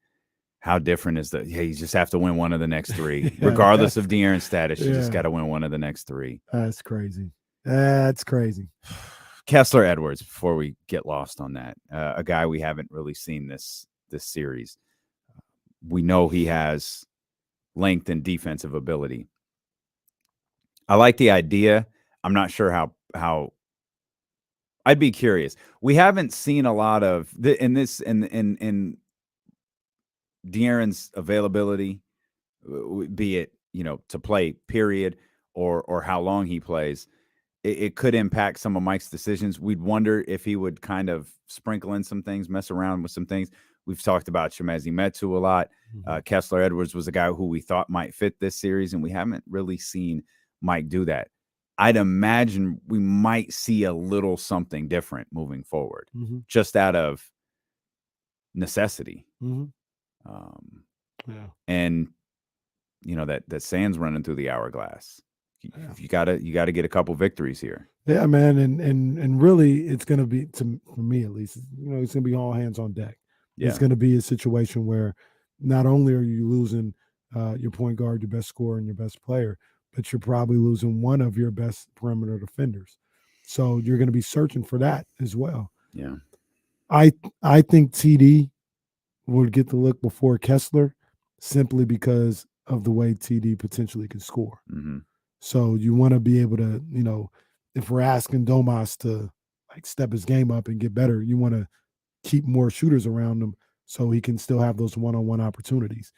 How different is that? You just have to win one of the next 3, regardless of De'Aaron's status. You just got to win one of the next 3. That's crazy. That's crazy. Kessler Edwards, before we get lost on that, a guy we haven't really seen this series. We know he has length and defensive ability. I like the idea. I'm not sure how. I'd be curious. We haven't seen a lot of in De'Aaron's availability, be it to play period or how long he plays. It could impact some of Mike's decisions. We'd wonder if he would kind of sprinkle in some things, mess around with some things. We've talked about Chimezie Metu a lot. Kessler Edwards was a guy who we thought might fit this series, and we haven't really seen Mike do that. I'd imagine we might see a little something different moving forward, just out of necessity. And that sand's running through the hourglass. You gotta get a couple victories here. Yeah, man, and really, it's gonna be for me at least. It's gonna be all hands on deck. Yeah. It's gonna be a situation where not only are you losing your point guard, your best scorer, and your best player, but you're probably losing one of your best perimeter defenders. So you're gonna be searching for that as well. Yeah, I think TD would get the look before Kessler simply because of the way TD potentially can score. So you want to be able to, if we're asking Domas to like step his game up and get better, you want to keep more shooters around him so he can still have those one-on-one opportunities.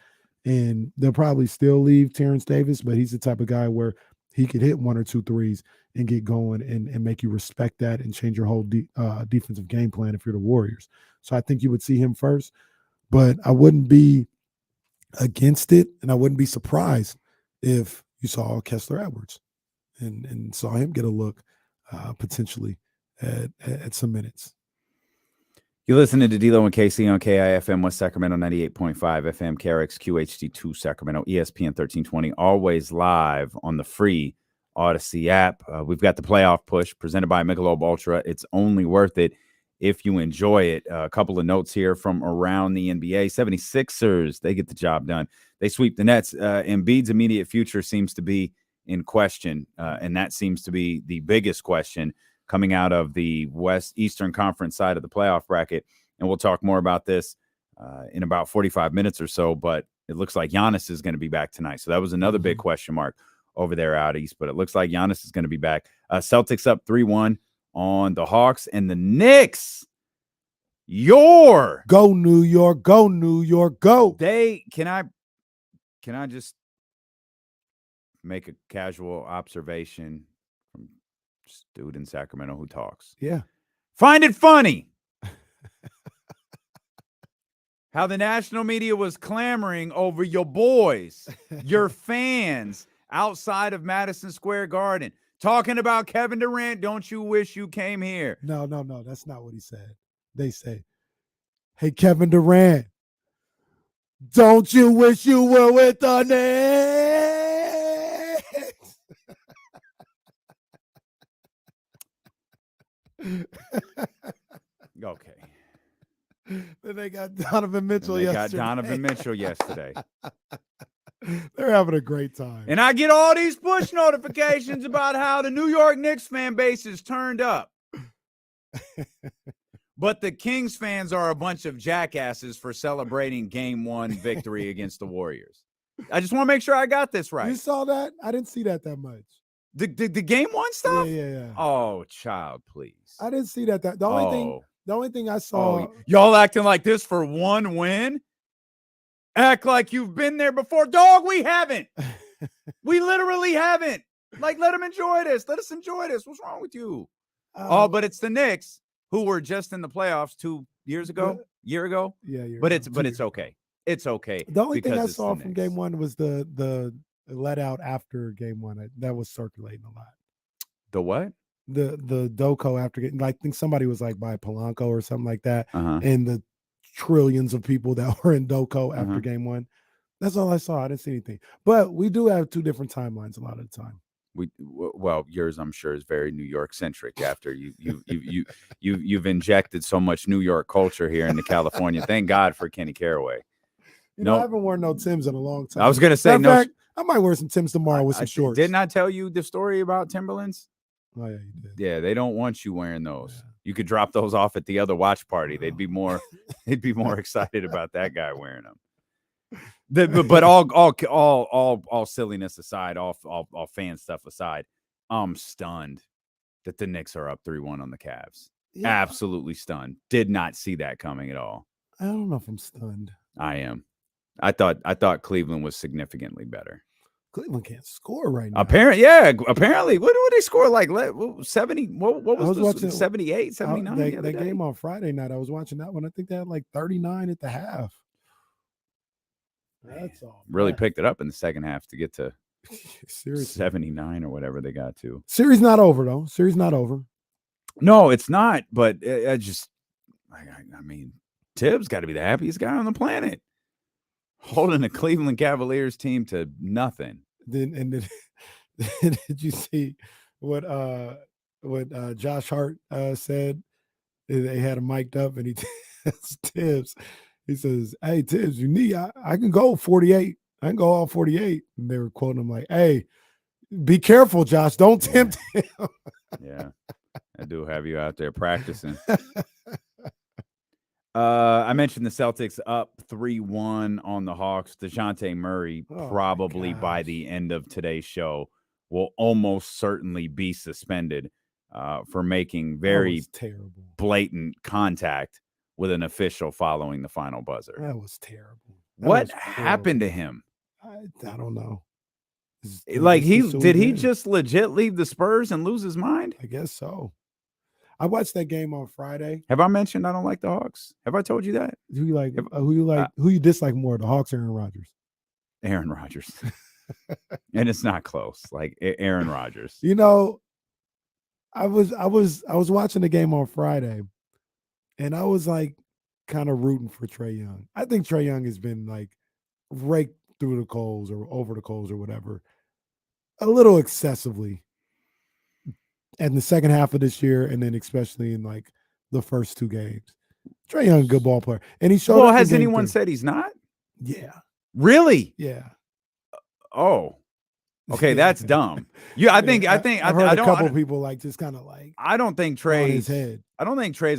And they'll probably still leave Terrence Davis, but he's the type of guy where he could hit 1 or 2 threes and get going and make you respect that and change your whole defensive game plan if you're the Warriors. So I think you would see him first, but I wouldn't be against it, and I wouldn't be surprised if you saw Kessler Edwards and saw him get a look potentially at some minutes. You're listening to D-Lo and KC on KIFM West Sacramento 98.5 FM, KRX QHD2 Sacramento, ESPN 1320, always live on the free Odyssey app. We've got the playoff push presented by Michelob Ultra. It's only worth it if you enjoy it. A couple of notes here from around the NBA. 76ers, they get the job done. They sweep the Nets. Embiid's immediate future seems to be in question, and that seems to be the biggest question coming out of the Eastern Conference side of the playoff bracket. And we'll talk more about this in about 45 minutes or so, but it looks like Giannis is going to be back tonight. So that was another big question mark over there out east, but it looks like Giannis is going to be back. Celtics up 3-1 on the Hawks, and the Knicks. Go New York, go New York, go. Can I just make a casual observation from just dude in Sacramento who talks? Yeah. Find it funny how the national media was clamoring over your boys, your fans, outside of Madison Square Garden, talking about Kevin Durant. Don't you wish you came here? No, that's not what he said. They say, hey, Kevin Durant, don't you wish you were with the Knicks? Okay. Then they got Donovan Mitchell yesterday. Got Donovan Mitchell yesterday. They're having a great time. And I get all these push notifications about how the New York Knicks fan base is turned up. But the Kings fans are a bunch of jackasses for celebrating game 1 victory against the Warriors. I just want to make sure I got this right. You saw that? I didn't see that much. The game 1 stuff? Yeah. Oh, child, please. I didn't see that. The only thing I saw. Y'all acting like this for 1 win? Act like you've been there before. Dog, we haven't. We literally haven't. Like, let them enjoy this. Let us enjoy this. What's wrong with you? But it's the Knicks who were just in the playoffs 2 years ago, year ago. Yeah, but it's okay. It's okay. The only thing I saw from game 1 was the let out after game 1. That was circulating a lot. The what? The Doko after getting, I think somebody was like by Polanco or something like that, and the trillions of people that were in Doko after game 1. That's all I saw. I didn't see anything. But we do have 2 different timelines a lot of the time. Well, yours I'm sure is very New York centric. After you've injected so much New York culture here into California. Thank God for Kenny Caraway. I haven't worn no Timbs in a long time. I was gonna say fact, I might wear some Timbs tomorrow with some shorts. Didn't I tell you the story about Timberlands? Oh yeah, you did. Yeah, they don't want you wearing those. Yeah. You could drop those off at the other watch party. They'd be more excited about that guy wearing them. But all silliness aside, all fan stuff aside, I'm stunned that the Knicks are up 3-1 on the Cavs. Yeah. Absolutely stunned. Did not see that coming at all. I don't know if I'm stunned. I am. I thought Cleveland was significantly better. Cleveland can't score right now. Apparently. What did they score like 70? What was watching 78, 79? That game on Friday night, I was watching that one. I think they had like 39 at the half. That's all. Really picked it up in the second half to get to 79 or whatever they got to. Series not over though. Series not over. No, it's not. But I mean, Tibbs got to be the happiest guy on the planet, holding the Cleveland Cavaliers team to nothing. Then did you see what Josh Hart said? They had him mic'd up, and he Tibbs. He says, "Hey Tibbs, you need I can go 48. I can go all 48." And they were quoting him like, "Hey, be careful, Josh. Don't tempt him." Yeah, I do have you out there practicing. I mentioned the Celtics up 3-1 on the Hawks. DeJounte Murray probably by the end of today's show will almost certainly be suspended for making very blatant contact with an official following the final buzzer. That was terrible. What happened to him? I don't know. Like did he just legit leave the Spurs and lose his mind? I guess so. I watched that game on Friday. Have I mentioned I don't like the Hawks? Have I told you that? Who you like? Who you dislike more, the Hawks or Aaron Rodgers? Aaron Rodgers. And it's not close. Like Aaron Rodgers. I was watching the game on Friday, and I was like kind of rooting for Trae Young. I think Trae Young has been like raked through the coals or over the coals or whatever, a little excessively. In the second half of this year, and then especially in like the first 2 games, Trae Young, good ball player, and he showed. Well, has anyone said he's not? Yeah. Really? Yeah. Oh. Okay, that's dumb. Yeah, I think I've heard a couple people like just kind of like. I don't think Trae's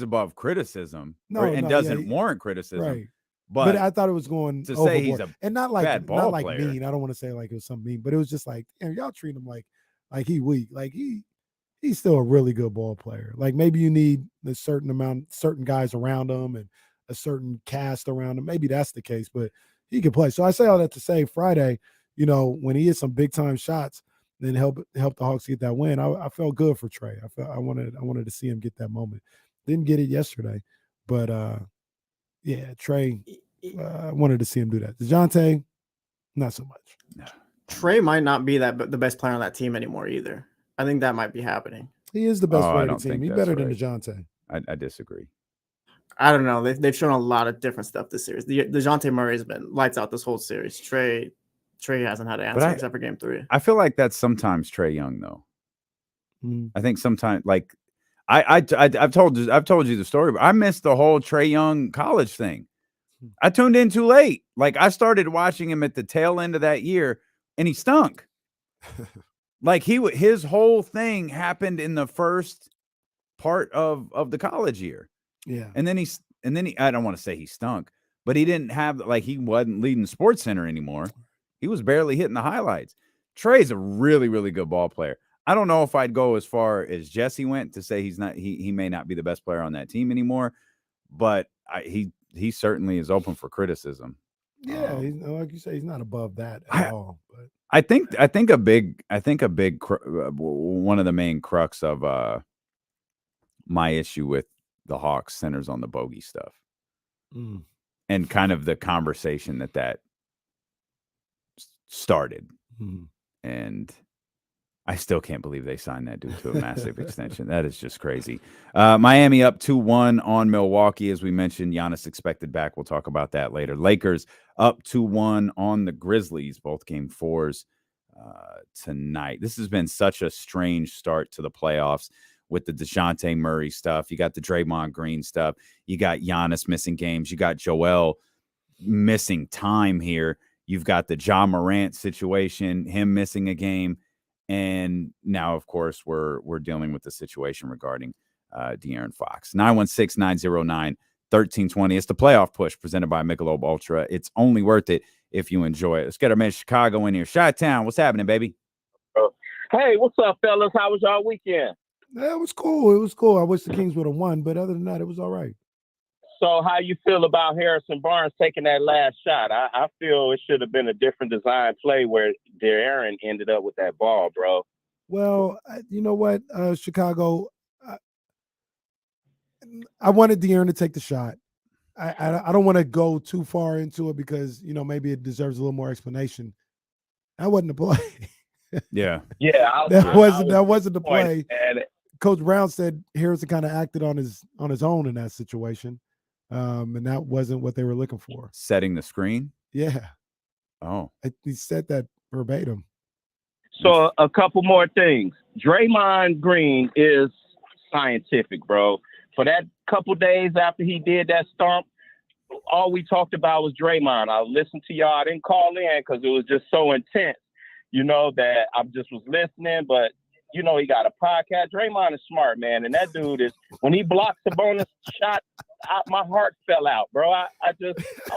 above criticism. Doesn't warrant criticism. Right. But I thought it was going to overboard. say he's a and not like bad ball player. Mean. I don't want to say like it was something mean, but it was just like y'all treat him like he weak. Like he's still a really good ball player. Like maybe you need a certain guys around him and a certain cast around him. Maybe that's the case, but he can play. So I say all that to say Friday, when he hit some big time shots, then help the Hawks get that win. I felt good for Trae. I wanted to see him get that moment. Didn't get it yesterday, but Trae, I wanted to see him do that. DeJounte, not so much. No. Trey might not be the best player on that team anymore either. I think that might be happening. He is the best player I on the team. He's better than DeJounte. I disagree. I don't know. They've shown a lot of different stuff this series. DeJounte Murray's been lights out this whole series. Trey hasn't had an answer except for game 3. I feel like that's sometimes Trae Young though. I think sometimes like I've told you the story, but I missed the whole Trae Young college thing. I tuned in too late. Like I started watching him at the tail end of that year, and he stunk. Like his whole thing happened in the first part of the college year. Yeah. And then he I don't want to say he stunk, but he didn't have he wasn't leading Sports Center anymore. He was barely hitting the highlights. Trey's a really, really good ball player. I don't know if I'd go as far as Jesse went to say he may not be the best player on that team anymore, but he certainly is open for criticism. Yeah, like you say, he's not above that at all. But I think a big one of the main crux of my issue with the Hawks centers on the bogey stuff, and kind of the conversation that started, and I still can't believe they signed that dude to a massive extension. That is just crazy. Miami up 2-1 on Milwaukee, as we mentioned. Giannis expected back. We'll talk about that later. Lakers up 2-1 on the Grizzlies. Both game 4s tonight. This has been such a strange start to the playoffs with the DeJounte Murray stuff. You got the Draymond Green stuff. You got Giannis missing games. You got Joel missing time here. You've got the Ja Morant situation, him missing a game. And now, of course, we're dealing with the situation regarding De'Aaron Fox. 916-909-1320. It's the playoff push presented by Michelob Ultra. It's only worth it if you enjoy it. Let's get our man Chicago in here. Chi-Town, what's happening, baby? Hey, what's up, fellas? How was y'all weekend? Yeah, it was cool. It was cool. I wish the Kings would have won, but other than that, it was all right. So how you feel about Harrison Barnes taking that last shot? I feel it should have been a different design play where De'Aaron ended up with that ball, bro. Well, you know what, Chicago, I wanted De'Aaron to take the shot. I don't want to go too far into it because, maybe it deserves a little more explanation. That wasn't the play. Yeah. Yeah. That wasn't the play. Coach Brown said Harrison kind of acted on his own in that situation. And that wasn't what they were looking for. Setting the screen? Yeah. Oh. He said that verbatim. So a couple more things. Draymond Green is scientific, bro. For that couple days after he did that stomp, all we talked about was Draymond. I listened to y'all. I didn't call in because it was just so intense, that I just was listening. But, he got a podcast. Draymond is smart, man. And that dude is, when he blocks the bonus shot, my heart fell out, bro. I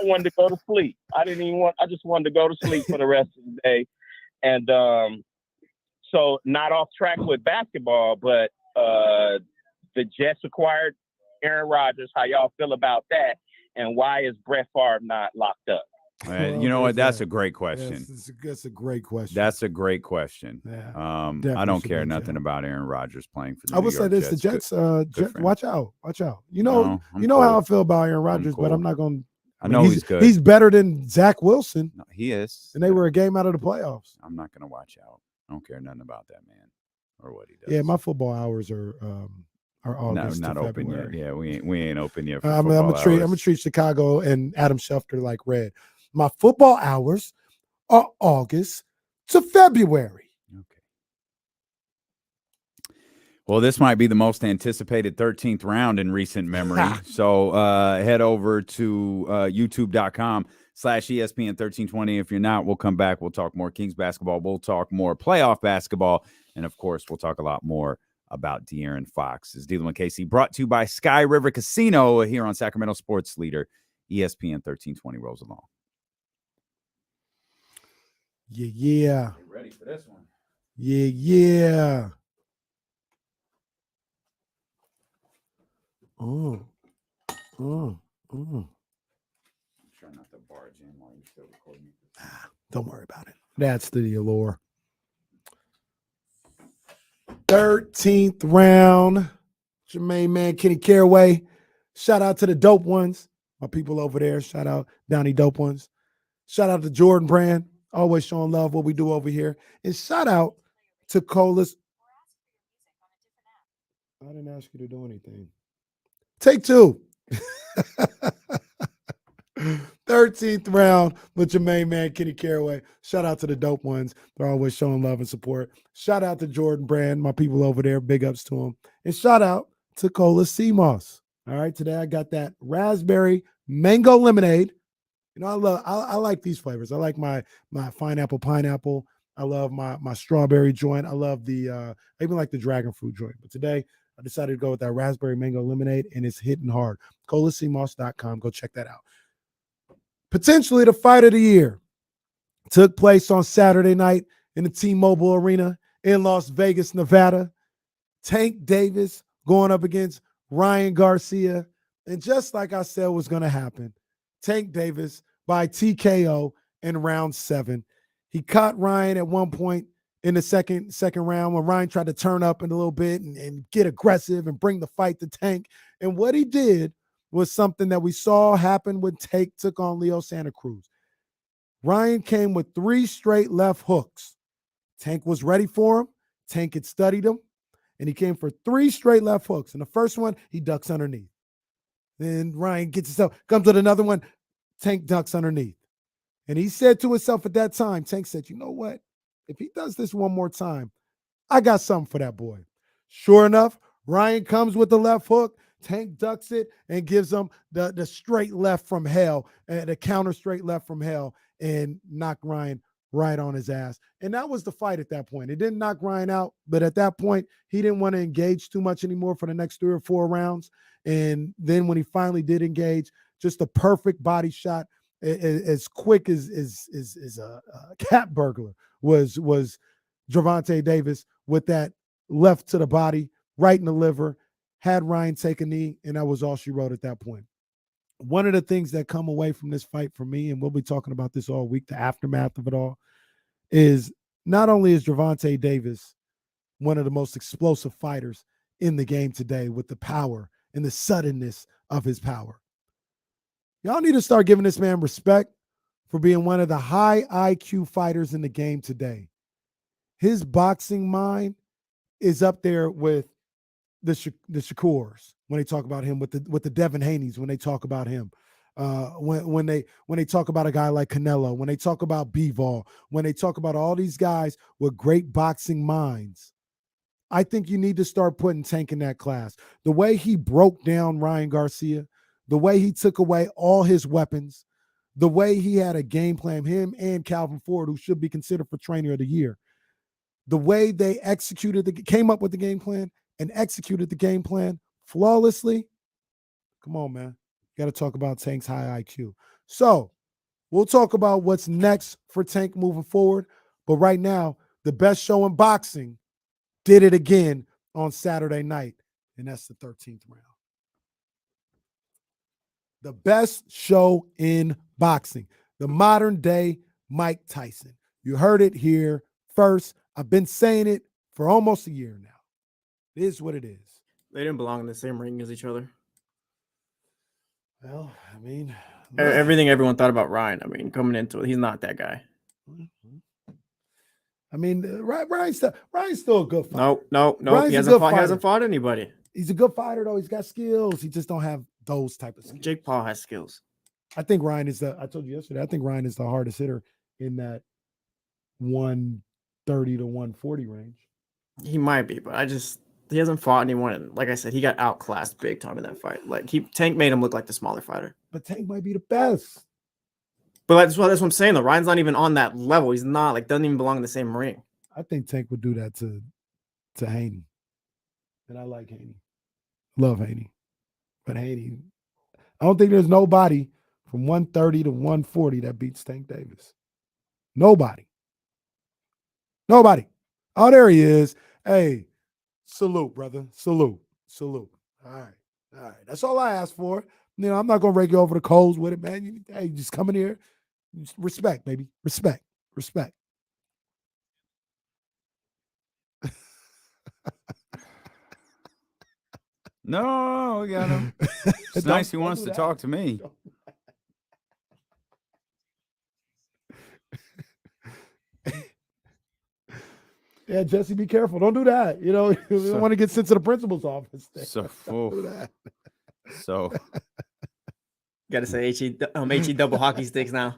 wanted to go to sleep. I just wanted to go to sleep for the rest of the day. And so not off track with basketball, but the Jets acquired Aaron Rodgers. How y'all feel about that? And why is Brett Favre not locked up? You know what? That's a great question. That's a great question. That's a great question. Yeah, I don't care nothing about Aaron Rodgers playing for the I would say this: the Jets. Watch out! You know how I feel about Aaron Rodgers, but I'm not going. I know he's good. He's better than Zach Wilson. No, he is, and they were a game out of the playoffs. I'm not going to watch out. I don't care nothing about that man or what he does. Yeah, my football hours are August not to open February. yet. Yeah, we ain't open yet. For I'm gonna treat Chicago and Adam Schefter like red. My football hours are August to February. Okay. Well, this might be the most anticipated 13th round in recent memory. So head over to youtube.com/ESPN 1320. If you're not, we'll come back. We'll talk more Kings basketball. We'll talk more playoff basketball. And, of course, we'll talk a lot more about De'Aaron Fox. It's Dealing with KC, brought to you by Sky River Casino here on Sacramento Sports Leader. ESPN 1320 rolls along. Yeah. Get ready for this one. Yeah. Try not to barge in while you're still recording. Don't worry about it. That's the allure. 13th round. It's your main man, Kenny Caraway. Shout out to the dope ones. My people over there. Shout out Downey Dope Ones. Shout out to Jordan Brand. Always showing love what we do over here. And shout out to Colas. I didn't ask you to do anything. Take two. 13th round with your main man, Kenny Caraway. Shout out to the dope ones. They're always showing love and support. Shout out to Jordan Brand, my people over there. Big ups to them. And shout out to Cola Seamoss. All right, today I got that raspberry mango lemonade. You know, I like these flavors. I like my pineapple. I love my strawberry joint. I love I even like the dragon fruit joint. But today I decided to go with that raspberry mango lemonade, and it's hitting hard. ColaCMoss.com. Go check that out. Potentially the fight of the year took place on Saturday night in the T-Mobile Arena in Las Vegas, Nevada. Tank Davis going up against Ryan Garcia. And just like I said was going to happen, Tank Davis by TKO in round 7. He caught Ryan at one point in the second round when Ryan tried to turn up in a little bit and get aggressive and bring the fight to Tank. And what he did was something that we saw happen when Tank took on Leo Santa Cruz. Ryan came with 3 straight left hooks. Tank was ready for him. Tank had studied him, and he came for 3 straight left hooks. And the first one, he ducks underneath. Then Ryan gets himself, comes with another one. Tank ducks underneath. And he said to himself at that time, Tank said, you know what? If he does this one more time, I got something for that boy. Sure enough, Ryan comes with the left hook. Tank ducks it and gives him the straight left from hell, the counter straight left from hell, and knocked Ryan right on his ass. And that was the fight at that point. It didn't knock Ryan out, but at that point, he didn't want to engage too much anymore for the next 3 or 4 rounds. And then when he finally did engage, just a perfect body shot, as quick as a cat burglar was Gervonta Davis with that left to the body, right in the liver, had Ryan take a knee, and that was all she wrote at that point. One of the things that come away from this fight for me, and we'll be talking about this all week, the aftermath of it all, is not only is Gervonta Davis one of the most explosive fighters in the game today with the power and the suddenness of his power. Y'all need to start giving this man respect for being one of the high IQ fighters in the game today. His boxing mind is up there with the Shakurs when they talk about him, with the Devin Haney's when they talk about him, when they talk about a guy like Canelo, when they talk about Bivol, when they talk about all these guys with great boxing minds. I think you need to start putting Tank in that class. The way he broke down Ryan Garcia, the way he took away all his weapons, the way he had a game plan, him and Calvin Ford, who should be considered for trainer of the year, the way they came up with the game plan and executed the game plan flawlessly. Come on, man. Got to talk about Tank's high IQ. So we'll talk about what's next for Tank moving forward. But right now, the best show in boxing did it again on Saturday night, and that's the 13th round. The best show in boxing, the modern day Mike Tyson. You heard it here first. I've been saying it for almost a year now. It is what it is. They didn't belong in the same ring as each other. Well, I mean, everything everyone thought about Ryan, I mean, coming into it, he's not that guy. I mean, Ryan's still a good fighter. No. Ryan's He hasn't fought anybody. He's a good fighter, though. He's got skills. He just don't have those type of skills. Jake Paul has skills. I think Ryan is I told you yesterday, I think Ryan is the hardest hitter in that 130 to 140 range. He might be, but he hasn't fought anyone. And like I said, he got outclassed big time in that fight. Like Tank made him look like the smaller fighter. But Tank might be the best. But that's what I'm saying, though. Ryan's not even on that level. He's not, doesn't even belong in the same ring. I think Tank would do that to Haney. And I like Haney. Love Haney. But Haney, I don't think there's nobody from 130 to 140 that beats Tank Davis. Nobody. Oh, there he is. Hey, salute, brother. Salute. All right. That's all I asked for. You know, I'm not going to rake you over the coals with it, man. Hey, just come in here. Respect, baby. Respect. No, we got him. It's nice he wants to talk to me. Yeah, Jesse, be careful. Don't do that. You know, we don't want to get sent to the principal's office. So, Don't do that. So, Got to say HE double hockey sticks now.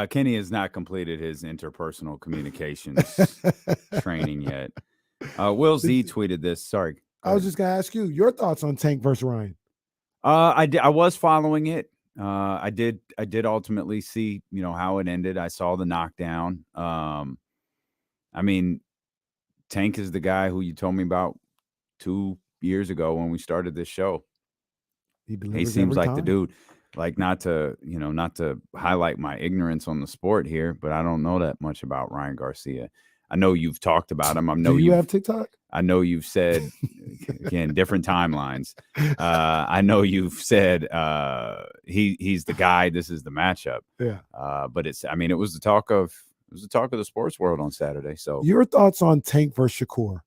Kenny has not completed his interpersonal communications training yet. Will Z tweeted this. Sorry. I was just going to ask you your thoughts on Tank versus Ryan. I was following it. I did ultimately see, how it ended. I saw the knockdown. I mean, Tank is the guy who you told me about 2 years ago when we started this show. He seems like the dude. Like, not to highlight my ignorance on the sport here, but I don't know that much about Ryan Garcia. I know you've talked about him. Do you have TikTok? I know you've said, again, different timelines. I know you've said he's the guy. This is the matchup. Yeah. But it was the talk of the sports world on Saturday. So your thoughts on Tank versus Shakur?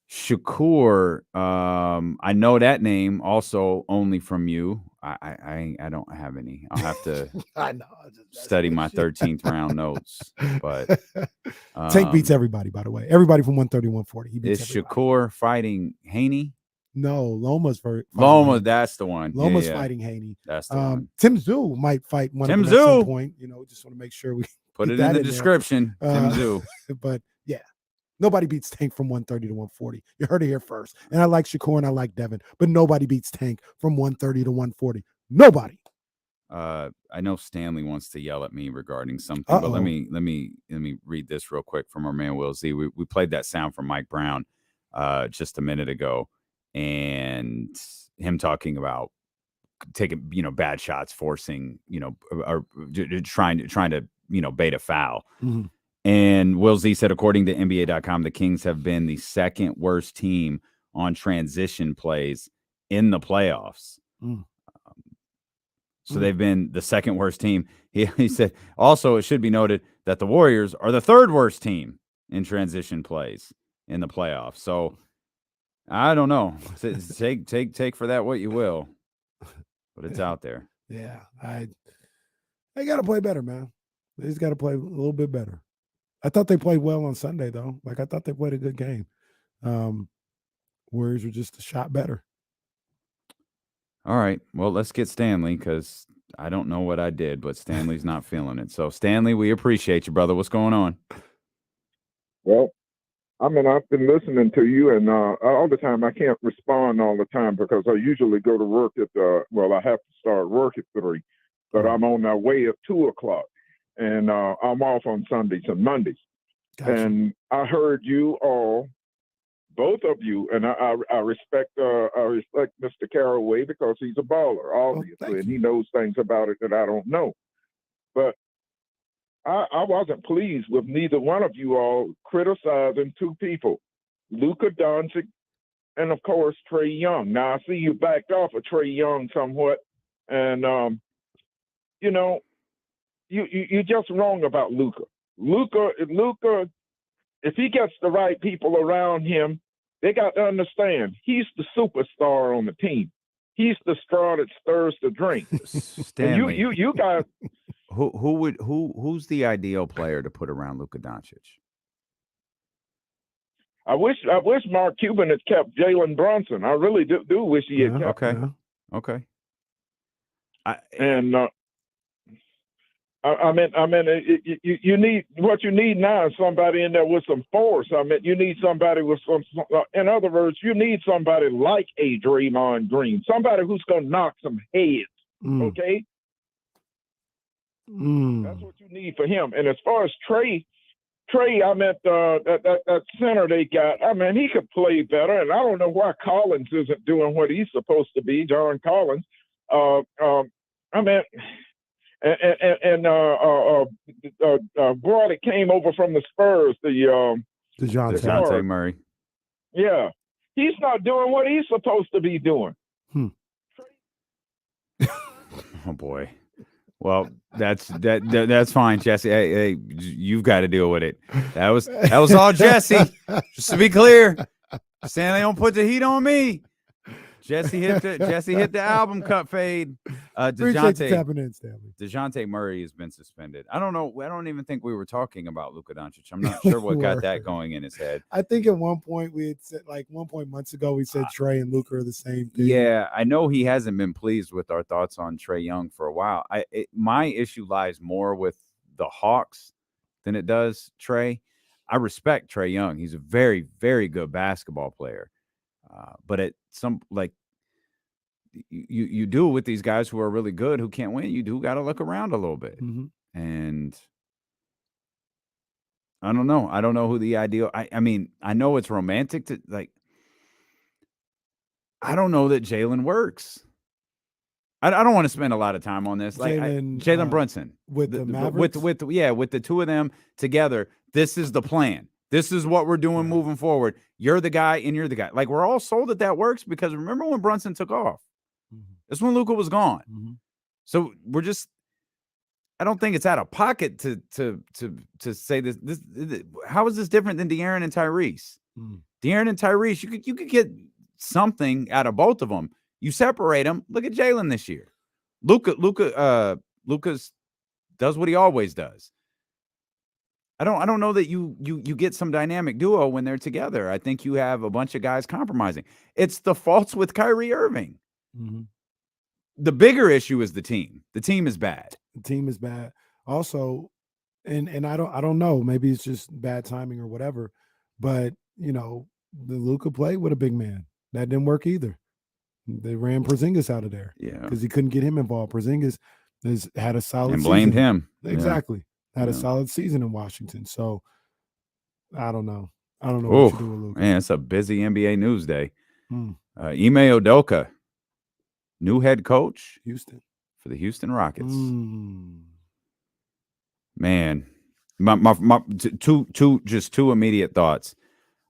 Shakur, I know that name also only from you. I don't have any. I'll have to I know. study my 13th round notes. But Tank beats everybody, by the way. Everybody from 130 to 140. He beats is everybody. Shakur fighting Haney? No, Loma's Loma, that's the one. Loma's Yeah. fighting Haney. That's the one. Tim Zhu might fight one Tim of them at some Zhu. point. Just want to make sure we Put keep it that in the there. description. Tim Zhu. But yeah, nobody beats Tank from 130 to 140. You heard it here first. And I like Shakur and I like Devin, but nobody beats Tank from 130 to 140. Nobody. I know Stanley wants to yell at me regarding something, Uh-oh. but let me read this real quick from our man Will Z. We played that sound from Mike Brown just a minute ago, and him talking about taking bad shots, forcing or trying to bait a foul. Mm-hmm. And Will Z said, according to NBA.com, the Kings have been the second worst team on transition plays in the playoffs. Mm. So they've been the second worst team. He said, also, it should be noted that the Warriors are the third worst team in transition plays in the playoffs. So I don't know. Take for that what you will, but it's out there. Yeah, they got to play better, man. They just got to play a little bit better. I thought they played well on Sunday, though. Like, I thought they played a good game. Warriors were just a shot better. All right. Well, let's get Stanley, because I don't know what I did, but Stanley's not feeling it. So, Stanley, we appreciate you, brother. What's going on? Well, I've been listening to you, and all the time. I can't respond all the time because I usually go to work at I have to start work at 3, but I'm on my way at 2:00, and I'm off on Sundays and Mondays. Gotcha. And I heard you all, both of you, and I respect Mr. Carraway because he's a baller, obviously, and he knows things about it that I don't know. But I wasn't pleased with neither one of you all criticizing two people, Luka Doncic and, of course, Trae Young. Now, I see you backed off of Trae Young somewhat, and, you're just wrong about Luka. Luka, if he gets the right people around him, they got to understand he's the superstar on the team. He's the straw that stirs the drink. Stanley, you guys. Who's the ideal player to put around Luka Doncic? I wish Mark Cuban had kept Jalen Brunson. I really do wish he had kept him. Okay. You need what you need now is somebody in there with some force. You need somebody with some. In other words, you need somebody like a Draymond Green, somebody who's going to knock some heads. Okay, that's what you need for him. And as far as Trae, that center they got. He could play better, and I don't know why Collins isn't doing what he's supposed to be. John Collins. Boy that came over from the Spurs, DeJounte Murray. Yeah, he's not doing what he's supposed to be doing. Oh boy. Well, that's fine, Jesse. Hey, you've got to deal with it. That was all Jesse. Just to be clear, Stanley, don't put the heat on me. Jesse hit the album cut fade. Appreciate you tapping in, Stanley. DeJounte Murray has been suspended. I don't know. I don't even think we were talking about Luka Doncic. I'm not sure what got that going in his head. I think at one point we had said, months ago, we said Trey and Luka are the same thing. Yeah, I know he hasn't been pleased with our thoughts on Trae Young for a while. My issue lies more with the Hawks than it does Trae. I respect Trae Young. He's a very, very good basketball player. But at some you do with these guys who are really good who can't win. You do got to look around a little bit, and I don't know. I don't know who the ideal. I mean, I know it's romantic to like. I don't know that Jalen works. I don't want to spend a lot of time on this. Like Jalen Brunson with the Mavericks? with the two of them together. This is the plan. This is what we're doing moving forward. You're the guy and you're the guy. Like, we're all sold that works because remember when Brunson took off? That's when Luka was gone. So we're just I don't think it's out of pocket to say this. How is this different than De'Aaron and Tyrese? De'Aaron and Tyrese, you could get something out of both of them. You separate them. Look at Jalen this year. Luka's does what he always does. I don't know that you get some dynamic duo when they're together. I think you have a bunch of guys compromising. It's the faults with Kyrie Irving. The bigger issue is the team. The team is bad. The team is bad. Also, and I don't know. Maybe it's just bad timing or whatever. But the Luka played with a big man. That didn't work either. They ran Porzingis out of there. Yeah, because he couldn't get him involved. Porzingis had a solid and blamed season. him Exactly. Had a solid season in Washington. So I don't know. I don't know what to do with Luka. Man, it's a busy NBA news day. Ime Udoka, new head coach, Houston, for the Houston Rockets. Man, my two immediate thoughts.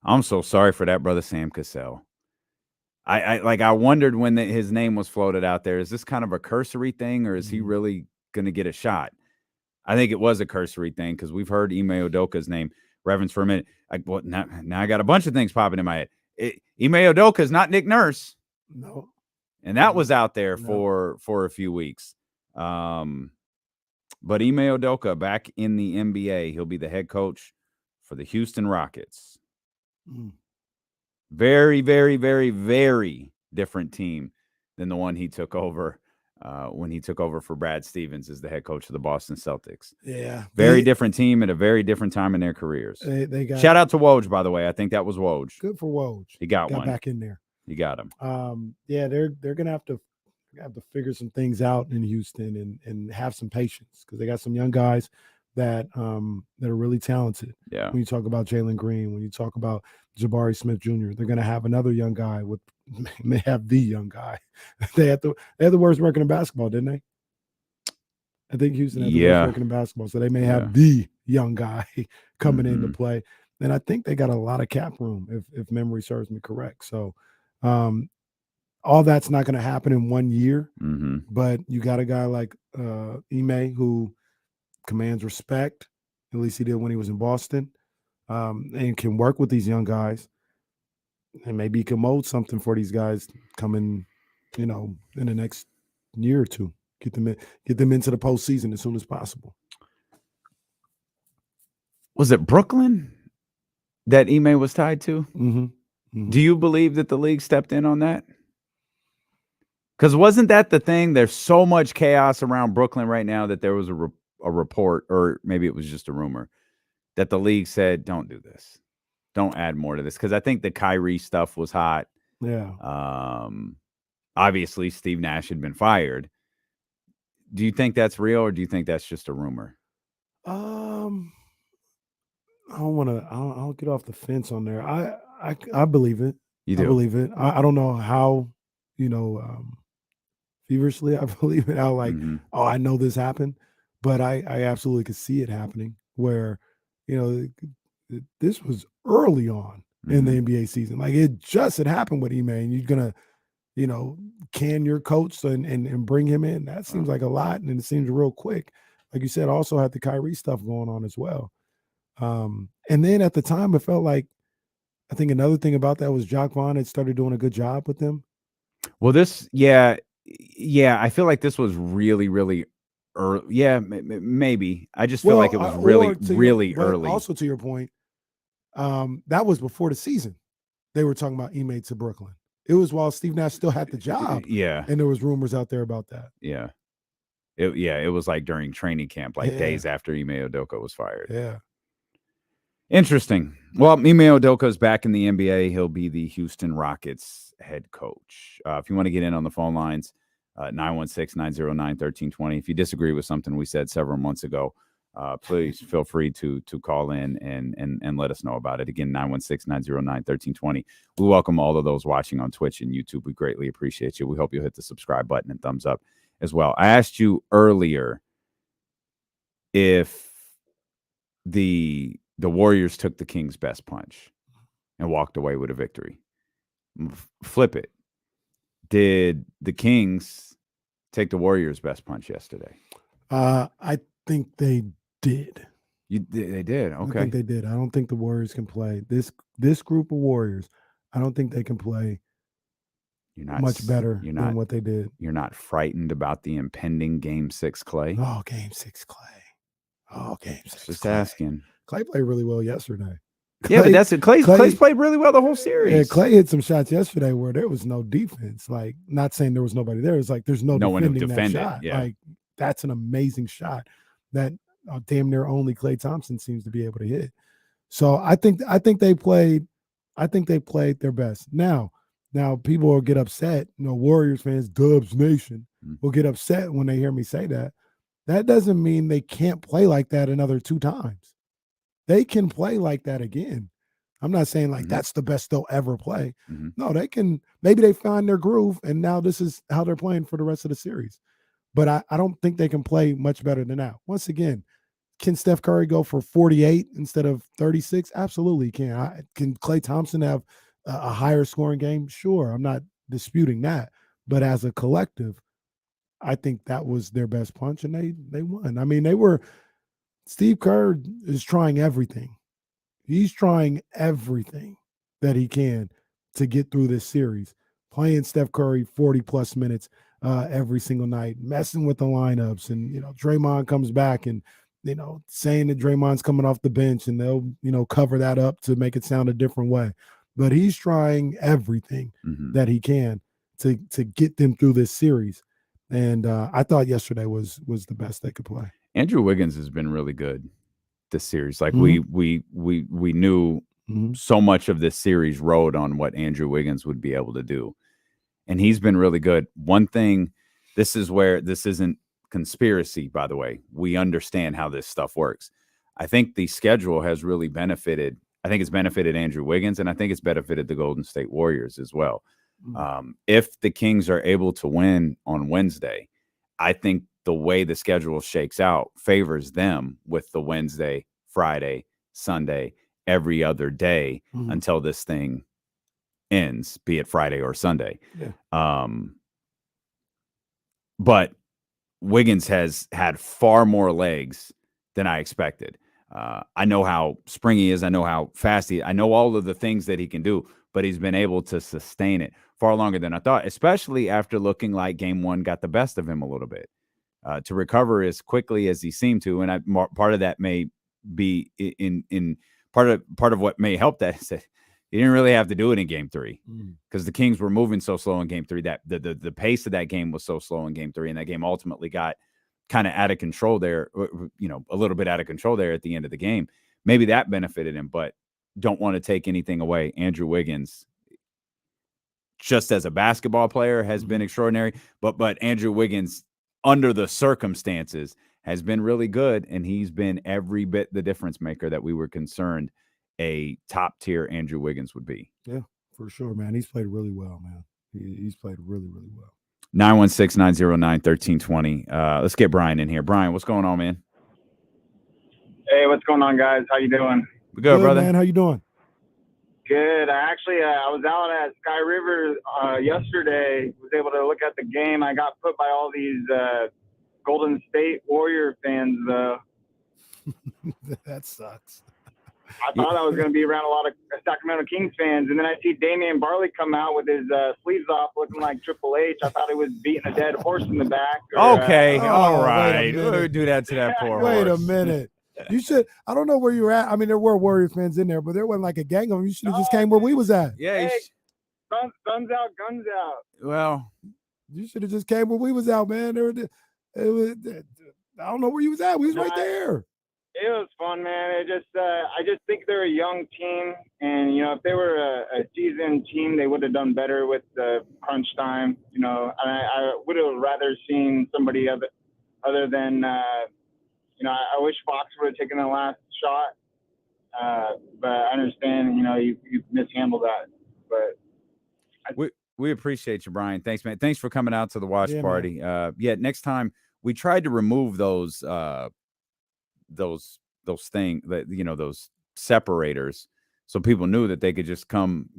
I'm so sorry for that brother Sam Cassell. I wondered when his name was floated out there. Is this kind of a cursory thing, or is he really going to get a shot? I think it was a cursory thing because we've heard Ime Udoka's name referenced for a minute. Now I got a bunch of things popping in my head. Ime Udoka is not Nick Nurse. No. And that was out there for a few weeks. But Ime Udoka back in the NBA. He'll be the head coach for the Houston Rockets. Very, very, very, very different team than the one he took over when he took over for Brad Stevens as the head coach of the Boston Celtics. Yeah. Very different team at a very different time in their careers. They got, shout out to Woj, by the way. I think that was Woj. Good for Woj. He got one. Back in there. You got him. Yeah, they're gonna have to figure some things out in Houston and have some patience because they got some young guys that are really talented. Yeah. When you talk about Jalen Green, when you talk about Jabari Smith Jr., they're gonna have another young guy may have the young guy. They had the worst record in basketball, didn't they? I think Houston had the worst record in basketball, so they may have the young guy coming into play. And I think they got a lot of cap room, if memory serves me correct. So all that's not going to happen in 1 year, but you got a guy like Ime who commands respect. At least he did when he was in Boston, and can work with these young guys. And maybe he can mold something for these guys coming, in the next year or two. Get them into the postseason as soon as possible. Was it Brooklyn that Ime was tied to? Do you believe that the league stepped in on that? Because wasn't that the thing? There's so much chaos around Brooklyn right now that there was a report, or maybe it was just a rumor, that the league said, don't do this. Don't add more to this. Because I think the Kyrie stuff was hot. Yeah. Obviously, Steve Nash had been fired. Do you think that's real, or do you think that's just a rumor? I'll get off the fence on there. I believe it. You do? I believe it. I don't know how, feverishly I believe it. How I know this happened, but I absolutely could see it happening where, this was early on in the NBA season. Like it just had happened with Ime, and you're gonna, can your coach and bring him in. That seems like a lot, and it seems real quick. Like you said, also had the Kyrie stuff going on as well. And then at the time, it felt like, I think another thing about that was Jacque Vaughn had started doing a good job with them. Well, I feel like this was really, really early. Yeah, maybe. I just feel like it was really early. Also, to your point, that was before the season. They were talking about Ime to Brooklyn. It was while Steve Nash still had the job. Yeah. And there was rumors out there about that. Yeah. It was like during training camp, like days after Ime Udoka was fired. Yeah. Interesting. Well, Ime Udoka is back in the NBA. He'll be the Houston Rockets head coach. If you want to get in on the phone lines, 916-909-1320. If you disagree with something we said several months ago, please feel free to call in and let us know about it. Again, 916-909-1320. We welcome all of those watching on Twitch and YouTube. We greatly appreciate you. We hope you'll hit the subscribe button and thumbs up as well. I asked you earlier if the Warriors took the Kings' best punch and walked away with a victory. Flip it. Did the Kings take the Warriors' best punch yesterday? I think they did. They did. Okay. I think they did. I don't think the Warriors can play this group of Warriors. I don't think they can play much better than what they did. You're not frightened about the impending Game 6 Clay? Oh, Game 6 Clay. Oh, Game 6. Just asking. Clay played really well yesterday. Yeah, but that's it. Clay's played really well the whole series. Yeah, Clay hit some shots yesterday where there was no defense. Like, not saying there was nobody there. It's like there's no one who defending that shot. Yeah. Like, that's an amazing shot that damn near only Klay Thompson seems to be able to hit. So I think they played their best. Now people will get upset. Warriors fans, Dubs Nation, will get upset when they hear me say that. That doesn't mean they can't play like that another 2 times. They can play like that again. I'm not saying like that's the best they'll ever play. No, they can. Maybe they find their groove, and now this is how they're playing for the rest of the series. But I don't think they can play much better than that. Once again, can Steph Curry go for 48 instead of 36? Absolutely he can. Can Klay Thompson have a higher scoring game? Sure, I'm not disputing that. But as a collective, I think that was their best punch, and they won. I mean, Steve Kerr is trying everything. He's trying everything that he can to get through this series, playing Steph Curry 40-plus minutes every single night, messing with the lineups. And, Draymond comes back and, saying that Draymond's coming off the bench, and they'll, cover that up to make it sound a different way. But he's trying everything that he can to get them through this series. And I thought yesterday was the best they could play. Andrew Wiggins has been really good this series. Like we knew so much of this series rode on what Andrew Wiggins would be able to do. And he's been really good. One thing, this is where this isn't conspiracy, by the way. We understand how this stuff works. I think the schedule has really benefited. I think it's benefited Andrew Wiggins, and I think it's benefited the Golden State Warriors as well. If the Kings are able to win on Wednesday, I think the way the schedule shakes out favors them with the Wednesday, Friday, Sunday, every other day until this thing ends, be it Friday or Sunday. Yeah. But Wiggins has had far more legs than I expected. I know how springy he is. I know how fast I know all of the things that he can do, but he's been able to sustain it far longer than I thought, especially after looking like Game 1 got the best of him a little bit. To recover as quickly as he seemed to, and part of that may be in part of what may help that is that he didn't really have to do it in Game 3 because the Kings were moving so slow in Game 3 that the pace of that game was so slow in Game 3, and that game ultimately got kind of out of control there, a little bit out of control there at the end of the game. Maybe that benefited him, but don't want to take anything away. Andrew Wiggins, just as a basketball player, has been extraordinary, but Andrew Wiggins, under the circumstances, has been really good, and he's been every bit the difference maker that we were concerned a top-tier Andrew Wiggins would be. Yeah, for sure, man. He's played really well, man. He's played really, really well. 916-909-1320. Let's get Brian in here. Brian, what's going on, man? Hey, what's going on, guys? How you doing? We're good, brother. Man. How you doing? Good. I was out at Sky River yesterday. Was able to look at the game. I got put by all these Golden State Warrior fans, though. That sucks. I thought I was going to be around a lot of Sacramento Kings fans, and then I see Damian Barley come out with his sleeves off, looking like Triple H. I thought he was beating a dead horse in the back. Okay, Oh, all wait a right. minute. We'll do that to that poor Wait horse. a minute. You should. I don't know where you were at. I mean, there were Warrior fans in there, but there wasn't like a gang of them. You should have just came where we was at. Yeah. Hey, guns out, guns out. Well, you should have just came where we was out, man. I don't know where you was at. We was right there. It was fun, man. I just think they're a young team, and if they were a seasoned team, they would have done better with the crunch time. I would have rather seen somebody other than I wish Fox would have taken the last shot, but I understand you mishandled that. But we appreciate you, Brian. Thanks, man. Thanks for coming out to the watch party. Next time we tried to remove those things that those separators, so people knew that they could just come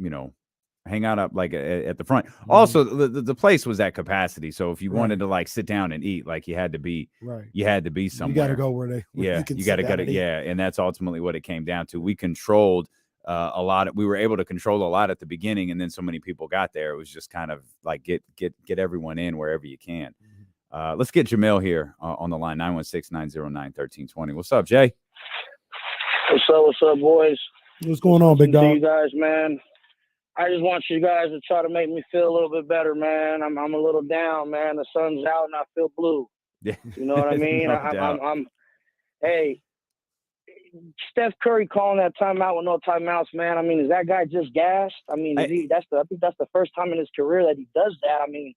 hang out up like at the front. Also, the place was at capacity, so if you wanted to like sit down and eat, like you had to be you had to be somewhere. You got to go where you got to go to and that's ultimately what it came down to. We controlled a lot. We were able to control a lot at the beginning, and then so many people got there. It was just kind of like get everyone in wherever you can. Let's get Jamil here on the line, 916-909-1320. What's up, Jay? What's up, boys? What's going on, big dog? You guys, man. I just want you guys to try to make me feel a little bit better, man. I'm a little down, man. The sun's out and I feel blue. Yeah. You know what I mean? No hey, Steph Curry calling that timeout with no timeouts, man. I mean, is that guy just gassed? I mean, I think that's the first time in his career that he does that. I mean,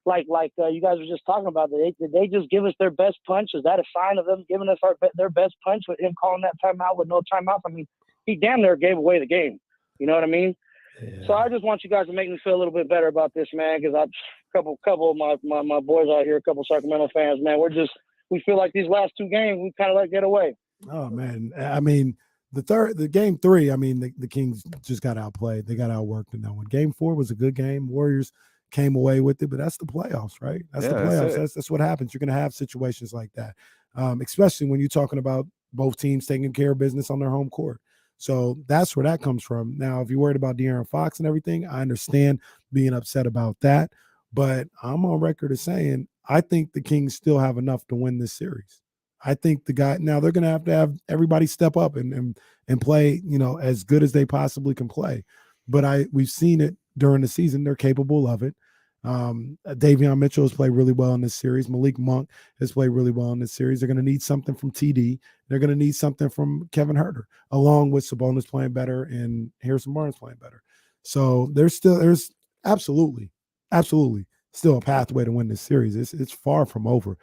like you guys were just talking about, did they just give us their best punch? Is that a sign of them giving us their best punch with him calling that timeout with no timeouts? I mean, he damn near gave away the game. You know what I mean? Yeah. So I just want you guys to make me feel a little bit better about this, man, because a couple of my boys out here, a couple of Sacramento fans, man, we feel like these last two games we kind of let get away. Oh man, I mean the game 3, I mean the Kings just got outplayed. They got outworked in that one. Game 4 was a good game. Warriors came away with it, but that's the playoffs, right? That's the playoffs. That's what happens. You're going to have situations like that, especially when you're talking about both teams taking care of business on their home court. So that's where that comes from. Now, if you're worried about De'Aaron Fox and everything, I understand being upset about that, but I'm on record as saying I think the Kings still have enough to win this series. I think now they're going to have everybody step up and play, as good as they possibly can play. But we've seen it during the season. They're capable of it. Davion Mitchell has played really well in this series. Malik Monk has played really well in this series. They're going to need something from TD. They're going to need something from Kevin Huerter, along with Sabonis playing better and Harrison Barnes playing better. So there's absolutely still a pathway to win this series. It's far from over,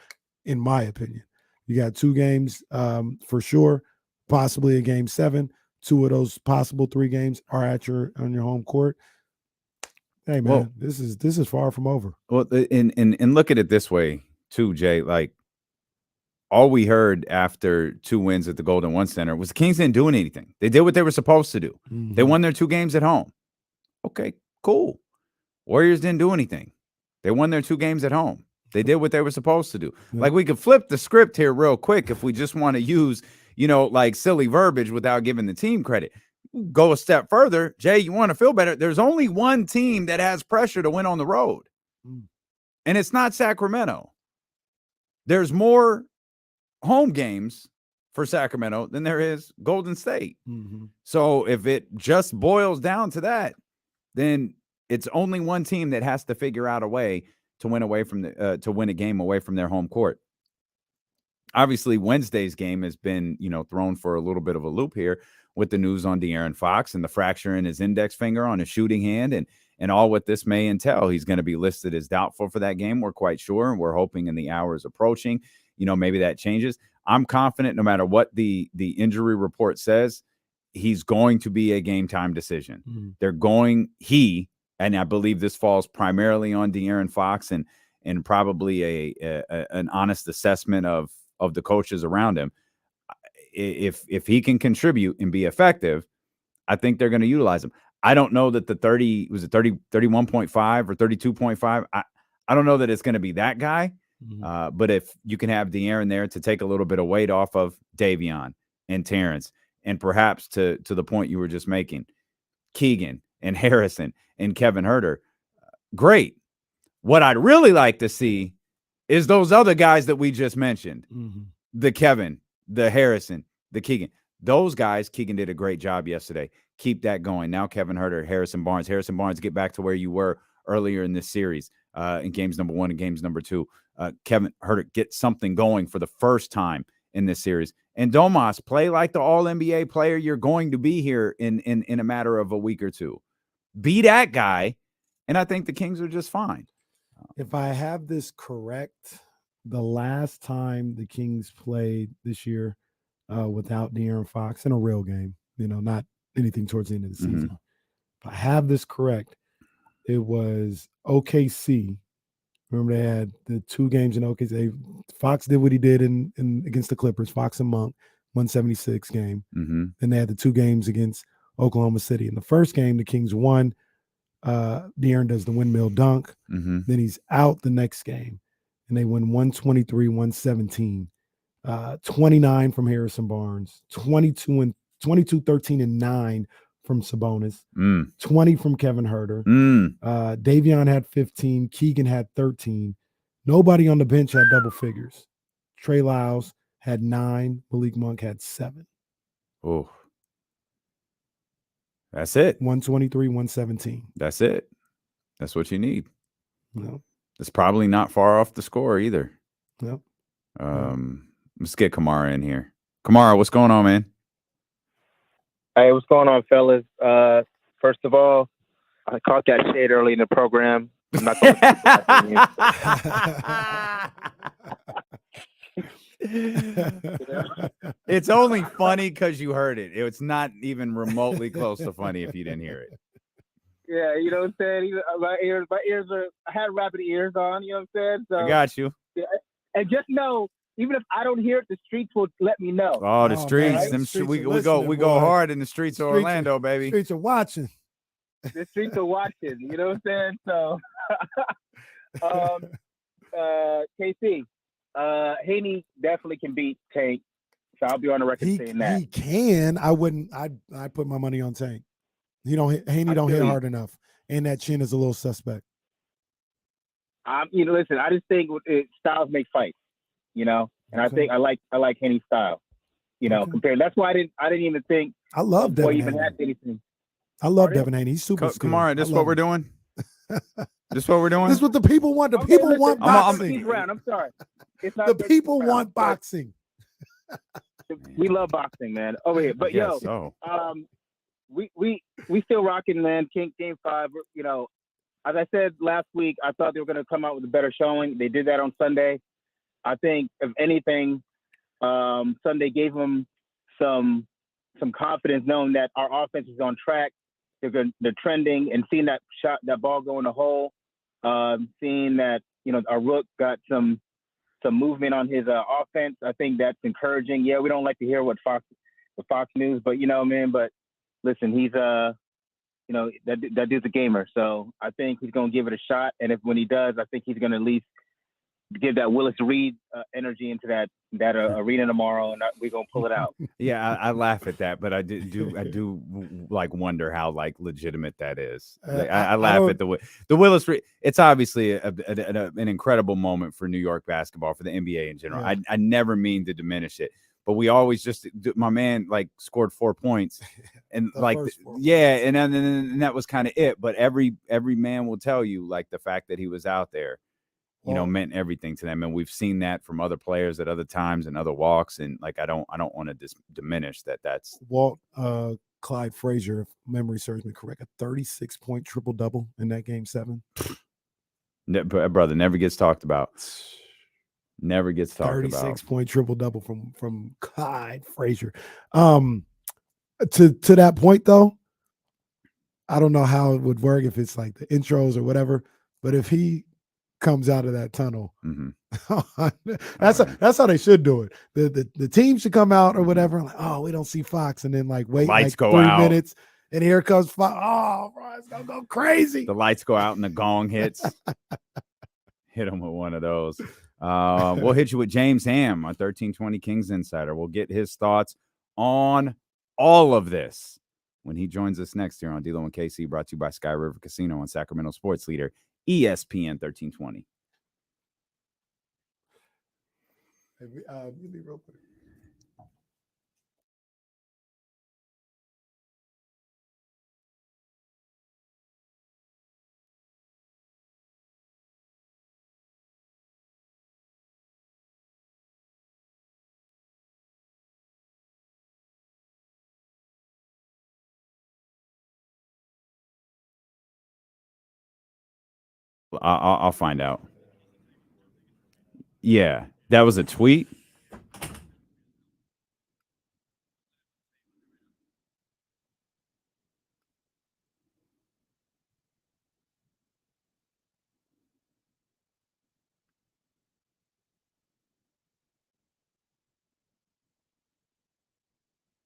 in my opinion. You got 2 games for sure, possibly a game 7. 2 of those possible 3 games are on your home court. Hey man, this is far from over. Well, and look at it this way too, Jay. Like all we heard after 2 wins at the Golden One Center was the Kings didn't do anything. They did what they were supposed to do. Mm-hmm. They won their 2 games at home. Okay, cool. Warriors didn't do anything. They won their 2 games at home. They did what they were supposed to do. Yeah. Like we could flip the script here real quick if we just want to use, like silly verbiage without giving the team credit. Go a step further, Jay, you want to feel better. There's only one team that has pressure to win on the road, and it's not Sacramento. There's more home games for Sacramento than there is Golden State. Mm-hmm. So if it just boils down to that, then it's only one team that has to figure out a way to win to win a game away from their home court. Obviously, Wednesday's game has been, thrown for a little bit of a loop here with the news on De'Aaron Fox and the fracture in his index finger on his shooting hand and all what this may entail. He's going to be listed as doubtful for that game. We're quite sure, and we're hoping in the hours approaching, maybe that changes. I'm confident no matter what the injury report says, he's going to be a game time decision. Mm-hmm. And I believe this falls primarily on De'Aaron Fox and probably an honest assessment of the coaches around him. If he can contribute and be effective, I think they're going to utilize him. I don't know that the 31.5 or 32.5. I don't know that it's going to be that guy. Mm-hmm. But if you can have De'Aaron there to take a little bit of weight off of Davion and Terrence And perhaps to the point you were just making, Keegan and Harrison and Kevin Huerter, great. What I'd really like to see is those other guys that we just mentioned, the Kevin, the Harrison, the Keegan. Those guys, Keegan did a great job yesterday. Keep that going. Now Kevin Huerter, Harrison Barnes, get back to where you were earlier in this series in games number 1 and games number 2. Kevin Huerter, get something going for the first time in this series. And Domas, play like the All-NBA player you're going to be here in a matter of a week or two. Be that guy, and I think the Kings are just fine. If I have this correct, the last time the Kings played this year without De'Aaron Fox in a real game, not anything towards the end of the season. If I have this correct, it was OKC. Remember, they had the 2 games in OKC. Fox did what he did in against the Clippers, Fox and Monk, 176 game. Then they had the 2 games against Oklahoma City. In the first game, the Kings won. De'Aaron does the windmill dunk. Then he's out the next game, and they win 123-117. 29 from Harrison Barnes, 22, 13, and 9 from Sabonis, 20 from Kevin Huerter. Davion had 15. Keegan had 13. Nobody on the bench had double figures. Trey Lyles had 9. Malik Monk had 7. Oh, that's it. 123-117. That's it. That's what you need. No. It's probably not far off the score either. Yep. Let's get Kamara in here. Kamara, what's going on, man? Hey, what's going on, fellas? First of all, I caught that shade early in the program. I'm not going to It's only funny because you heard it. It's not even remotely close to funny if you didn't hear it. Yeah, you know what I'm saying? My ears are, I had rabbit ears on, you know what I'm saying? So, I got you. Yeah, and just know, even if I don't hear it, the streets will let me know. Oh, the streets. Man, We go hard in the streets of Orlando, baby. Streets are watching. The streets are watching, you know what I'm saying? So, KC, Haney definitely can beat Tank. So I'll be on the record saying that. He can. I wouldn't. I'd put my money on Tank. Haney don't hit hard enough, and that chin is a little suspect. Listen, I just think styles make fights, and I think I like Haney's style, compared. That's why I didn't even think I love Devin even Haney. had anything. I love Devin Haney. He's super skilled. Kamara, this is what we're doing. This is what we're doing. This is what the people want. The people want boxing. I'm sorry. It's not the people want boxing. We love boxing, man. Over here, but we still rocking, man. Game 5. As I said last week, I thought they were going to come out with a better showing. They did that on Sunday. I think, if anything, Sunday gave them some confidence, knowing that our offense is on track. They're trending, and seeing that ball go in the hole, seeing that our rook got some movement on his offense. I think that's encouraging. Yeah, we don't like to hear what Fox News, but man. But listen, he's that dude's a gamer, so I think he's gonna give it a shot. And when he does, I think he's gonna at least give that Willis Reed energy into that arena tomorrow, and we're gonna pull it out. Yeah, I laugh at that, but I do like wonder how like legitimate that is. I laugh at the Willis Reed. It's obviously an incredible moment for New York basketball, for the NBA in general. Yeah. I never mean to diminish it, but we always my man like scored 4 points, and and that was kind of it. But every man will tell you like the fact that he was out there, meant everything to them. And we've seen that from other players at other times and other walks. And like, I don't want to diminish that. That's Walt Clyde Frazier, if memory serves me correct, a 36-point triple-double in that game 7. Brother, never gets talked about. Never gets talked about. 36-point triple-double from Clyde Frazier. To that point though, I don't know how it would work if it's like the intros or whatever, but if he comes out of that tunnel, that's how they should do it. The team should come out or whatever, like, oh, we don't see Fox, and then like wait lights like go 3 out. minutes, and here comes Fox. Oh, bro, it's gonna go crazy. The lights go out and the gong hits. Hit him with one of those. We'll hit you with James Ham, our 1320 Kings insider. We'll get his thoughts on all of this when he joins us next here on D-Lo and KC, brought to you by Sky River Casino and Sacramento Sports Leader, ESPN 1320. Hey, you leave real quick. I'll find out. Yeah, that was a tweet. I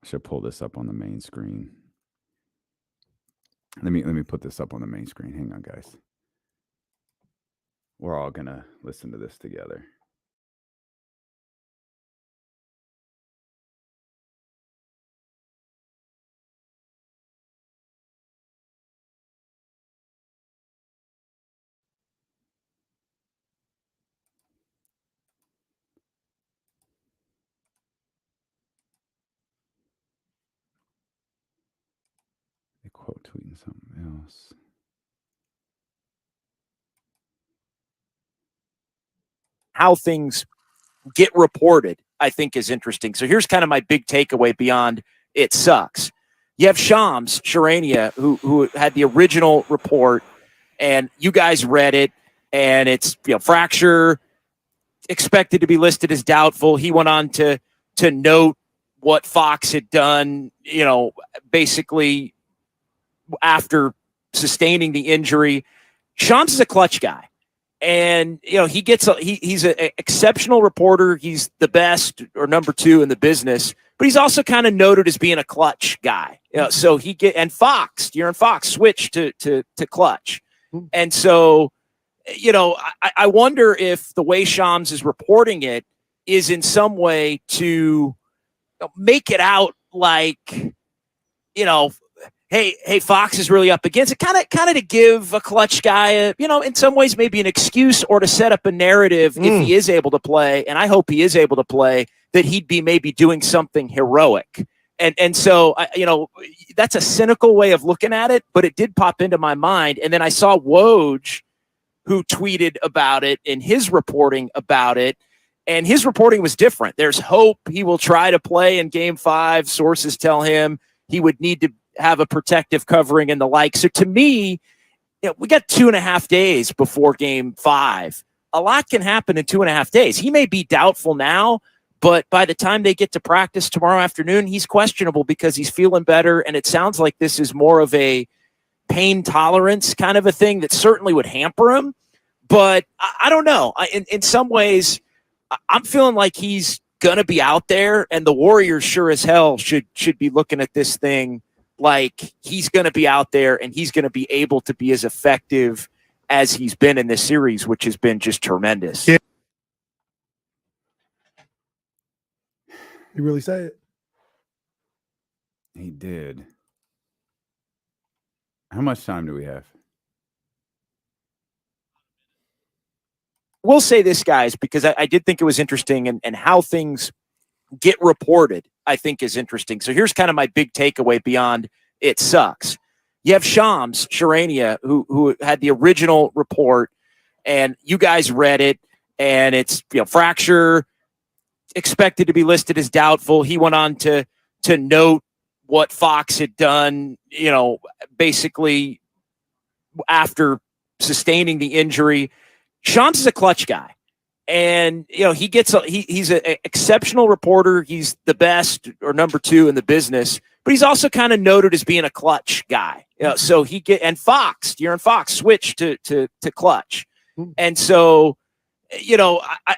should pull this up on the main screen. Let me put this up on the main screen. Hang on, guys. We're all gonna listen to this together. They quote tweeting something else. How things get reported, I think, is interesting. So here's kind of my big takeaway beyond it sucks. You have Shams Charania, who had the original report, and you guys read it, and it's fracture expected to be listed as doubtful. He went on to note what Fox had done, basically after sustaining the injury. Shams is a clutch guy. And, he's an exceptional reporter. He's the best or number 2 in the business, but he's also kind of noted as being a clutch guy. So and Fox, De'Aaron Fox switched to clutch. And so, I wonder if the way Shams is reporting it is in some way to make it out like, Hey, Fox is really up against it. Kind of to give a clutch guy, in some ways maybe an excuse or to set up a narrative if he is able to play. And I hope he is able to play, that he'd be maybe doing something heroic. And so, that's a cynical way of looking at it, but it did pop into my mind. And then I saw Woj, who tweeted about it in his reporting about it. And his reporting was different. There's hope he will try to play in Game 5. Sources tell him he would need to have a protective covering and the like. So to me, we got 2.5 days before Game 5. A lot can happen in 2.5 days. He may be doubtful now, but by the time they get to practice tomorrow afternoon, he's questionable because he's feeling better. And it sounds like this is more of a pain tolerance kind of a thing that certainly would hamper him. But I don't know. In some ways, I'm feeling like he's going to be out there, and the Warriors sure as hell should be looking at this thing like he's going to be out there and he's going to be able to be as effective as he's been in this series, which has been just tremendous. Yeah. You really say it? He did. How much time do we have? We'll say this, guys, because I did think it was interesting, and how things get reported, I think, is interesting. So here's kind of my big takeaway beyond it sucks. You have Shams Charania, who had the original report, and you guys read it, and it's fracture expected to be listed as doubtful. He went on to note what Fox had done, basically after sustaining the injury. Shams is a clutch guy. And, he's an exceptional reporter. He's the best or number 2 in the business, but he's also kind of noted as being a clutch guy. So and Fox, De'Aaron Fox switched to clutch. And so,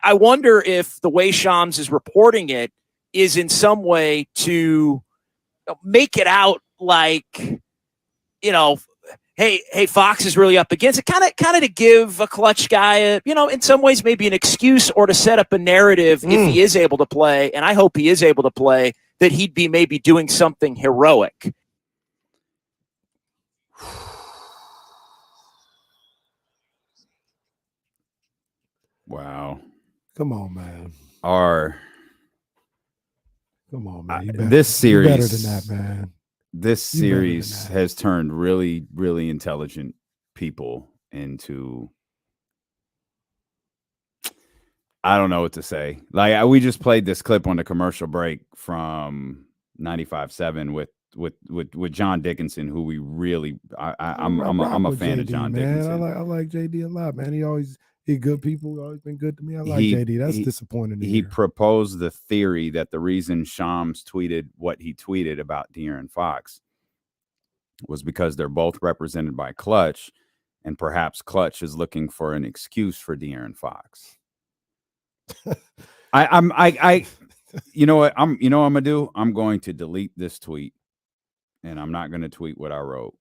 I wonder if the way Shams is reporting it is in some way to make it out like, Hey, Fox is really up against it. Kind of to give a clutch guy, in some ways maybe an excuse or to set up a narrative if he is able to play. And I hope he is able to play, that he'd be maybe doing something heroic. Wow. Come on, man. Come on, man. This series, better than that, man. This series has turned really, really intelligent people into, I don't know what to say. Like we just played this clip on the commercial break from 95.7 with John Dickinson, who we really, I'm a fan of John Dickinson. I like JD a lot, man. He's good people. Always been good to me. I like JD. That's disappointing. He proposed the theory that the reason Shams tweeted what he tweeted about De'Aaron Fox was because they're both represented by Clutch, and perhaps Clutch is looking for an excuse for De'Aaron Fox. You know what I'm gonna do? I'm going to delete this tweet, and I'm not going to tweet what I wrote.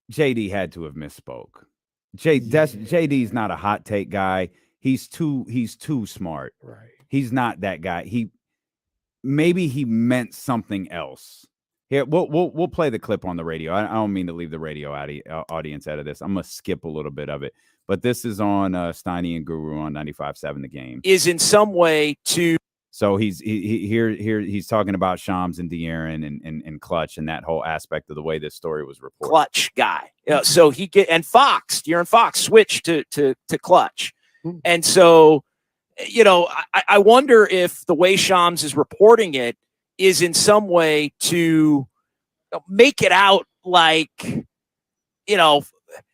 JD had to have misspoke. JD's not a hot take guy. He's too smart. Right. He's not that guy. Maybe he meant something else. Here, we'll play the clip on the radio. I don't mean to leave the radio audience out of this. I'm gonna skip a little bit of it, but this is on Steiny and Guru on 95.7 The Game. Is in some way to. So he's talking about Shams and De'Aaron and Clutch and that whole aspect of the way this story was reported. Clutch guy. So De'Aaron Fox switched to Clutch. And so, I wonder if the way Shams is reporting it is in some way to make it out like,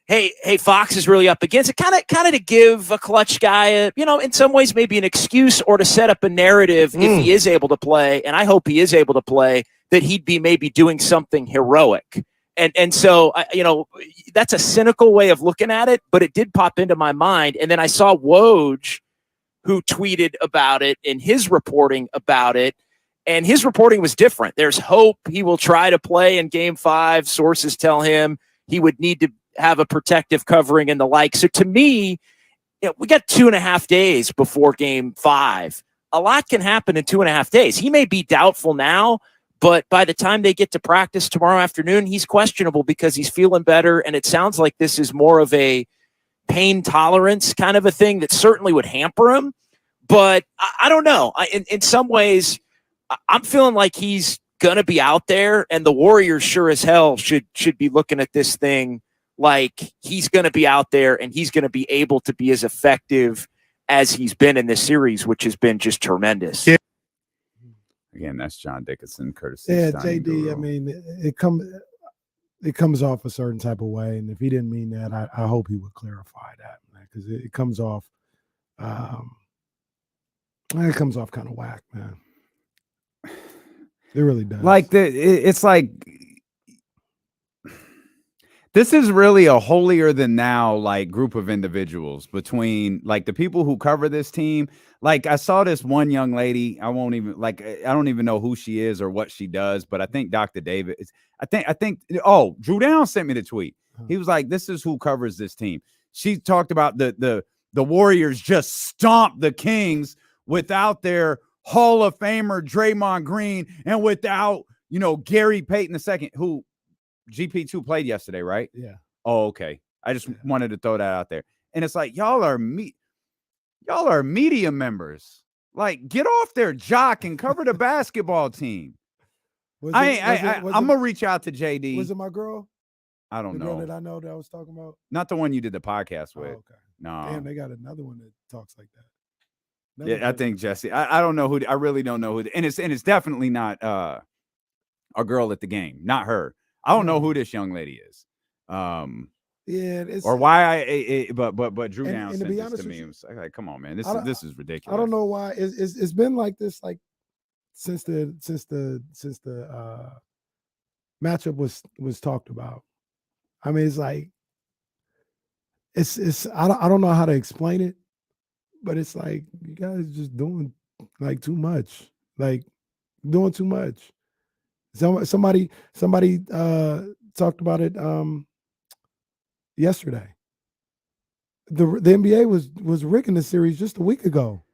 hey, Fox is really up against it. Kind of to give a Clutch guy, in some ways maybe an excuse or to set up a narrative if he is able to play, and I hope he is able to play, that he'd be maybe doing something heroic. And so, that's a cynical way of looking at it, but it did pop into my mind. And then I saw Woj, who tweeted about it in his reporting about it, and his reporting was different. There's hope he will try to play in Game 5. Sources tell him he would need to have a protective covering and the like. So to me, we got 2.5 days before Game 5. A lot can happen in 2.5 days. He may be doubtful now, but by the time they get to practice tomorrow afternoon, he's questionable because he's feeling better. And it sounds like this is more of a pain tolerance kind of a thing that certainly would hamper him. But I don't know. In some ways, I'm feeling like he's going to be out there, and the Warriors sure as hell should be looking at this thing like he's going to be out there and he's going to be able to be as effective as he's been in this series, which has been just tremendous. Yeah. Again, that's John Dickinson, courtesy. Yeah, JD. Guru. I mean, it comes off a certain type of way, and if he didn't mean that, I hope he would clarify that, man, because it comes off. It comes off kind of whack, man. It really does. It's like this is really a holier than thou group of individuals between the people who cover this team. Like I saw this one young lady. I don't even know who she is or what she does, but I think Dr. David. I think. Oh, Drew Down sent me the tweet. He was like, "This is who covers this team." She talked about the Warriors just stomped the Kings without their Hall of Famer Draymond Green and without Gary Payton II, who GP2 played yesterday, right? Yeah. Oh, okay. I just wanted to throw that out there. And it's like y'all are media members. Like, get off their jock and cover the basketball team. I'm gonna reach out to JD. Was it my girl? I don't know. Girl that I know that I was talking about. Not the one you did the podcast with. Oh, okay. No. Damn, they got another one that talks like that. Yeah, I think Jesse. I don't know who. I really don't know who. And it's definitely not a girl at the game. Not her. I don't know who this young lady is. Yeah, it's, or why but Drew Down and sent to be this honest to with me. you, It was like, come on, man, this is ridiculous. I don't know why it's been like this since the matchup was talked about. I mean, it's like it's I don't know how to explain it, but it's like you guys just doing too much, doing too much. Somebody talked about it yesterday. The NBA was rigging the series just a week ago.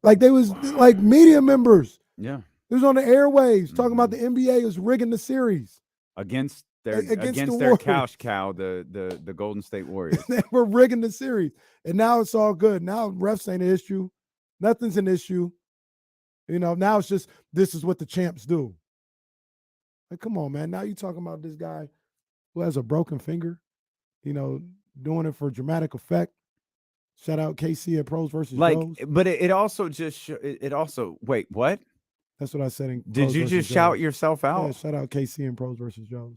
Like they was like media members. Yeah. It was on the airwaves talking about the NBA was rigging the series against their Warriors. couch cow, the Golden State Warriors. They were rigging the series, and now it's all good. Now refs ain't an issue, nothing's an issue. You know, now it's just this is what the champs do. Like, come on, man. Now you talking about this guy who has a broken finger, you know, doing it for dramatic effect. Shout out KC at Pros versus Joes. But it also just wait, what? That's what I said. Did you just shout yourself out? Yeah, shout out KC and Pros versus Joes.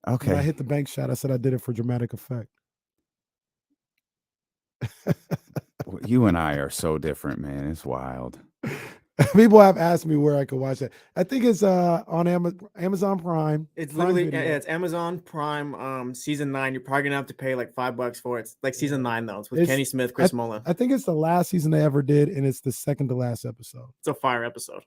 Okay. When I hit the bank shot, I said I did it for dramatic effect. You and I are so different, man. It's wild. People have asked me where I could watch that. I think it's on Amazon Prime. It's Prime literally Video. it's Amazon Prime season 9. You're probably gonna have to pay like $5 for it. It's like season 9 though. It's with Kenny Smith, Chris Mullin. I think it's the last season they ever did, and it's the second to last episode. It's a fire episode.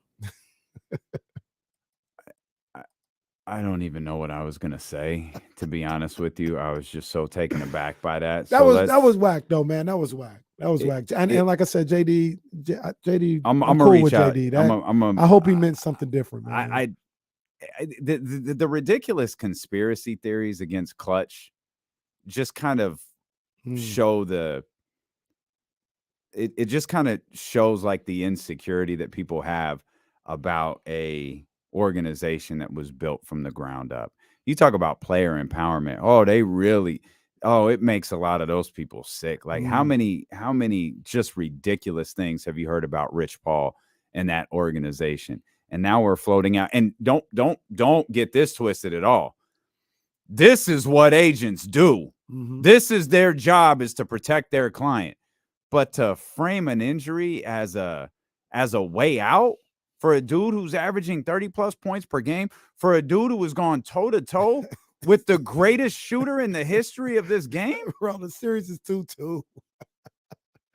I don't even know what I was gonna say, to be honest with you. I was just so taken aback by that. That was whack though, man. That was whack. That was whack. And like I said, JD, I'm cool gonna reach with out. JD. I hope he meant something different, man. The ridiculous conspiracy theories against Clutch just kind of show it just kind of shows like the insecurity that people have about a organization that was built from the ground up. You talk about player empowerment. It makes a lot of those people sick. Like how many just ridiculous things have you heard about Rich Paul and that organization? And now we're floating out. And don't get this twisted at all. This is what agents do. This is their job, is to protect their client. But to frame an injury as a way out for a dude who's averaging 30+ points per game, for a dude who has gone toe-to-toe with the greatest shooter in the history of this game? Bro, the series is 2-2.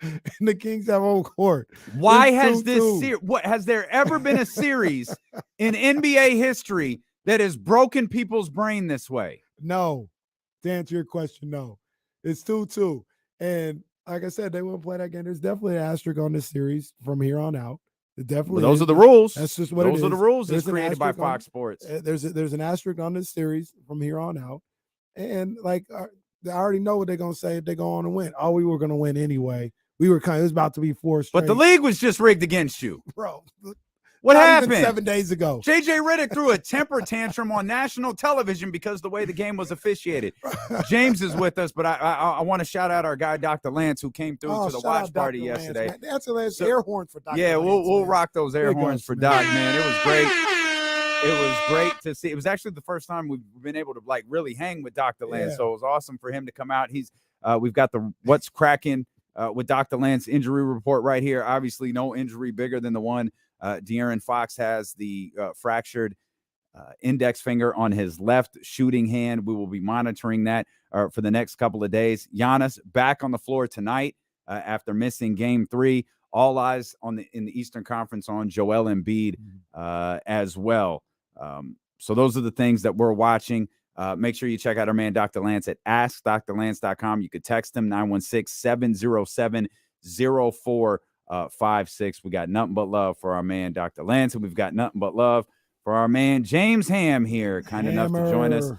And the Kings have home court. Why It's has 2-2. what has there ever been a series in NBA history that has broken people's brain this way? No. To answer your question, no. It's 2-2. And like I said, they won't play that game. There's definitely an asterisk on this series from here on out. It definitely Well, those is. are the rules. That's just what it is. Those are the rules There's that's an created by asterisk on- Fox Sports. There's an asterisk on this series from here on out. And like I already know what they're gonna say if they go on and win. Oh, we were gonna win anyway. It was about to be 4 straight. But the league was just rigged against you. Bro. What Not happened? even 7 days ago. JJ Redick threw a temper tantrum on national television because the way the game was officiated. James is with us, but I want to shout out our guy, Dr. Lance, who came through to the shout watch out party Dr. Lance, yesterday. man. That's a Lance air horn for Dr. Yeah, Lance, we'll man. rock those air Big horns ups, for man. Doc, man. It was great. It was great to see. It was actually the first time we've been able to like really hang with Dr. Lance. Yeah. So it was awesome for him to come out. We've got the what's cracking with Dr. Lance injury report right here. Obviously, no injury bigger than the one De'Aaron Fox has, the fractured index finger on his left shooting hand. We will be monitoring that for the next couple of days. Giannis back on the floor tonight after missing game 3. All eyes in the Eastern Conference on Joel Embiid as well. So those are the things that we're watching. Make sure you check out our man, Dr. Lance, at askdrlance.com. You could text him 916-707-0456. We got nothing but love for our man, Dr. Lance, and we've got nothing but love for our man, James Ham here, kind enough to join us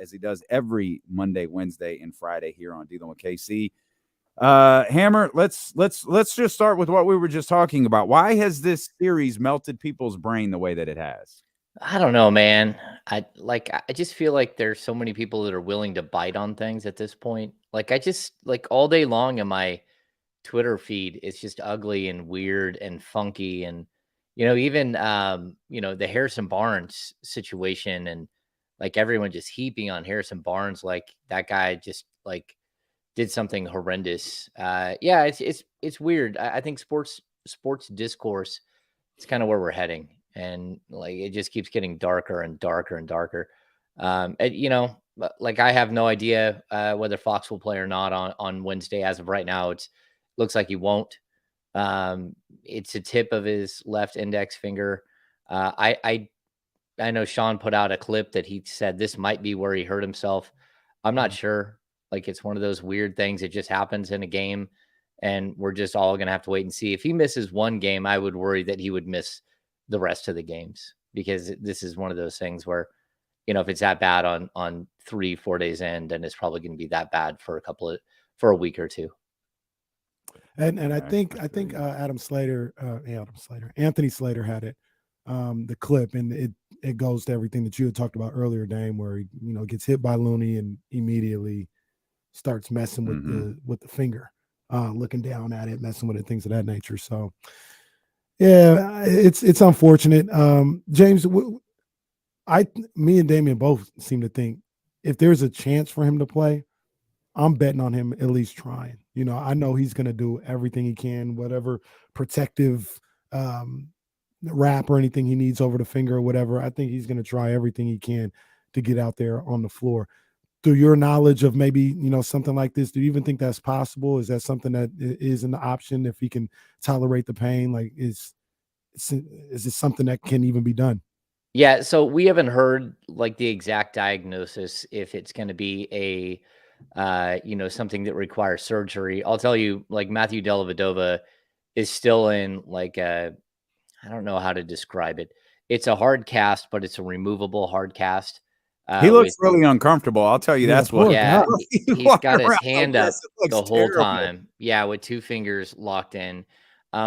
as he does every Monday, Wednesday, and Friday here on Dealing with KC. Hammer, let's just start with what we were just talking about. Why has this series melted people's brain the way that it has? I don't know, man. I just feel like there's so many people that are willing to bite on things at this point. Like I just like all day long in my Twitter feed, it's just ugly and weird and funky. And, even, the Harrison Barnes situation and like everyone just heaping on Harrison Barnes. Like that guy just like did something horrendous. It's weird. I think sports discourse, it's kind of where we're heading. And like it just keeps getting darker and darker and darker. Like I have no idea whether Fox will play or not on Wednesday. As of right now, it looks like he won't. It's a tip of his left index finger. I know Sean put out a clip that he said this might be where he hurt himself. I'm not sure. Like it's one of those weird things that just happens in a game. and we're just all going to have to wait and see. If he misses one game, I would worry that he would miss the rest of the games, because this is one of those things where, if it's that bad on 3-4 days in, then it's probably going to be that bad for a week or two. And I think Anthony Slater had it, the clip, and it goes to everything that you had talked about earlier, Dame, where he gets hit by Looney and immediately starts messing with the finger, looking down at it, messing with it, things of that nature. So yeah, it's unfortunate. James, me and Damian both seem to think if there's a chance for him to play, I'm betting on him at least trying. I know he's going to do everything he can, whatever protective wrap or anything he needs over the finger or whatever. I think he's going to try everything he can to get out there on the floor. Through your knowledge of maybe, something like this, do you even think that's possible? Is that something that is an option if he can tolerate the pain? Like, is it something that can even be done? Yeah, so we haven't heard like the exact diagnosis, if it's going to be a something that requires surgery. I'll tell you, like, Matthew Dellavedova is still in like I don't know how to describe it. It's a hard cast, but it's a removable hard cast. He looks really uncomfortable. I'll tell you, that's what. Yeah, he's got his hand up the whole terrible. time. Yeah, with two fingers locked in.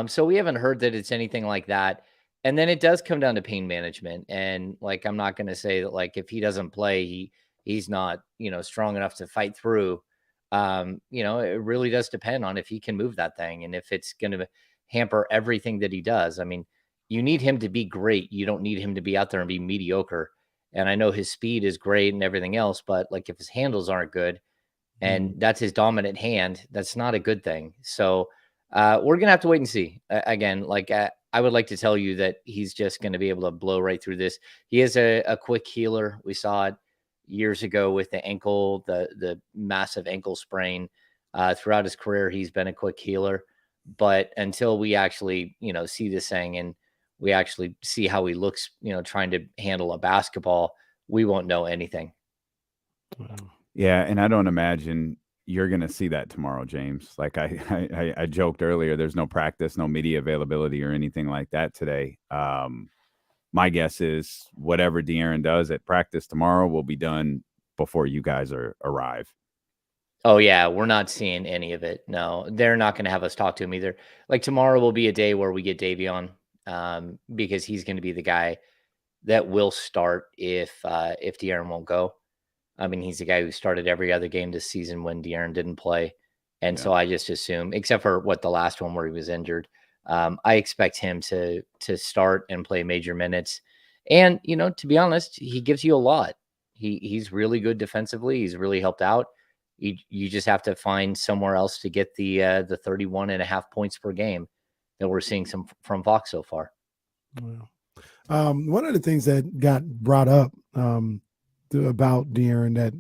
So we haven't heard that it's anything like that. And then it does come down to pain management. And like, I'm not going to say that like if he doesn't play, he's not strong enough to fight through. It really does depend on if he can move that thing and if it's going to hamper everything that he does. I mean, you need him to be great. You don't need him to be out there and be mediocre. And I know his speed is great and everything else, but like if his handles aren't good and that's his dominant hand, that's not a good thing. So we're going to have to wait and see. Again, like I would like to tell you that he's just going to be able to blow right through this. He is a quick healer. We saw it years ago with the ankle, the massive ankle sprain. Throughout his career, he's been a quick healer. But until we actually, see this thing and we actually see how he looks, trying to handle a basketball, we won't know anything. Yeah, and I don't imagine you're going to see that tomorrow, James. Like I joked earlier, there's no practice, no media availability or anything like that today. My guess is whatever De'Aaron does at practice tomorrow will be done before you guys arrive. Oh, yeah, we're not seeing any of it. No, they're not going to have us talk to him either. Like tomorrow will be a day where we get Davion, because he's going to be the guy that will start if De'Aaron won't go. I mean, he's the guy who started every other game this season when De'Aaron didn't play. And so I just assume, except for the last one where he was injured, I expect him to start and play major minutes. And, to be honest, he gives you a lot. He's really good defensively. He's really helped out. You just have to find somewhere else to get the 31.5 points per game that we're seeing from Fox so far. One of the things that got brought up about De'Aaron that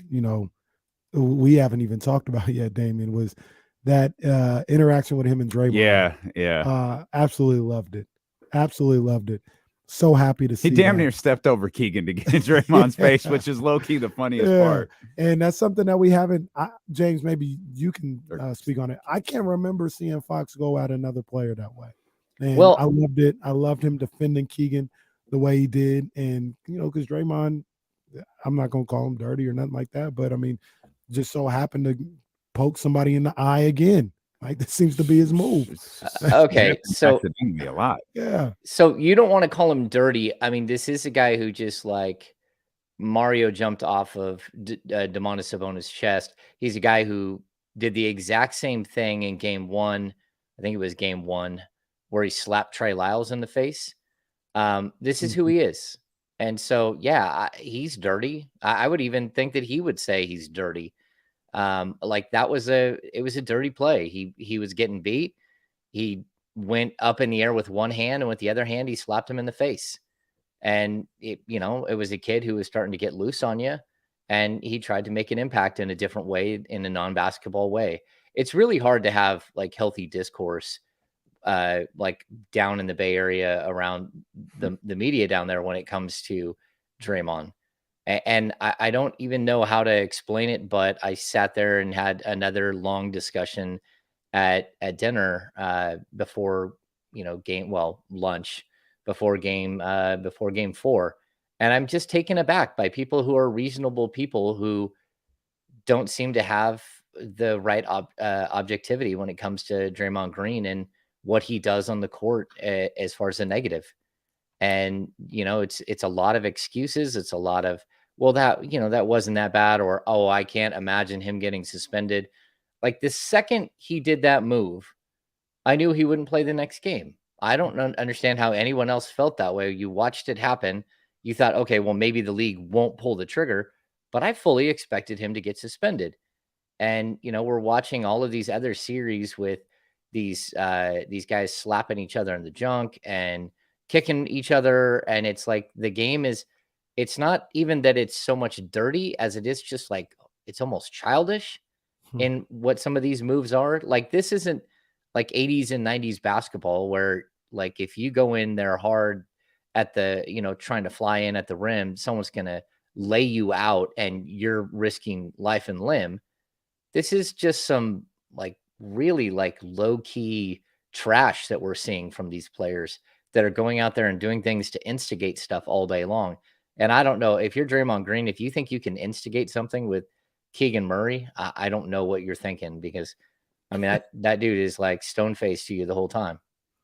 we haven't even talked about yet, Damien, was that interaction with him and Draymond. Yeah. Absolutely loved it. So happy to see. He damn near stepped over Keegan to get in Draymond's face, which is low key the funniest part. And that's something that we haven't. James, maybe you can speak on it. I can't remember seeing Fox go at another player that way. And I loved it. I loved him defending Keegan the way he did, and because Draymond, I'm not gonna call him dirty or nothing like that, but I mean, just so happened to poke somebody in the eye again. Like, that seems to be his move. Okay, so a lot. Yeah. So you don't want to call him dirty. I mean, this is a guy who just like Mario jumped off of Domantas Sabonis' chest. He's a guy who did the exact same thing in game one. I think it was game one where he slapped Trey Lyles in the face. This is who he is. And so, yeah, he's dirty. I would even think that he would say he's dirty. Like it was a dirty play. He was getting beat. He went up in the air with one hand, and with the other hand, he slapped him in the face. And it was a kid who was starting to get loose on you, and he tried to make an impact in a different way, in a non-basketball way. It's really hard to have like healthy discourse, like down in the Bay Area around the media down there when it comes to Draymond. And I don't even know how to explain it, but I sat there and had another long discussion at dinner before lunch before game 4, and I'm just taken aback by people who are reasonable people who don't seem to have the right objectivity when it comes to Draymond Green and what he does on the court as far as a negative. And, it's a lot of excuses. It's a lot of, well, that wasn't that bad, or, oh, I can't imagine him getting suspended. Like, the second he did that move, I knew he wouldn't play the next game. I don't understand how anyone else felt that way. You watched it happen. You thought, okay, well, maybe the league won't pull the trigger, but I fully expected him to get suspended. And, we're watching all of these other series with these guys slapping each other in the junk and kicking each other. And it's like the game it's not even that it's so much dirty as it is just like, it's almost childish in what some of these moves are. Like, this isn't like 80s and 90s basketball where, like, if you go in there hard at the, trying to fly in at the rim, someone's going to lay you out and you're risking life and limb. This is just some like really like low key trash that we're seeing from these players that are going out there and doing things to instigate stuff all day long. And I don't know if you're Draymond Green, if you think you can instigate something with Keegan Murray, I don't know what you're thinking, because I mean, that dude is like stone faced to you the whole time.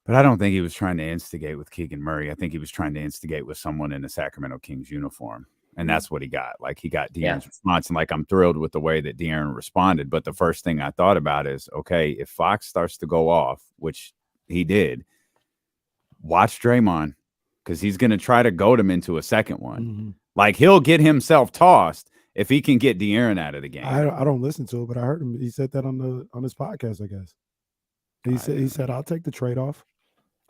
But I don't think he was trying to instigate with Keegan Murray. I think he was trying to instigate with someone in the Sacramento Kings uniform. And that's what he got. Like, he got De'Aaron's response. And like, I'm thrilled with the way that De'Aaron responded. But the first thing I thought about is, okay, if Fox starts to go off, which he did, watch Draymond, because he's going to try to goad him into a second one. Mm-hmm. Like, he'll get himself tossed if he can get De'Aaron out of the game. I don't listen to it, but I heard him. He said that on his podcast, I guess. He said, I'll take the trade-off.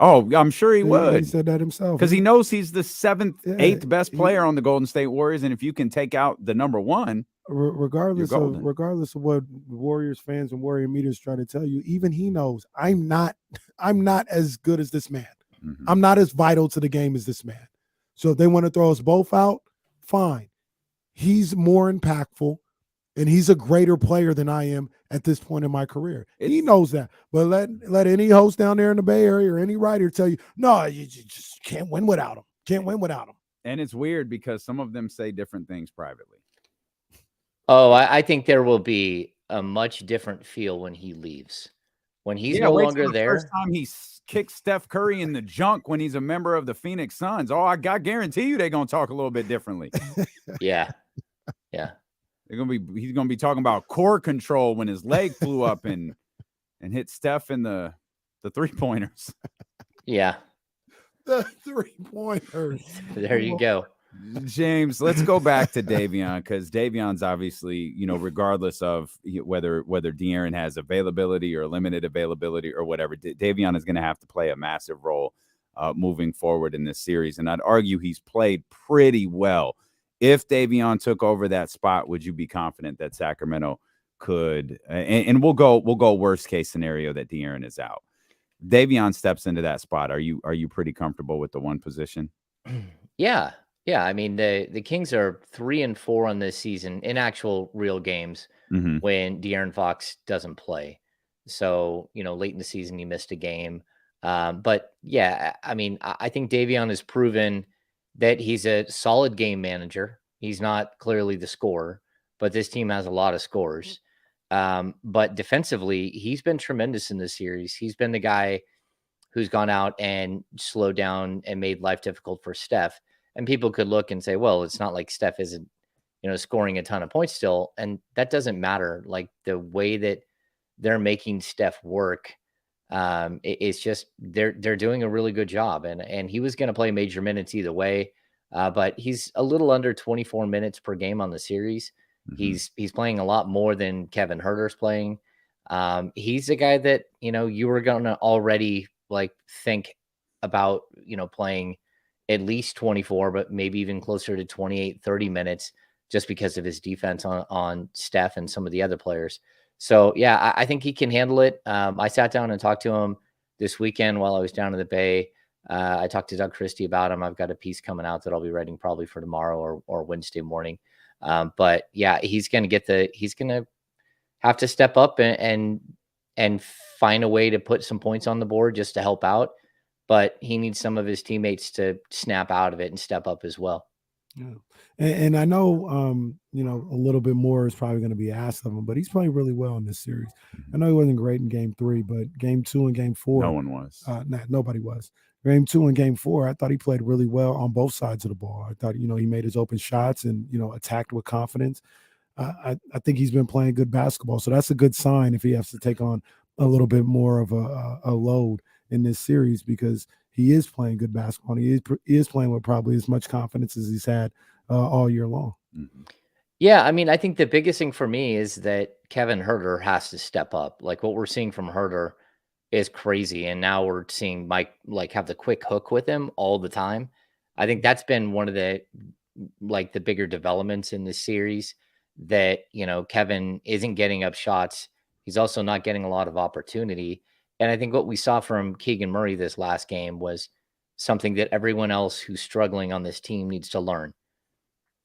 Oh, I'm sure he would. He said that himself. Because he knows he's the eighth best player on the Golden State Warriors. And if you can take out the number one, regardless of what Warriors fans and Warrior media is trying to tell you, even he knows I'm not as good as this man. Mm-hmm. I'm not as vital to the game as this man. So if they want to throw us both out, fine. He's more impactful, and he's a greater player than I am at this point in my career. He knows that. But let any host down there in the Bay Area or any writer tell you, no, you just can't win without him. Can't win without him. And it's weird because some of them say different things privately. Oh, I think there will be a much different feel when he leaves. When he's no longer there. First time he kicked Steph Curry in the junk when he's a member of the Phoenix Suns. Oh, I guarantee you they're going to talk a little bit differently. Yeah. Yeah. He's gonna be talking about core control when his leg flew up and hit Steph in the 3-pointers. Yeah. The 3-pointers. There you go. James, let's go back to Davion, because Davion's obviously, regardless of whether De'Aaron has availability or limited availability or whatever, Davion is going to have to play a massive role moving forward in this series. And I'd argue he's played pretty well. If Davion took over that spot, would you be confident that Sacramento could? And we'll go worst case scenario that De'Aaron is out. Davion steps into that spot. Are you pretty comfortable with the one position? Yeah. I mean, the Kings are 3-4 on this season in actual real games when De'Aaron Fox doesn't play. So late in the season he missed a game. But yeah, I mean, I think Davion has proven that he's a solid game manager. He's not clearly the scorer, but this team has a lot of scores. But defensively, he's been tremendous in this series. He's been the guy who's gone out and slowed down and made life difficult for Steph. And people could look and say, well, it's not like Steph isn't, scoring a ton of points still. And that doesn't matter. Like, the way that they're making Steph work, it's just they're doing a really good job, and he was going to play major minutes either way, but he's a little under 24 minutes per game on the series. He's playing a lot more than Kevin Huerter's playing. He's a guy that you were going to already like think about playing at least 24, but maybe even closer to 28-30 minutes, just because of his defense on Steph and some of the other players. So, yeah, I think he can handle it. I sat down and talked to him this weekend while I was down in the Bay. I talked to Doug Christie about him. I've got a piece coming out that I'll be writing probably for tomorrow or Wednesday morning. But, yeah, he's going to have to step up and and find a way to put some points on the board just to help out. But he needs some of his teammates to snap out of it and step up as well. Yeah. And I know, a little bit more is probably going to be asked of him, but he's playing really well in this series. I know he wasn't great in game 3, but game 2 and game 4. No one was. Nobody was. Game 2 and game 4, I thought he played really well on both sides of the ball. I thought, he made his open shots and, attacked with confidence. I think he's been playing good basketball. So that's a good sign if he has to take on a little bit more of a load in this series, because he is playing good basketball. And he is playing with probably as much confidence as he's had all year long. Mm-hmm. Yeah, I mean, I think the biggest thing for me is that Kevin Huerter has to step up. Like what we're seeing from Huerter is crazy. And now we're seeing Mike have the quick hook with him all the time. I think that's been one of the bigger developments in this series, that, Kevin isn't getting up shots. He's also not getting a lot of opportunity. And I think what we saw from Keegan Murray this last game was something that everyone else who's struggling on this team needs to learn.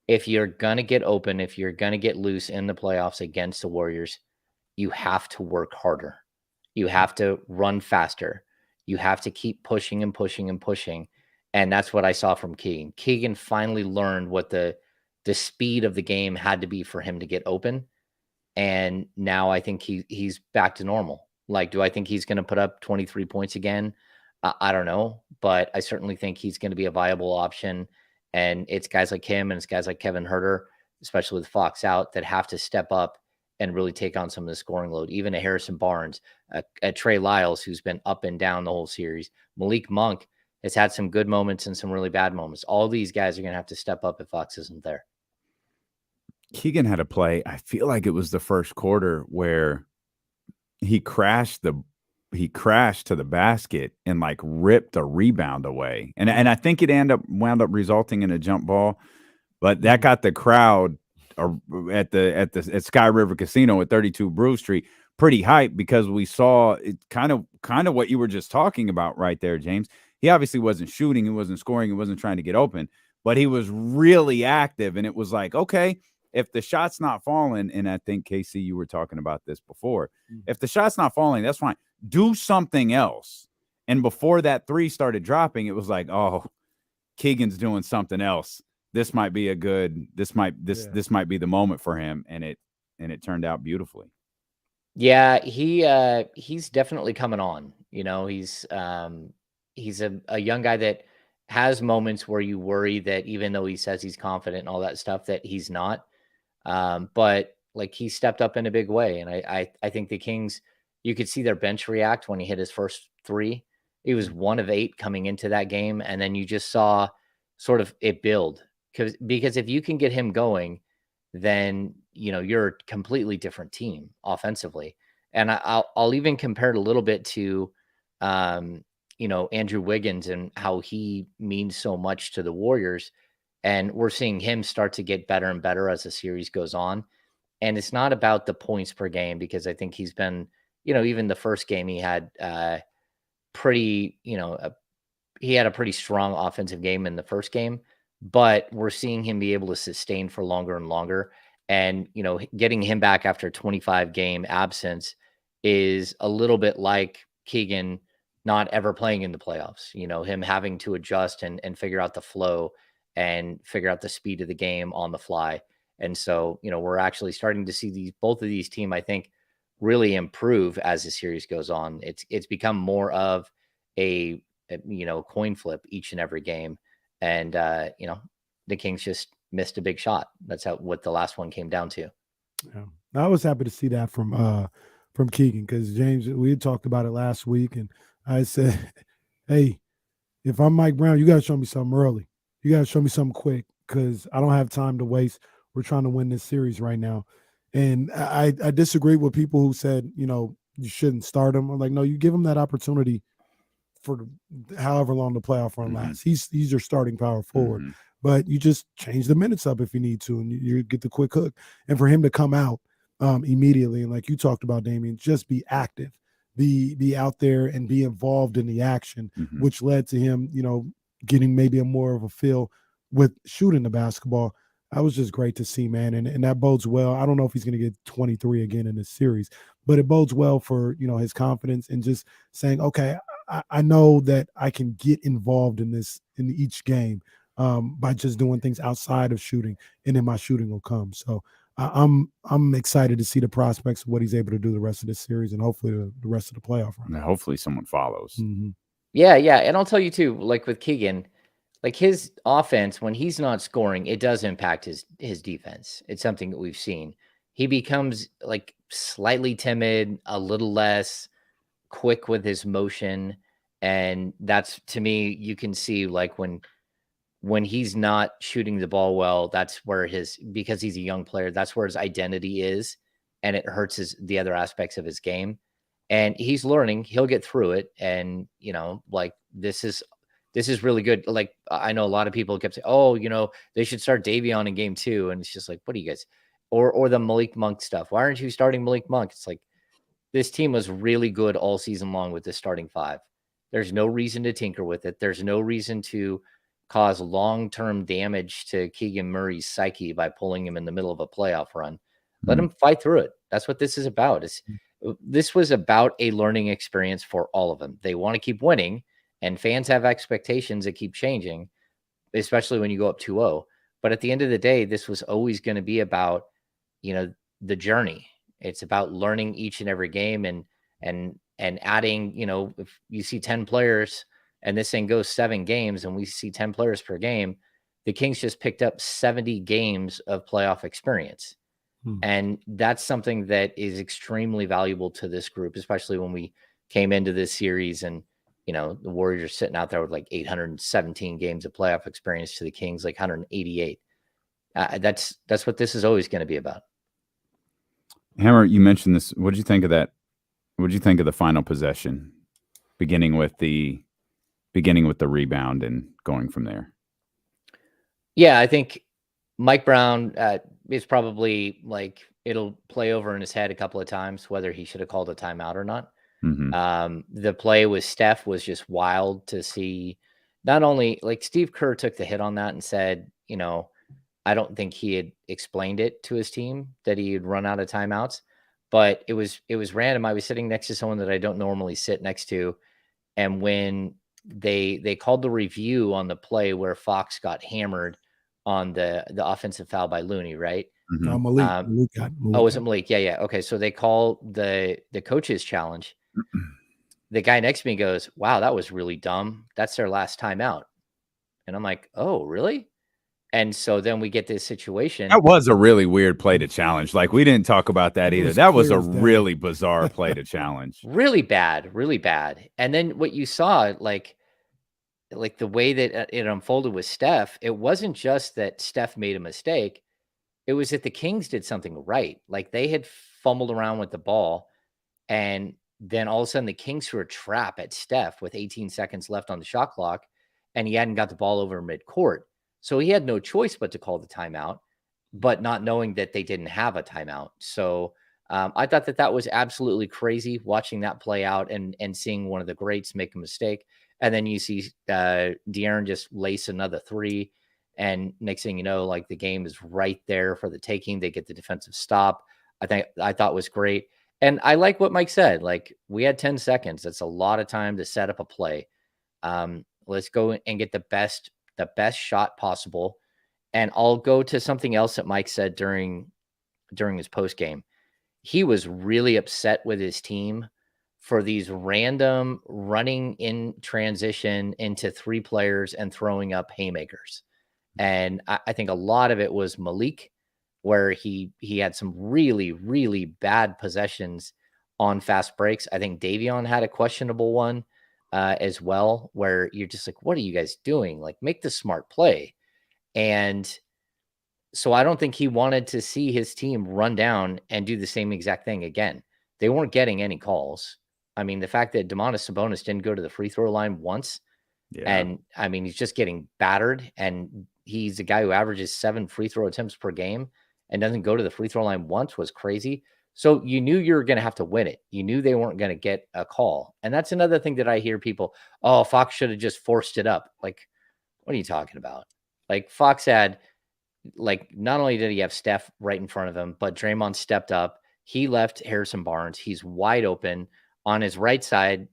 If you're going to get open, if you're going to get loose in the playoffs against the Warriors, you have to work harder. You have to run faster. You have to keep pushing and pushing and pushing. And that's what I saw from Keegan. Keegan finally learned what the speed of the game had to be for him to get open. And now I think he's back to normal. Do I think he's going to put up 23 points again? I don't know, but I certainly think he's going to be a viable option. And it's guys like him and it's guys like Kevin Huerter, especially with Fox out, that have to step up and really take on some of the scoring load. Even a Harrison Barnes, a Trey Lyles, who's been up and down the whole series. Malik Monk has had some good moments and some really bad moments. All these guys are going to have to step up if Fox isn't there. Keegan had a play, I feel like it was the first quarter, where he crashed to the basket and ripped a rebound away. And I think it wound up resulting in a jump ball, but that got the crowd at Sky River Casino at 32 Brew Street pretty hyped, because we saw it kind of what you were just talking about right there, James. He obviously wasn't shooting, he wasn't scoring, he wasn't trying to get open, but he was really active. And it was like, okay, if the shot's not falling, and I think, KC, you were talking about this before, if the shot's not falling, that's fine. Do something else. And before that 3 started dropping, it was like, oh, Keegan's doing something else. This might be this might be the moment for him. And it turned out beautifully. Yeah, he's definitely coming on. He's a young guy that has moments where you worry that even though he says he's confident and all that stuff, that he's not. But he stepped up in a big way. And I think the Kings, you could see their bench react when he hit his first 3. He was 1 of 8 coming into that game. And then you just saw sort of it build, because if you can get him going, then, you're a completely different team offensively. And I'll even compare it a little bit to, Andrew Wiggins and how he means so much to the Warriors. And we're seeing him start to get better and better as the series goes on. And it's not about the points per game, because I think he's been, even the first game he had he had a pretty strong offensive game in the first game, but we're seeing him be able to sustain for longer and longer. And, getting him back after a 25 game absence is a little bit like Keegan not ever playing in the playoffs, him having to adjust and figure out the flow and figure out the speed of the game on the fly. And so, we're actually starting to see both of these teams, I think, really improve as the series goes on. It's become more of a coin flip each and every game. And, the Kings just missed a big shot. That's what the last one came down to. Yeah. I was happy to see that from Keegan, because James, we had talked about it last week, and I said, hey, if I'm Mike Brown, you got to show me something early. You got to show me something quick, because I don't have time to waste. We're trying to win this series right now. And I disagree with people who said, you shouldn't start him. I'm like, no, you give him that opportunity for however long the playoff run lasts. He's your starting power forward. But you just change the minutes up if you need to, and you get the quick hook. And for him to come out immediately, and like you talked about, Damian, just be active, be out there and be involved in the action, which led to him, getting maybe more of a feel with shooting the basketball. That was just great to see, man. And that bodes well. I don't know if he's going to get 23 again in this series, but it bodes well for, you know, his confidence and just saying, okay, I know that I can get involved in each game by just doing things outside of shooting, and then my shooting will come. So I'm excited to see the prospects of what he's able to do the rest of this series, and hopefully the rest of the playoff run. And hopefully someone follows. Mm-hmm. Yeah, and I'll tell you too, like with Keegan, like his offense, when he's not scoring, it does impact his defense. It's something that we've seen. He becomes like slightly timid, a little less quick with his motion. And that's, to me, you can see like when he's not shooting the ball well, that's where because he's a young player, that's where his identity is. And it hurts the other aspects of his game. And he's learning, he'll get through it. And, you know, like this is really good. Like, I know a lot of people kept saying, oh, you know, they should start Davion in game 2. And it's just like, what do you guys, or the Malik Monk stuff. Why aren't you starting Malik Monk? It's like, this team was really good all season long with the starting 5. There's no reason to tinker with it. There's no reason to cause long-term damage to Keegan Murray's psyche by pulling him in the middle of a playoff run. Let him fight through it. That's what this is about. This was about a learning experience for all of them. They want to keep winning, and fans have expectations that keep changing, especially when you go up 2-0. But at the end of the day, this was always going to be about, you know, the journey. It's about learning each and every game and adding, you know, if you see 10 players and this thing goes 7 games and we see 10 players per game, the Kings just picked up 70 games of playoff experience. And that's something that is extremely valuable to this group, especially when we came into this series and, you know, the Warriors are sitting out there with like 817 games of playoff experience to the Kings, like 188. That's what this is always going to be about. Hammer, you mentioned this. What did you think of that? What did you think of the final possession, beginning with the rebound and going from there? Yeah, I think Mike Brown is probably like, it'll play over in his head a couple of times whether he should have called a timeout or not. The play with Steph was just wild to see. Not only like Steve Kerr took the hit on that and said, you know, I don't think he had explained it to his team that he had run out of timeouts, but it was random. I was sitting next to someone that I don't normally sit next to. And when they called the review on the play where Fox got hammered on the offensive foul by Looney, right? Malik. Was it Malik? Yeah. Okay. So they call the coach's challenge. The guy next to me goes, wow, that was really dumb. That's their last timeout. And I'm like, oh, really? And so then we get this situation. That was a really weird play to challenge. Like, we didn't talk about that either. That was a really bizarre play to challenge. Really bad. And then what you saw, like the way that it unfolded with Steph, it wasn't just that Steph made a mistake. It was that the Kings did something right. Like, they had fumbled around with the ball, and then all of a sudden the Kings threw a trap at Steph with 18 seconds left on the shot clock, and he hadn't got the ball over midcourt. So he had no choice but to call the timeout, but not knowing that they didn't have a timeout. So I thought that was absolutely crazy, watching that play out and seeing one of the greats make a mistake. And then you see De'Aaron just lace another 3. And next thing you know, like, the game is right there for the taking. They get the defensive stop. I thought was great. And I like what Mike said. Like, we had 10 seconds. That's a lot of time to set up a play. Let's go and get the best shot possible. And I'll go to something else that Mike said during his post game. He was really upset with his team for these random running in transition into 3 players and throwing up haymakers. And I think a lot of it was Malik, where he had some really, really bad possessions on fast breaks. I think Davion had a questionable one as well, where you're just like, what are you guys doing? Like, make the smart play. And so I don't think he wanted to see his team run down and do the same exact thing again. They weren't getting any calls. I mean, the fact that Domantas Sabonis didn't go to the free throw line once, and I mean, he's just getting battered, and he's a guy who averages 7 free throw attempts per game and doesn't go to the free throw line once, was crazy. So you knew you were going to have to win it. You knew they weren't going to get a call. And that's another thing that I hear people, oh, Fox should have just forced it up. Like, what are you talking about? Like, Fox had, like, not only did he have Steph right in front of him, but Draymond stepped up. He left Harrison Barnes. He's wide open on his right side.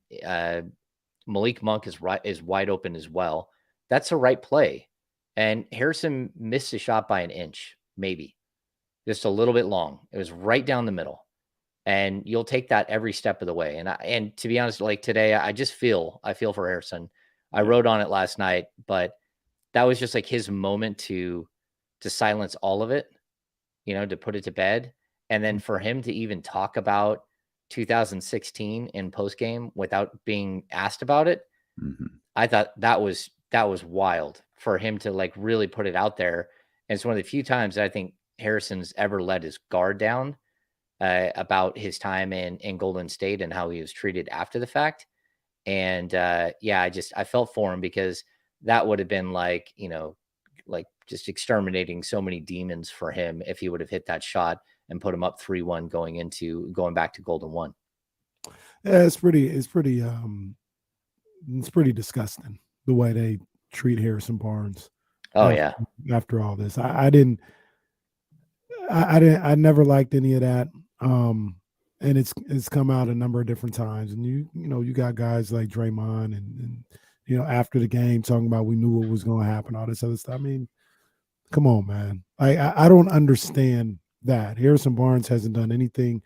Malik Monk is wide open as well. That's the right play. And Harrison missed a shot by an inch, maybe just a little bit long. It was right down the middle. And you'll take that every step of the way. And to be honest, like today, I feel for Harrison. I wrote on it last night, but that was just like his moment to silence all of it, to put it to bed. And then for him to even talk about 2016 in postgame without being asked about it, I thought that was wild for him to like really put it out there. And it's one of the few times that I think Harrison's ever let his guard down about his time in Golden State and how he was treated after the fact. And I felt for him, because that would have been like, like just exterminating so many demons for him if he would have hit that shot and put him up 3-1 going back to Golden 1. Yeah, it's pretty disgusting the way they treat Harrison Barnes. After all this, I never liked any of that. And it's come out a number of different times. And you got guys like Draymond and after the game talking about we knew what was going to happen, all this other stuff. I mean, come on, man. I don't understand that. Harrison Barnes hasn't done anything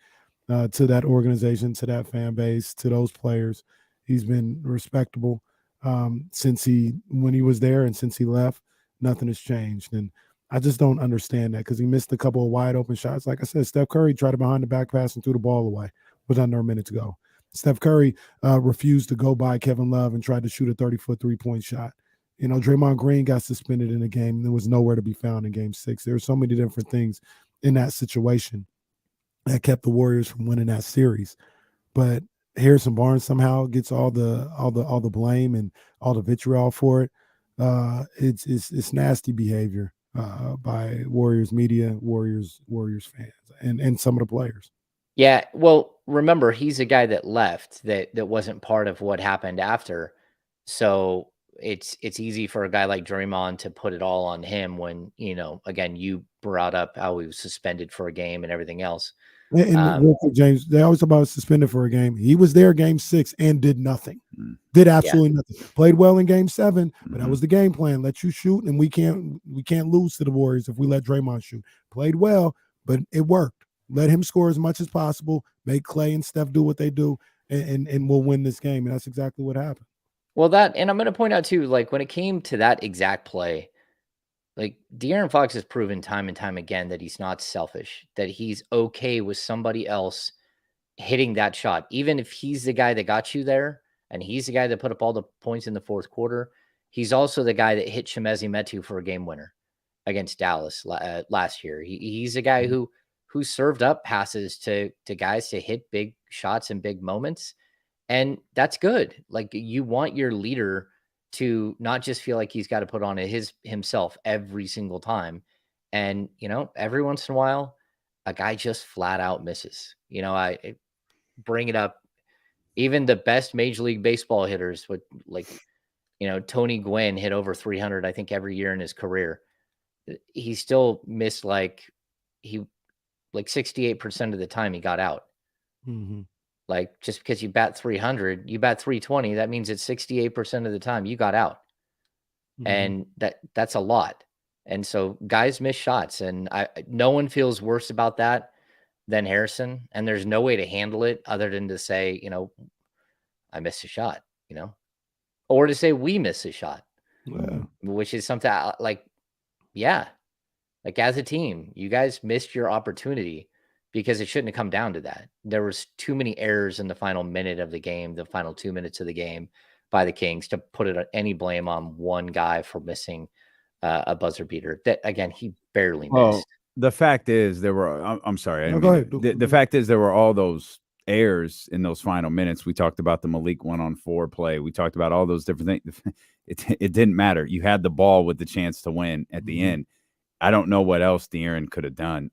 to that organization, to that fan base, to those players. He's been respectable when he was there, and since he left, nothing has changed. And I just don't understand that, because he missed a couple of wide open shots. Like I said, Steph Curry tried a behind the back pass and threw the ball away with under a minute to go. Steph Curry refused to go by Kevin Love and tried to shoot a 30-foot three-point shot. Draymond Green got suspended in the game and there was nowhere to be found in Game 6. There were so many different things in that situation that kept the Warriors from winning that series. But Harrison Barnes somehow gets all the blame and all the vitriol for it. It's nasty behavior by Warriors media, Warriors fans, and some of the players. Yeah, well, remember, he's a guy that left that wasn't part of what happened after. So it's easy for a guy like Draymond to put it all on him when, again, you brought up how he was suspended for a game and everything else. And real quick, James, they always talk about suspended for a game. He was there Game 6 and did nothing. Did absolutely nothing. Played well in Game 7, but that was the game plan. Let you shoot, and we can't lose to the Warriors if we let Draymond shoot. Played well, but it worked. Let him score as much as possible. Make Clay and Steph do what they do, and we'll win this game. And that's exactly what happened. Well, and I'm going to point out too, like when it came to that exact play, like De'Aaron Fox has proven time and time again that he's not selfish, that he's okay with somebody else hitting that shot. Even if he's the guy that got you there and he's the guy that put up all the points in the fourth quarter, he's also the guy that hit Chimezie Metu for a game winner against Dallas last year. He's a guy who served up passes to guys to hit big shots in big moments. And that's good. Like, you want your leader to not just feel like he's got to put on himself every single time. And, every once in a while, a guy just flat out misses. I bring it up. Even the best Major League Baseball hitters would, like, Tony Gwynn hit over 300, I think, every year in his career. He still missed 68% of the time he got out. Mm-hmm. Like, just because you bat 300, you bat 320, that means it's 68% of the time you got out. Mm-hmm. And that's a lot. And so guys miss shots, and no one feels worse about that than Harrison. And there's no way to handle it other than to say, I missed a shot, or to say we missed a shot, which is something like as a team, you guys missed your opportunity. Because it shouldn't have come down to that. There was too many errors in the final minute of the game, the final 2 minutes of the game by the Kings, to put any blame on one guy for missing a buzzer beater. That, again, he barely missed. The fact is there were, I'm sorry. No, go ahead. The fact is there were all those errors in those final minutes. We talked about the Malik 1-on-4 play. We talked about all those different things. It didn't matter. You had the ball with the chance to win at the end. I don't know what else De'Aaron could have done.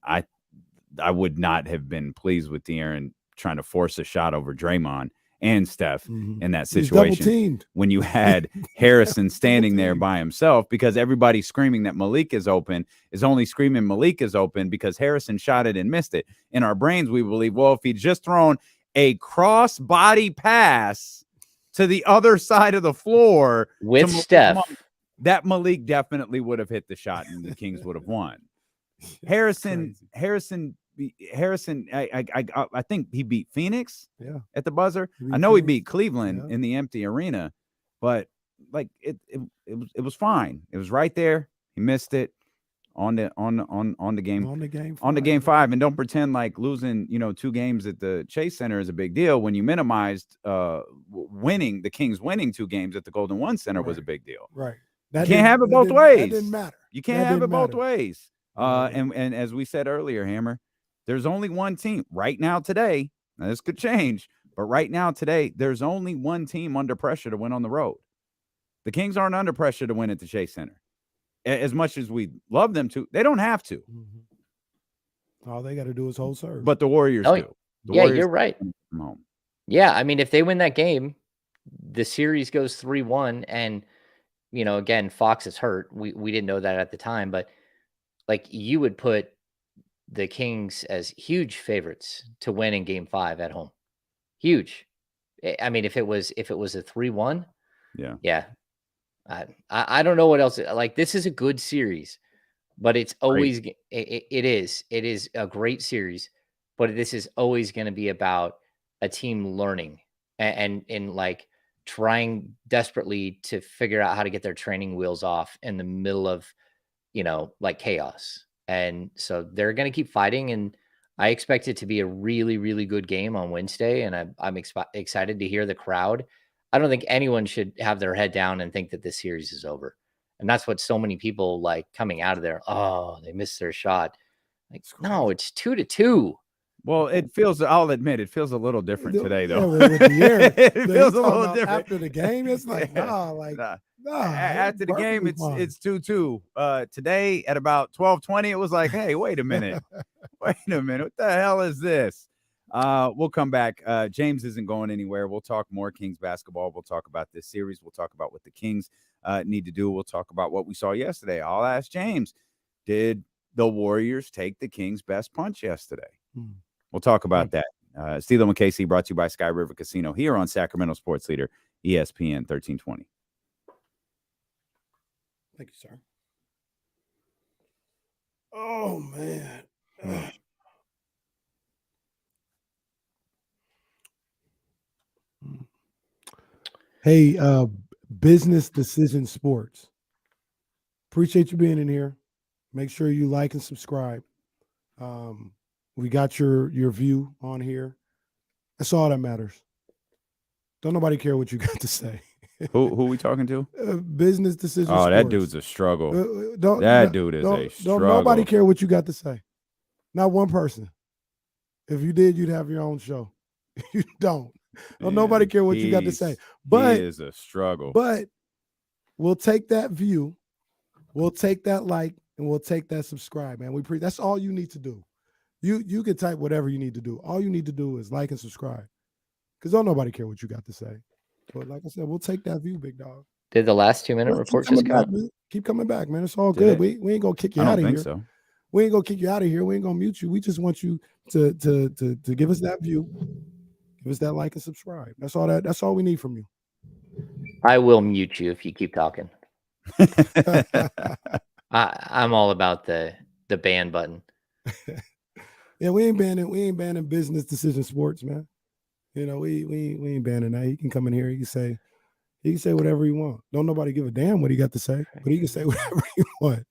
I would not have been pleased with De'Aaron trying to force a shot over Draymond. and Steph in that He's double situation. teamed. When you had Harrison standing there by himself, because everybody's screaming that Malik is open, is only screaming Malik is open because Harrison shot it and missed it. In our brains, we believe, well, if he'd just thrown a cross-body pass to the other side of the floor with Steph, that Malik definitely would have hit the shot and the Kings would have won. Harrison, I think he beat Phoenix at the buzzer. I know he beat Cleveland in the empty arena, but like it was fine. It was right there. He missed it on the game five. And don't pretend like losing 2 games at the Chase Center is a big deal when you minimized the Kings winning 2 games at the Golden One Center was a big deal. Right. You can't have it both ways. That didn't matter. You can't have it both ways. And as we said earlier, Hammer, there's only one team right now today. Now this could change, but right now today, there's only one team under pressure to win on the road. The Kings aren't under pressure to win at the Chase Center. As much as we love them to, they don't have to. All they got to do is hold serve. But the Warriors do. Warriors you're right. From home. Yeah, I mean, if they win that game, the series goes 3-1, and again, Fox is hurt. We didn't know that at the time, but like you would put the Kings as huge favorites to win in Game 5 at home. Huge. I mean, if it was a 3-1, yeah. I don't know what else. Like, this is a good series, but it's always it is a great series, but this is always going to be about a team learning and like trying desperately to figure out how to get their training wheels off in the middle of like chaos. And so they're going to keep fighting, and I expect it to be a really, really good game on Wednesday, and I'm excited to hear the crowd. I don't think anyone should have their head down and think that this series is over. And that's what so many people like coming out of there. Oh, they missed their shot. Like, no, it's 2-2. Well, I'll admit, it feels a little different today, though. With the air, it feels a little different. After the game, it's like, after the game, it's 2-2. Today at about 12:20, it was like, hey, wait a minute. What the hell is this? We'll come back. James isn't going anywhere. We'll talk more Kings basketball. We'll talk about this series. We'll talk about what the Kings need to do. We'll talk about what we saw yesterday. I'll ask James, did the Warriors take the Kings' best punch yesterday? We'll talk about that. Steelo and KC brought to you by Sky River Casino here on Sacramento Sports Leader, ESPN 1320. Thank you, sir. Oh, man. Hey, Business Decision Sports. Appreciate you being in here. Make sure you like and subscribe. We got your view on here. That's all that matters. Don't nobody care what you got to say. Who we talking to? Business Decision Sports. That dude's a struggle. Dude is a struggle. Don't nobody care what you got to say. Not one person. If you did, you'd have your own show. You don't. Don't nobody care what you got to say. But he is a struggle. But we'll take that view, we'll take that like, and we'll take that subscribe, man. That's all you need to do. You can type whatever you need to do. All you need to do is like and subscribe. Because don't nobody care what you got to say. But like I said, we'll take that view, big dog. Did the last 2-minute report just come? Keep coming back, man. It's all good. We ain't gonna kick you out of here. So. We ain't gonna kick you out of here. We ain't gonna mute you. We just want you to give us that view. Give us that like and subscribe. That's all we need from you. I will mute you if you keep talking. I'm all about the ban button. Yeah, we ain't banning Business Decision Sports, man. We ain't banning that. He can come in here. He can say whatever he want. Don't nobody give a damn what he got to say, but he can say whatever he want.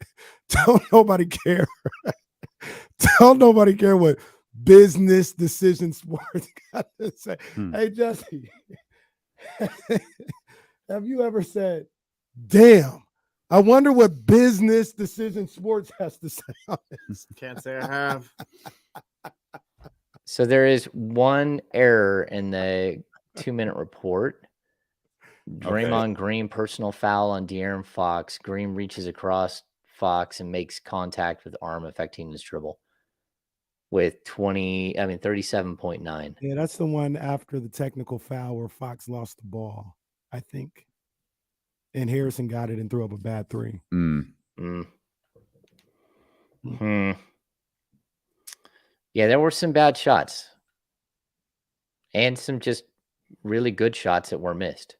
Don't nobody care. Don't nobody care what Business Decision Sports got to say. Hey, Jesse, have you ever said, damn, I wonder what Business Decision Sports has to say on this? Can't say I have. So there is one error in the 2-minute report. Draymond Green personal foul on De'Aaron Fox. Green reaches across Fox and makes contact with arm affecting his dribble. with 37.9. Yeah, that's the one after the technical foul where Fox lost the ball, I think. And Harrison got it and threw up a bad three. Yeah, there were some bad shots. And some just really good shots that were missed.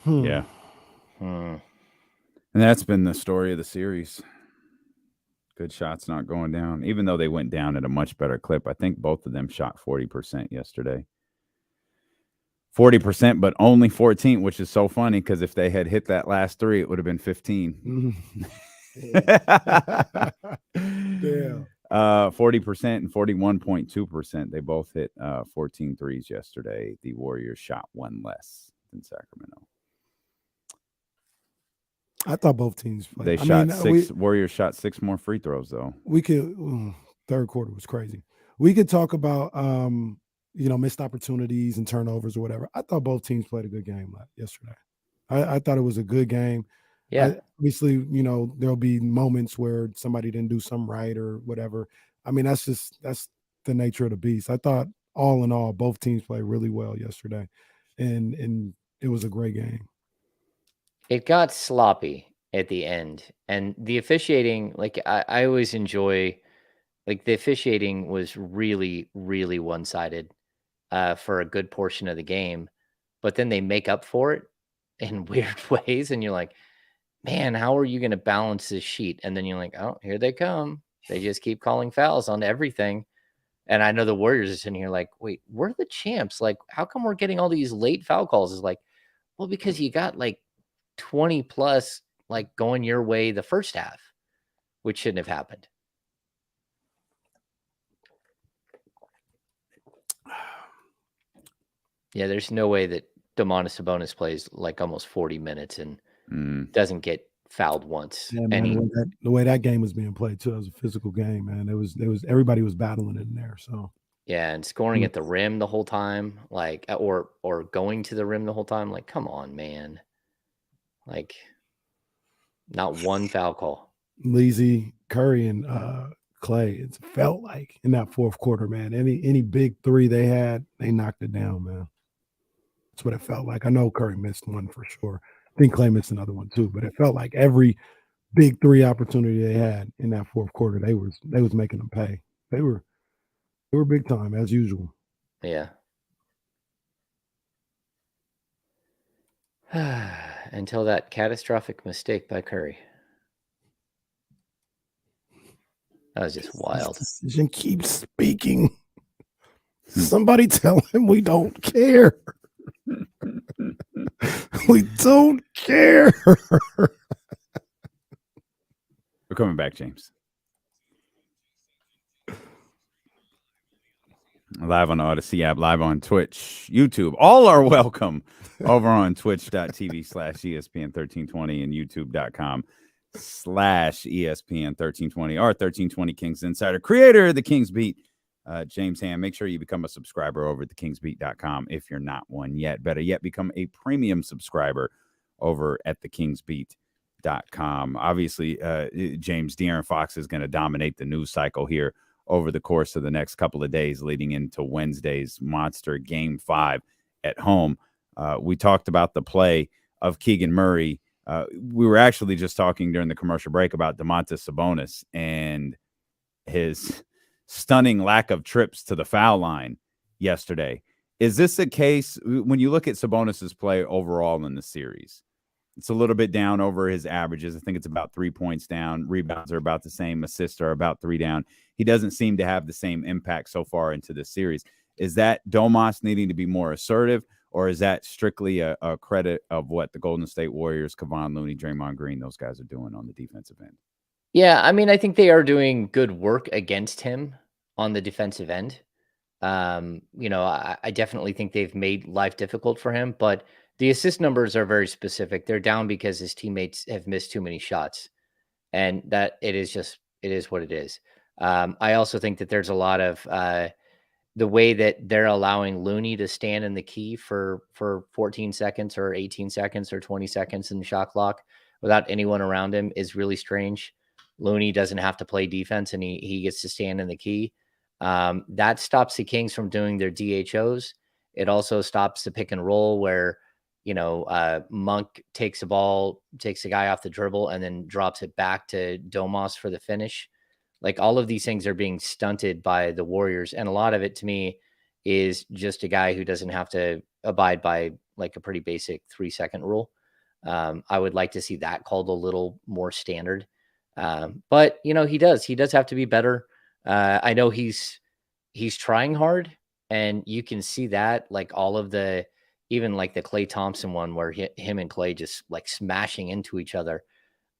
Yeah. And that's been the story of the series. Good shots not going down, even though they went down at a much better clip. I think both of them shot 40% yesterday. 40%, but only 14, which is so funny because if they had hit that last three, it would have been 15. Damn. 40% and 41.2%. They both hit 14 threes yesterday. The Warriors shot one less than Sacramento. I thought both teams played. Warriors shot 6 more free throws, though. We could, third quarter was crazy. We could talk about, missed opportunities and turnovers or whatever. I thought both teams played a good game yesterday. I thought it was a good game. Yeah. Obviously, there'll be moments where somebody didn't do something right or whatever. I mean, that's the nature of the beast. I thought all in all, both teams played really well yesterday, and it was a great game. It got sloppy at the end, and the officiating, like I always enjoy, like the officiating was really, really one-sided for a good portion of the game, but then they make up for it in weird ways, and you're like, man, how are you going to balance this sheet? And then you're like, oh, here they come. They just keep calling fouls on everything. And I know the Warriors are sitting here like, wait, we're the champs. Like, how come we're getting all these late foul calls? It's like, well, because you got like 20 plus like going your way the first half, which shouldn't have happened. Yeah, there's no way that Domantas Sabonis plays like almost 40 minutes and doesn't get fouled once. Yeah, man, the way that game was being played too, it was a physical game, man. It was everybody was battling in there. So yeah, and scoring at the rim the whole time, like or going to the rim the whole time, like come on, man. Like not one foul call. Lazy Curry and Clay, it felt like in that fourth quarter, man. Any big three they had, they knocked it down, man. That's what it felt like. I know Curry missed one for sure. I think Clay missed another one too, but it felt like every big three opportunity they had in that fourth quarter, they was making them pay. They were big time as usual. Yeah. Until that catastrophic mistake by Curry. That was just wild. This decision keeps speaking. Somebody tell him we don't care. We don't care. We're coming back, James. Live on the Odyssey app, live on Twitch, YouTube. All are welcome over on twitch.tv/ESPN1320 and youtube.com/ESPN1320. Our 1320 Kings Insider, creator of the Kings Beat, James Ham. Make sure you become a subscriber over at thekingsbeat.com if you're not one yet. Better yet, become a premium subscriber over at thekingsbeat.com. Obviously, James, De'Aaron Fox is going to dominate the news cycle here over the course of the next couple of days leading into Wednesday's monster Game 5 at home. We talked about the play of Keegan Murray. We were actually just talking during the commercial break about Domantas Sabonis and his stunning lack of trips to the foul line yesterday. Is this a case when you look at Sabonis's play overall in the series? It's a little bit down over his averages. I think it's about 3 points down. Rebounds are about the same. Assists are about 3 down. He doesn't seem to have the same impact so far into this series. Is that Domas needing to be more assertive, or is that strictly a credit of what the Golden State Warriors, Kevon Looney, Draymond Green, those guys are doing on the defensive end? Yeah, I mean, I think they are doing good work against him on the defensive end. I definitely think they've made life difficult for him, but the assist numbers are very specific. They're down because his teammates have missed too many shots, and that it is what it is. I also think that there's a lot of the way that they're allowing Looney to stand in the key for 14 seconds or 18 seconds or 20 seconds in the shot clock without anyone around him is really strange. Looney doesn't have to play defense and he gets to stand in the key. That stops the Kings from doing their DHOs. It also stops the pick and roll where, Monk takes a ball, takes a guy off the dribble, and then drops it back to Domas for the finish. Like, all of these things are being stunted by the Warriors. And a lot of it to me is just a guy who doesn't have to abide by like a pretty basic 3-second rule. I would like to see that called a little more standard. But he does have to be better. I know he's trying hard, and you can see that, like, all of the, even like the Klay Thompson one where him and Klay just like smashing into each other.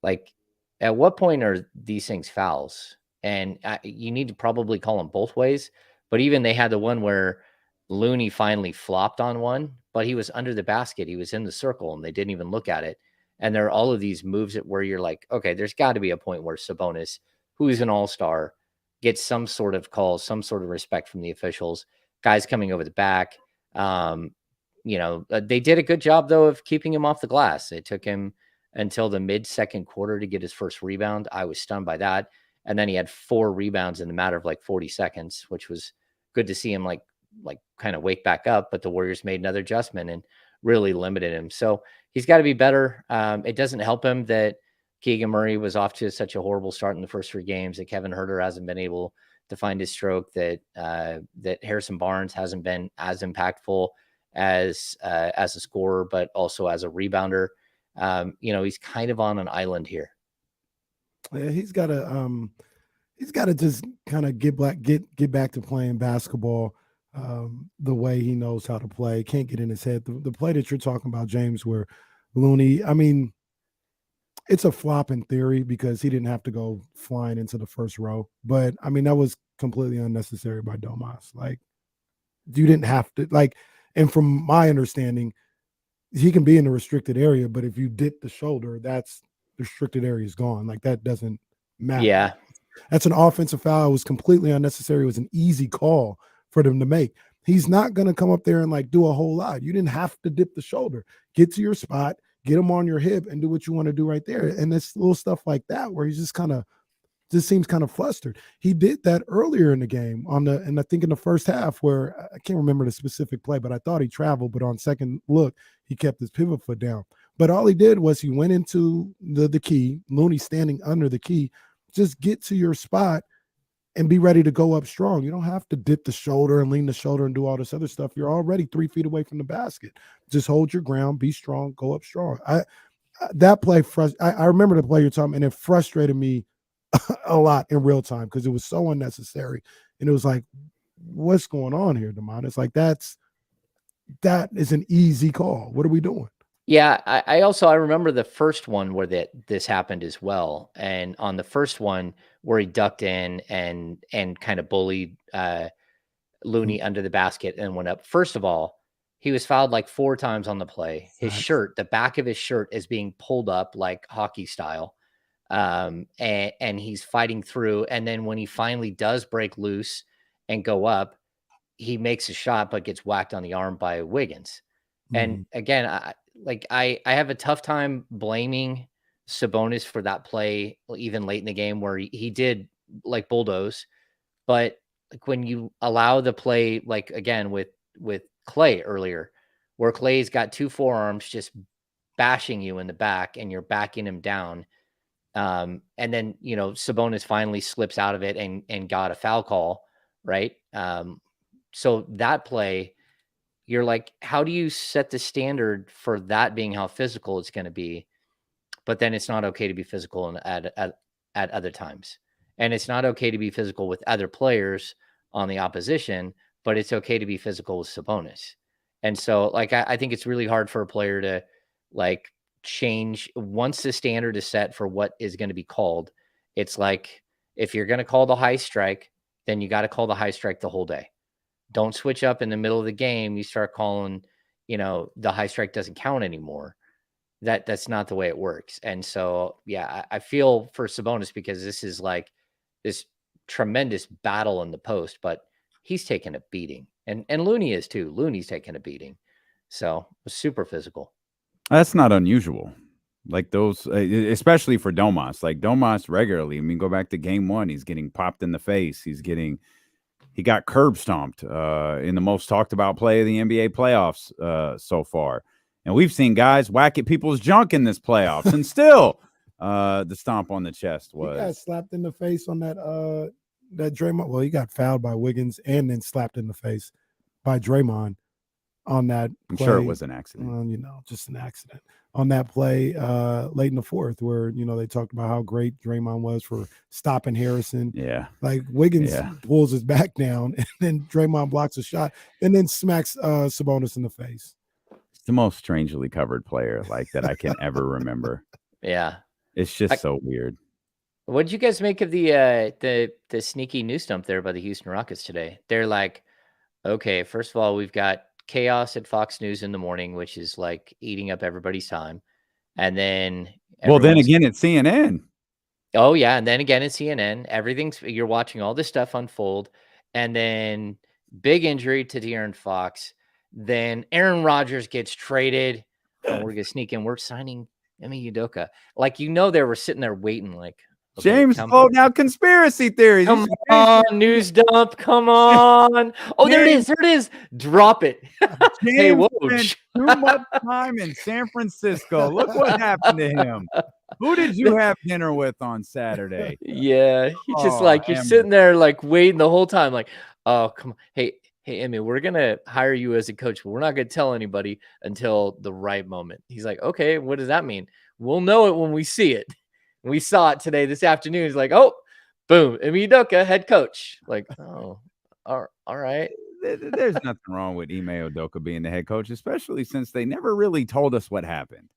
Like, at what point are these things fouls? And you need to probably call them both ways. But even they had the one where Looney finally flopped on one, but he was under the basket. He was in the circle and they didn't even look at it. And there are all of these moves where you're like, okay, there's got to be a point where Sabonis, who is an all-star, gets some sort of call, some sort of respect from the officials, guys coming over the back. They did a good job, though, of keeping him off the glass. It took him until the mid-second quarter to get his first rebound. I was stunned by that. And then he had 4 rebounds in the matter of like 40 seconds, which was good to see him like kind of wake back up. But the Warriors made another adjustment and really limited him. So he's got to be better. It doesn't help him that Keegan Murray was off to such a horrible start in the first 3 games, that Kevin Huerter hasn't been able to find his stroke, that Harrison Barnes hasn't been as impactful as a scorer, but also as a rebounder. He's kind of on an island here. Yeah, he's got to just kind of get back to playing basketball the way he knows how to play. Can't get in his head. The play that you're talking about, James, where Looney, I mean, it's a flop in theory because he didn't have to go flying into the first row. But, I mean, that was completely unnecessary by Domas. Like, you didn't have to, like, and from my understanding, he can be in the restricted area, but if you dip the shoulder, that's the restricted area is gone. Like, that doesn't matter. Yeah. That's an offensive foul. It was completely unnecessary. It was an easy call for them to make. He's not going to come up there and like do a whole lot. You didn't have to dip the shoulder. Get to your spot, get him on your hip, and do what you want to do right there. And it's little stuff like that where he's just seems kind of flustered. He did that earlier in the game and I think in the first half, where I can't remember the specific play, but I thought he traveled, but on second look, he kept his pivot foot down. But all he did was he went into the key, Looney standing under the key. Just get to your spot and be ready to go up strong. You don't have to dip the shoulder and lean the shoulder and do all this other stuff. You're already 3 feet away from the basket. Just hold your ground, be strong, go up strong. That play, I remember the play you're talking, and it frustrated me a lot in real time because it was so unnecessary. And it was like, what's going on here, Damon? It's like, that is an easy call. What are we doing? Yeah, I remember the first one where this happened as well. And on the first one where he ducked in and kind of bullied Looney under the basket and went up. First of all, he was fouled like 4 times on the play. His shirt, the back of his shirt is being pulled up like hockey style. And he's fighting through. And then when he finally does break loose and go up, he makes a shot, but gets whacked on the arm by Wiggins. And again, I have a tough time blaming Sabonis for that play, even late in the game where he did like bulldoze. But like when you allow the play, like again with Klay earlier, where Klay's got 2 forearms just bashing you in the back and you're backing him down. And then, Sabonis finally slips out of it and got a foul call, right? So that play, you're like, how do you set the standard for that being how physical it's going to be? But then it's not okay to be physical at other times. And it's not okay to be physical with other players on the opposition, but it's okay to be physical with Sabonis. And so like, I think it's really hard for a player to like change once the standard is set for what is going to be called. It's like, if you're going to call the high strike, then you got to call the high strike the whole day. Don't switch up in the middle of the game. You start calling, the high strike doesn't count anymore. That's not the way it works. And so, yeah, I feel for Sabonis because this is like this tremendous battle in the post, but he's taking a beating. And Looney is too. Looney's taking a beating. So it was super physical. That's not unusual. Like those, especially for Domas. Like Domas regularly. I mean, go back to game 1. He's getting popped in the face. He got curb stomped in the most talked about play of the NBA playoffs so far. And we've seen guys whack at people's junk in this playoffs, and still the stomp on the chest He got was. slapped in the face on that Draymond. Well, he got fouled by Wiggins and then slapped in the face by Draymond on that I'm play. sure it was an accident. Just an accident on that play late in the fourth, where they talked about how great Draymond was for stopping Harrison. Yeah, like Wiggins pulls his back down, and then Draymond blocks a shot, and then smacks Sabonis in the face. It's the most strangely covered player like that I can ever remember. Yeah, it's just so weird. What did you guys make of the sneaky news dump there by the Houston Rockets today? They're like, okay, first of all, we've got chaos at Fox News in the morning, which is like eating up everybody's time. And then then again at CNN. Oh yeah, and then again at CNN, you're watching all this stuff unfold, and then big injury to De'Aaron Fox. Then Aaron Rodgers gets traded. Oh, we're gonna sneak in. We're signing Ime Udoka. Like they were sitting there waiting, like James, now conspiracy theories. Come on, news dump. Come on. Oh, there it is. There it is. Drop it. Hey, James Woj. spent too much time in San Francisco. Look what happened to him. Who did you have dinner with on Saturday? Yeah, he's just you're Emma. sitting there waiting the whole time, oh, come on. Hey, Emmy, we're gonna hire you as a coach, but we're not gonna tell anybody until the right moment. He's like, okay, what does that mean? We'll know it when we see it. We saw it today, this afternoon. He's like, oh, boom, Ime Udoka, head coach. Like, oh, all right. There's nothing wrong with Ime Udoka being the head coach, especially since they never really told us what happened.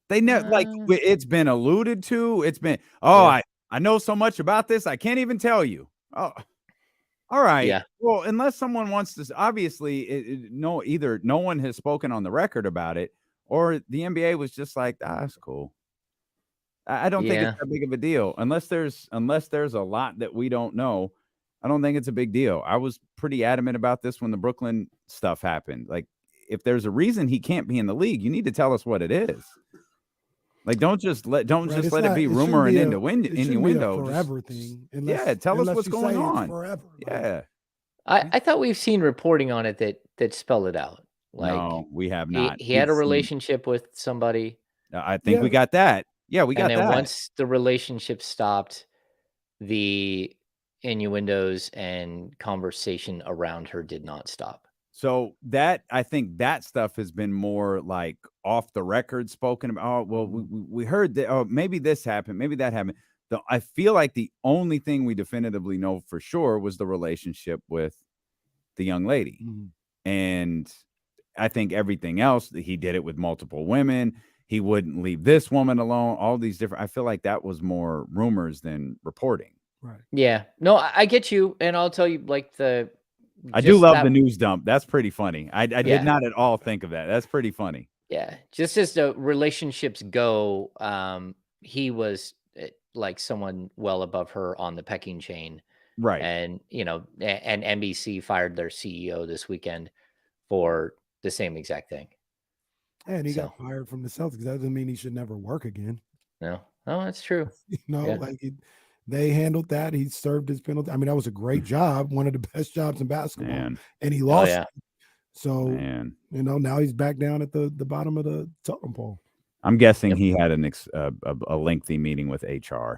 They never it's been alluded to. It's been, I know so much about this, I can't even tell you. Oh, all right. Yeah. Well, unless someone wants to, obviously, either no one has spoken on the record about it, or the NBA was just like, that's cool. I don't think it's that big of a deal unless there's a lot that we don't know. I don't think it's a big deal. I was pretty adamant about this when the Brooklyn stuff happened. Like, if there's a reason he can't be in the league, you need to tell us what it is. Like, don't just let it be rumor and innuendo. Forever thing. Tell us what's going on. Forever. Yeah. I thought we've seen reporting on it that spelled it out. Like, no, we have not. He had a relationship with somebody. I think we got that. Yeah, we got that. And then once the relationship stopped, the innuendos and conversation around her did not stop. So I think that stuff has been more like off the record spoken about. Oh, well, we heard that. Oh, maybe this happened. Maybe that happened. I feel like the only thing we definitively know for sure was the relationship with the young lady. Mm-hmm. And I think everything else, he did it with multiple women. He wouldn't leave this woman alone. All these different. I feel like that was more rumors than reporting. Right. Yeah. No, I get you, and I'll tell you, I do love the news dump. That's pretty funny. I did not at all think of that. That's pretty funny. Yeah. Just as the relationships go, he was someone well above her on the pecking chain. Right. And, and NBC fired their CEO this weekend for the same exact thing. And he got fired from the Celtics. That doesn't mean he should never work again. No, that's true. They handled that. He served his penalty. I mean, that was a great job, one of the best jobs in basketball, and he lost. Yeah. So, now he's back down at the bottom of the totem pole. I'm guessing he had a lengthy meeting with HR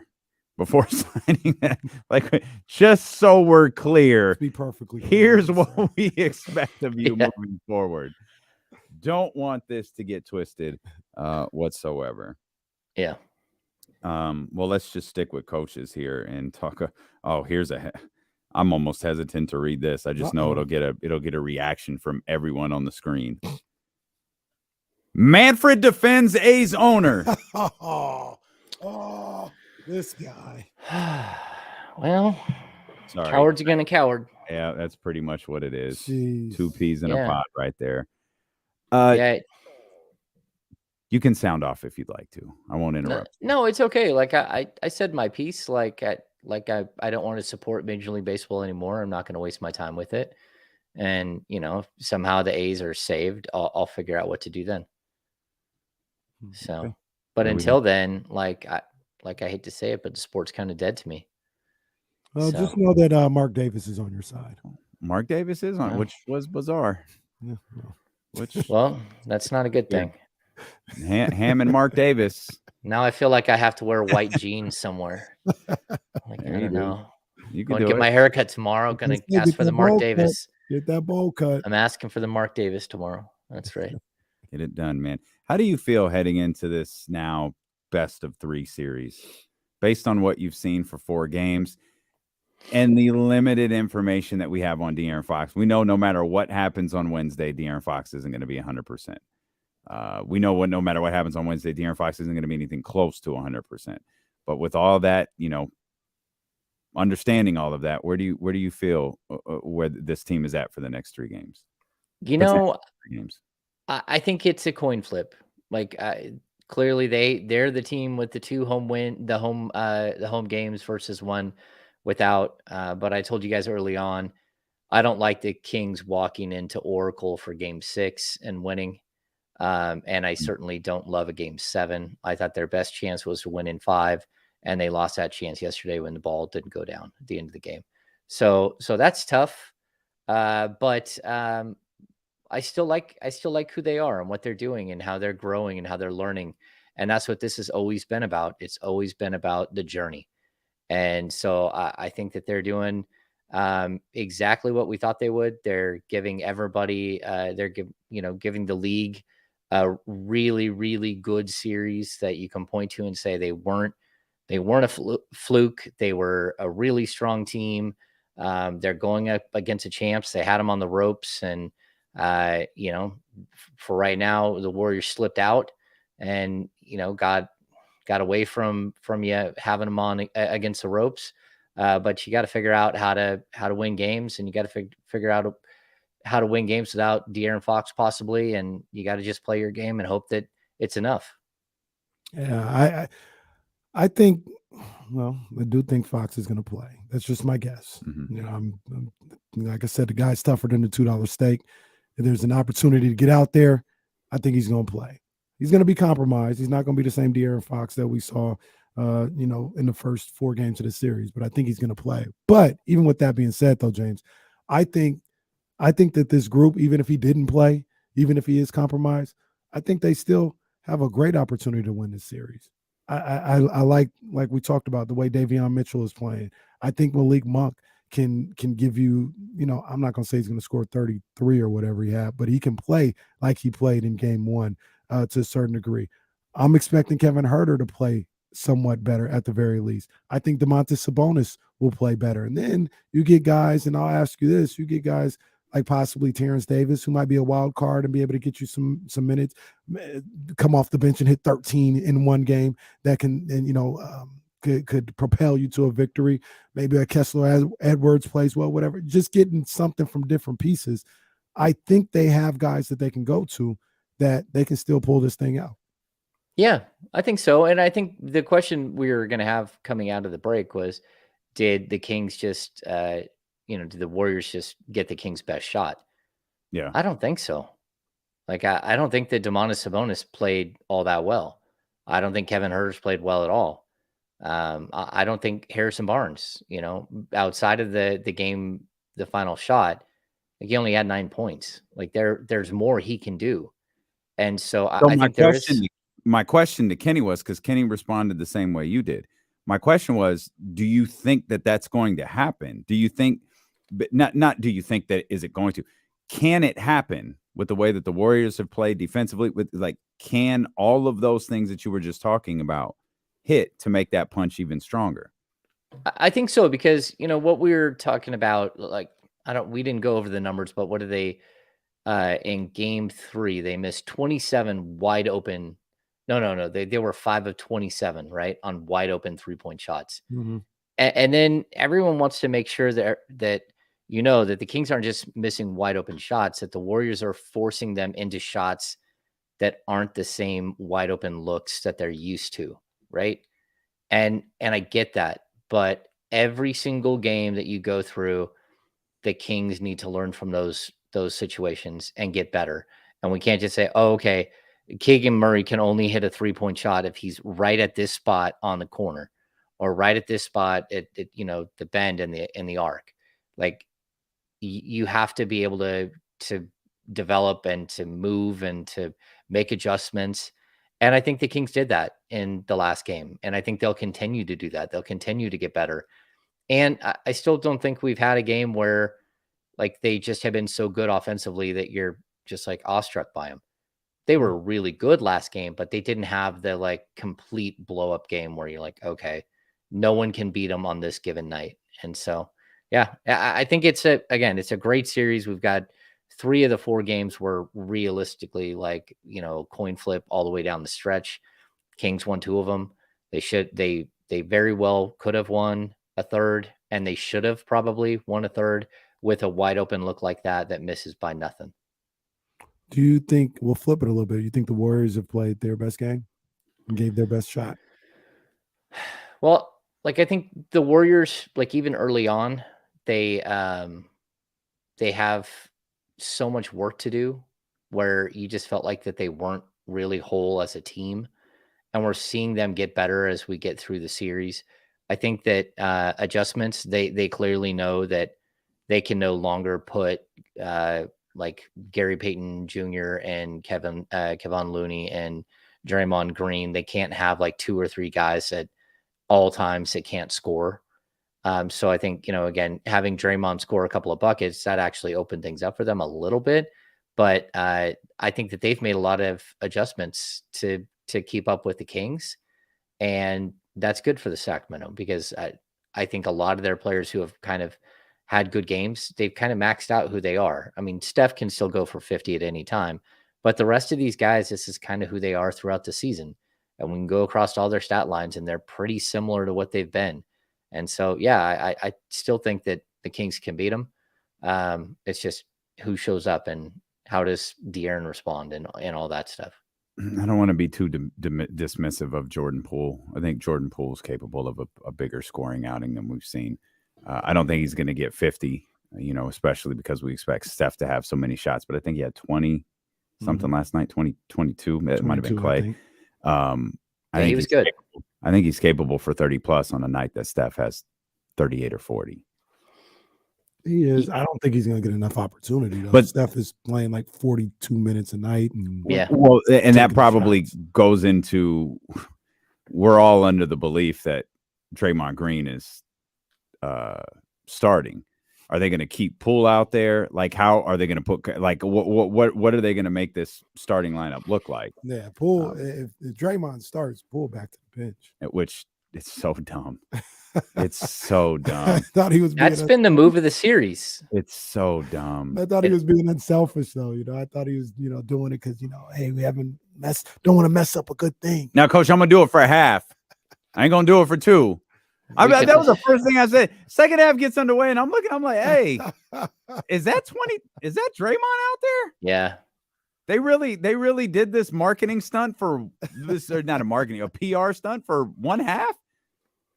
before signing that. Just so we're clear, be perfectly clear, here's what we expect of you moving forward. Don't want this to get twisted whatsoever. Yeah. Well, let's just stick with coaches here and talk. I'm almost hesitant to read this. I just know it'll get a reaction from everyone on the screen. Manfred defends A's owner. This guy. Well, sorry. Cowards are gonna coward. Yeah, that's pretty much what it is. Jeez. 2 peas in a pot right there. You can sound off if you'd like to. I won't interrupt. No, it's okay. Like I said my piece. I don't want to support Major League Baseball anymore. I'm not going to waste my time with it. And if somehow the A's are saved, I'll figure out what to do then. So, Okay. but There we until go. then, like I hate to say it, but the sport's kind of dead to me. Well, So, just know that Mark Davis is on your side. Mark Davis is on, Yeah. which was bizarre. Yeah, Which well, that's not a good thing. Ham and Mark Davis. Now I feel like I have to wear white jeans somewhere. Like, Yeah, I you don't do. know. You can Going to do get it. my haircut tomorrow. Going to ask Get for the that Mark bowl cut. Davis. Get that bowl cut. I'm asking for the Mark Davis tomorrow. That's right. Get it done, man. How do you feel heading into this now best of 3 series based on what you've seen for 4 games and the limited information that we have on De'Aaron Fox? We know no matter what happens on Wednesday, De'Aaron Fox isn't going to be 100%. We know no matter what happens on Wednesday, De'Aaron Fox isn't going to be anything close to 100%. But with all that, understanding all of that, where do you feel where this team is at for the next 3 games? You 3 games. I think it's a coin flip. Like clearly they're the team with the 2 the home games versus 1 without. But I told you guys early on, I don't like the Kings walking into Oracle for Game 6 and winning. And I certainly don't love a Game 7. I thought their best chance was to win in 5, and they lost that chance yesterday when the ball didn't go down at the end of the game. So that's tough. But I still like who they are and what they're doing and how they're growing and how they're learning. And that's what this has always been about. It's always been about the journey. And so I think that they're doing exactly what we thought they would. They're giving everybody, giving the league a really, really good series that you can point to and say they weren't a fluke. They were a really strong team. They're going up against the champs. They had them on the ropes, and for right now, the Warriors slipped out and got away from you having them on against the ropes. But you got to figure out how to win games, and you got to figure out how to win games without De'Aaron Fox possibly, and you got to just play your game and hope that it's enough. Yeah, I think. Well, I do think Fox is going to play. That's just my guess. Mm-hmm. I'm like I said, the guy's tougher than the $2 steak. If there's an opportunity to get out there, I think he's going to play. He's going to be compromised. He's not going to be the same De'Aaron Fox that we saw, in the first 4 games of the series. But I think he's going to play. But even with that being said, though, James, I think that this group, even if he didn't play, even if he is compromised, I think they still have a great opportunity to win this series. I like we talked about the way Davion Mitchell is playing. I think Malik Monk can give you, I'm not going to say he's going to score 33 or whatever he had, but he can play like he played in game 1 to a certain degree. I'm expecting Kevin Huerter to play somewhat better at the very least. I think Domantas Sabonis will play better. And then you get guys, and I'll ask you this, you get guys like possibly Terrence Davis, who might be a wild card and be able to get you some minutes, come off the bench and hit 13 in one game that can, could propel you to a victory. Maybe a Kessler Edwards plays well, whatever. Just getting something from different pieces. I think they have guys that they can go to that they can still pull this thing out. Yeah, I think so. And I think the question we were going to have coming out of the break was, did the Kings just, did the Warriors just get the Kings' best shot? Yeah. I don't think so. Like, I don't think that Domantas Sabonis played all that well. I don't think Kevin Huerter's played well at all. I don't think Harrison Barnes, outside of the game, the final shot, like he only had 9 points. Like there's more he can do. And so I think there is. My question to Kenny was, because Kenny responded the same way you did. My question was, do you think that that's going to happen? Do you think, but not do you think that, is it going to? Can it happen with the way that the Warriors have played defensively? Can all of those things that you were just talking about hit to make that punch even stronger? I think so, because what we were talking about, we didn't go over the numbers, but what did they in game 3? They missed 27 wide open. No. They were 5 of 27, right, on wide open 3-point shots. Mm-hmm. And then everyone wants to make sure that that the Kings aren't just missing wide open shots, that the Warriors are forcing them into shots that aren't the same wide open looks that they're used to, right? And I get that, but every single game that you go through, the Kings need to learn from those situations and get better. And we can't just say, oh, okay, Keegan Murray can only hit a 3-point shot if he's right at this spot on the corner, or right at this spot at the bend in the arc. Like, you have to be able to develop and to move and to make adjustments. And I think the Kings did that in the last game. And I think they'll continue to do that. They'll continue to get better. And I still don't think we've had a game where like they just have been so good offensively that you're just like awestruck by them. They were really good last game, but they didn't have the like complete blow up game where you're like, okay, no one can beat them on this given night. And so, yeah, I think it's a great series. We've got 3 of the 4 games were realistically like, coin flip all the way down the stretch. Kings won 2 of them. They very well could have won a third, and they should have probably won a third with a wide open look like that misses by nothing. Do you think, we'll flip it a little bit, you think the Warriors have played their best game and gave their best shot? Well, like I think the Warriors, like even early on, they have so much work to do where you just felt like that they weren't really whole as a team. And we're seeing them get better as we get through the series. I think that adjustments, they clearly know that they can no longer put like Gary Payton Jr. and Kevon Looney and Draymond Green. They can't have like 2 or 3 guys at all times that can't score. So I think, again, having Draymond score a couple of buckets, that actually opened things up for them a little bit. But I think that they've made a lot of adjustments to keep up with the Kings. And that's good for the Sacramento, because I think a lot of their players who have kind of had good games, they've kind of maxed out who they are. I mean, Steph can still go for 50 at any time, but the rest of these guys, this is kind of who they are throughout the season. And we can go across all their stat lines and they're pretty similar to what they've been. And so, yeah, I still think that the Kings can beat them. It's just who shows up and how does De'Aaron respond and all that stuff. I don't want to be too dismissive of Jordan Poole. I think Jordan Poole is capable of a bigger scoring outing than we've seen. I don't think he's going to get 50, especially because we expect Steph to have so many shots. But I think he had 20 something last night, 22. It might have been Clay. I think he was good. I think he's capable for 30 plus on a night that Steph has 38 or 40. He is. I don't think he's going to get enough opportunity, though. But Steph is playing like 42 minutes a night. And Well, and that probably goes into, we're all under the belief that Draymond Green is starting. Are they going to keep Poole out there? Like, how are they going to put, like, what are they going to make this starting lineup look like? Yeah, Poole, if Draymond starts, Poole back to the bench. Which, it's so dumb. It's so dumb. I thought he was being That's been the move of the series. It's so dumb. I thought he was being unselfish, though. I thought he was, doing it because, hey, we haven't don't want to mess up a good thing. Now, Coach, I'm gonna do it for a half. I ain't gonna do it for 2. That was the first thing I said. Second half gets underway, and I'm like, hey, is that Draymond out there? Yeah. They really did this marketing stunt for this, or not a PR stunt for one half?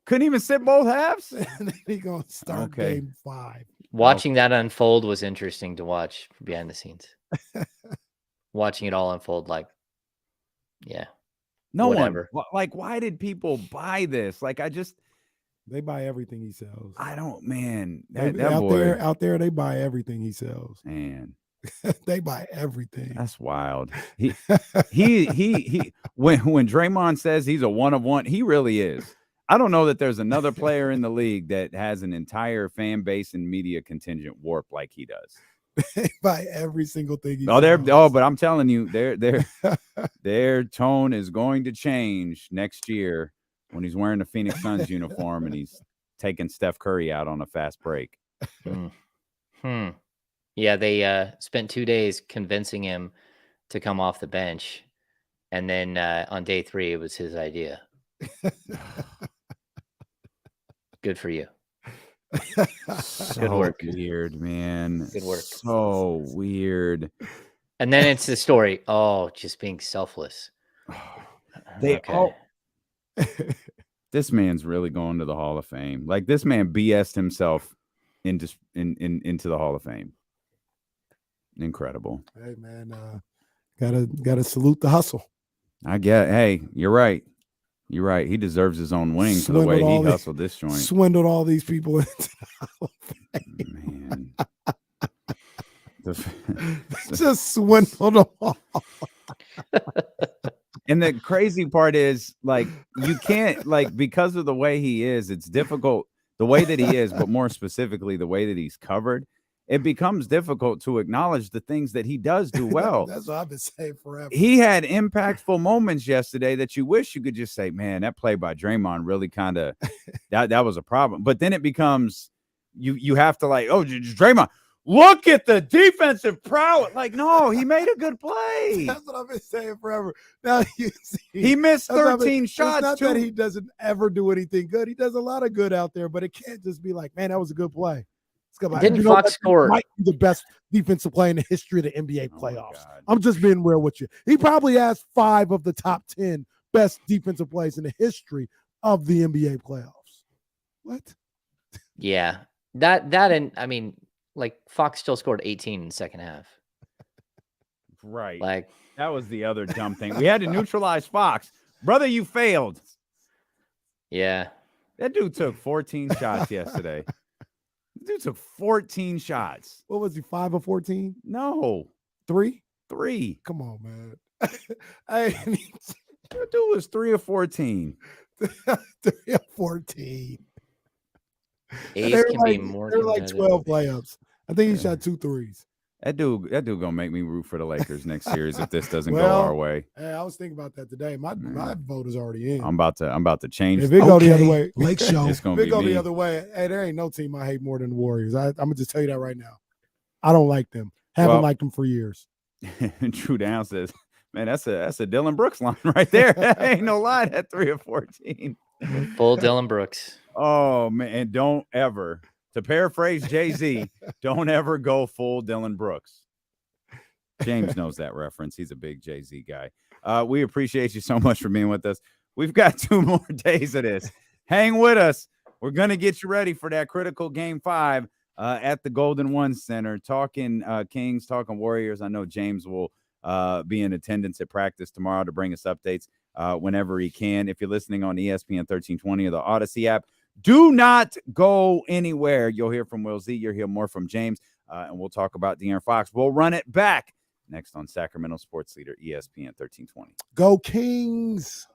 Couldn't even sit both halves? And then he gonna start game 5. Watching that unfold was interesting to watch behind the scenes. Watching it all unfold, like, yeah. No whatever. one. Like, why did people buy this? Like, they buy everything he sells. I don't, man. Out there, they buy everything he sells. Man. They buy everything. That's wild. He when Draymond says he's a one of one, he really is. I don't know that there's another player in the league that has an entire fan base and media contingent warped like he does. They buy every single thing he sells. But I'm telling you, their tone is going to change next year when he's wearing the Phoenix Suns uniform and he's taking Steph Curry out on a fast break. Yeah, they spent 2 days convincing him to come off the bench. And then on day 3, it was his idea. Good for you. Good work. Weird, man. Good work. So weird. And then it's the story. Oh, just being selfless. This man's really going to the Hall of Fame. Like, this man BS'd himself into the Hall of Fame. Incredible. Hey, man. Gotta salute the hustle. I get. Hey, you're right. You're right. He deserves his own wing for the way he hustled this joint. Swindled all these people into the Hall of Man. Fame. Just swindled them all. And the crazy part is, like, you can't, like, because of the way he is, it's difficult, the way that he is, but more specifically, the way that he's covered, it becomes difficult to acknowledge the things that he does do well. That's what I've been saying forever. He had impactful moments yesterday that you wish you could just say, man, that play by Draymond really kind of, that was a problem. But then it becomes, you have to, like, oh, Draymond, look at the defensive prowess. Like, no, he made a good play. That's what I've been saying forever. Now you see, he missed 13 shots. It's not too. that he doesn't ever do anything good. He does a lot of good out there, but it can't just be like, man, that was a good play. Didn't Fox score? Might be the best defensive play in the history of the NBA playoffs. I'm just being real with you. He probably has 5 of the top 10 best defensive plays in the history of the NBA playoffs. What? Yeah, that and I mean, like, Fox still scored 18 in the second half. Right. Like, that was the other dumb thing. We had to neutralize Fox. Brother, you failed. Yeah. That dude took 14 shots yesterday. Dude took 14 shots. What was he, 5 of 14? No. 3? 3. Come on, man. That dude was 3 of 14. 3 of 14. Ace can be more. They're like 12 layups. I think he shot 2 threes. That dude gonna make me root for the Lakers next series if this doesn't go our way. Hey, I was thinking about that today. My vote is already in. I'm about to change. If it go the other way, Lake Show. It's gonna if it be go me. the other way, hey, there ain't no team I hate more than the Warriors. I'm gonna just tell you that right now. I don't like them. Haven't liked them for years. Drew Down says, "Man, that's a Dylan Brooks line right there. Ain't no lie. That 3 of 14. Full Dylan Brooks. Oh man, and don't ever, to paraphrase Jay-Z, don't ever go full Dylan Brooks." James knows that reference. He's a big Jay-Z guy. We appreciate you so much for being with us. We've got 2 more days of this. Hang with us. We're going to get you ready for that critical Game 5 at the Golden One Center. Talking Kings, talking Warriors. I know James will be in attendance at practice tomorrow to bring us updates whenever he can. If you're listening on ESPN 1320 or the Odyssey app, do not go anywhere. You'll hear from Will Z. You'll hear more from James, and we'll talk about De'Aaron Fox. We'll run it back next on Sacramento Sports Leader, ESPN 1320. Go Kings.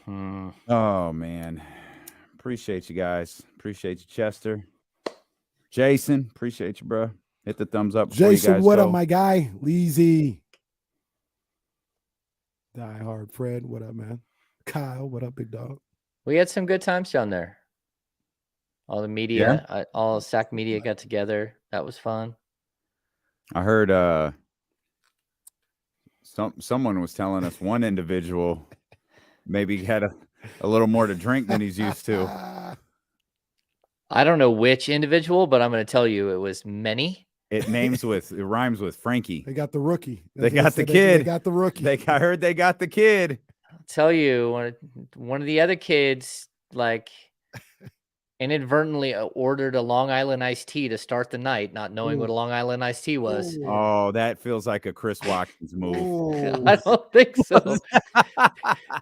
Oh, man. Appreciate you guys. Appreciate you, Chester. Jason, appreciate you, bro. Hit the thumbs up. Jason, you guys what go. up, my guy? Leezy. Die Hard Fred, what up, man? Kyle, what up, big dog? We had some good times down there. All the media, all SAC media got together. That was fun. I heard someone was telling us one individual maybe had a little more to drink than he's used to. I don't know which individual, but I'm going to tell you it was many. It rhymes with Frankie. They got the rookie. They got the kid. They got the rookie. I heard they got the kid. I'll tell you, one of the other kids, like, inadvertently ordered a Long Island iced tea to start the night, not knowing what a Long Island iced tea was. Oh, that feels like a Chris Watkins move. I don't think so.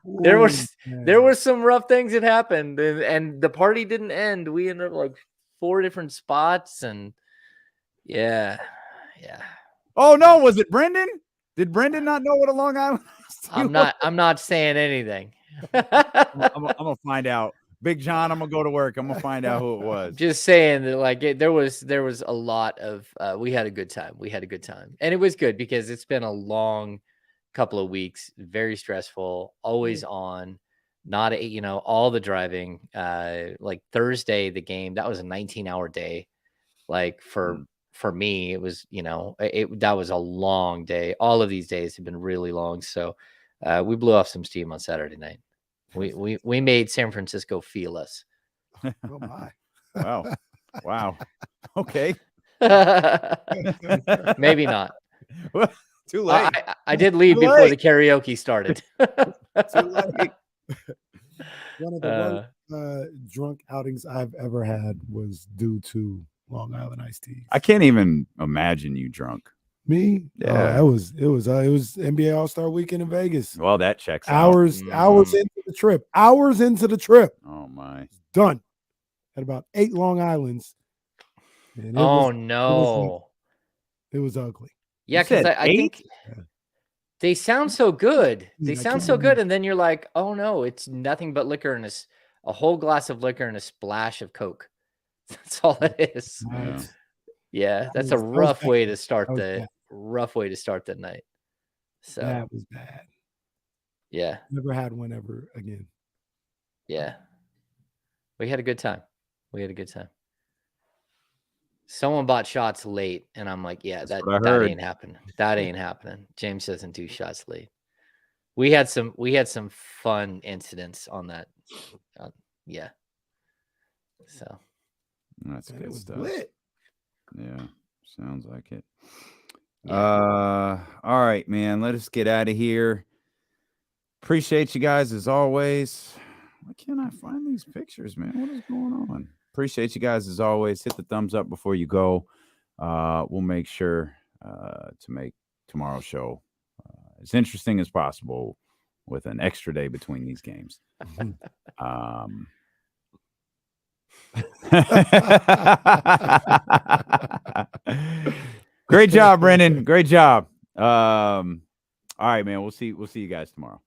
There were some rough things that happened, and the party didn't end. We ended up like 4 different spots, and yeah. Oh no, was it Brendan? Did Brendan not know what a Long Island iced tea was? I'm not saying anything. I'm gonna find out. Big John, I'm gonna go to work. I'm gonna find out who it was. Just saying that, like, there was a lot of we had a good time. We had a good time, and it was good because it's been a long couple of weeks, very stressful, always on, not all the driving. Like Thursday, the game, that was a 19-hour day. Like for me, it was that was a long day. All of these days have been really long, so we blew off some steam on Saturday night. We made San Francisco feel us. Oh my! Wow. Okay. Maybe not. Well, too late. I did leave before the karaoke started. Too late. One of the worst drunk outings I've ever had was due to Long Island iced teas. I can't even imagine you drunk. Me? Yeah. It was NBA All-Star Weekend in Vegas. Well, that checks hours out. into the trip. Hours into the trip. Oh my. Done. Had about 8 Long Islands. And no. It was ugly. Yeah, because I think they sound so good. They sound so good, and then you're like, oh no, it's nothing but liquor and a whole glass of liquor and a splash of Coke. That's all it is. Yeah, that's a rough way to start the night. So that was bad. Yeah. Never had one ever again. Yeah. We had a good time. Someone bought shots late, and I'm like, yeah, that ain't happening. That ain't happening. James doesn't do shots late. We had some fun incidents on that. Yeah. So that's good stuff. Lit. Yeah, sounds like it. Yeah. All right, man. Let us get out of here. Appreciate you guys as always. Why can't I find these pictures, man? What is going on? Appreciate you guys as always. Hit the thumbs up before you go. We'll make sure to make tomorrow's show as interesting as possible with an extra day between these games. Great job, Brendan. Great job. All right, man. We'll see you guys tomorrow.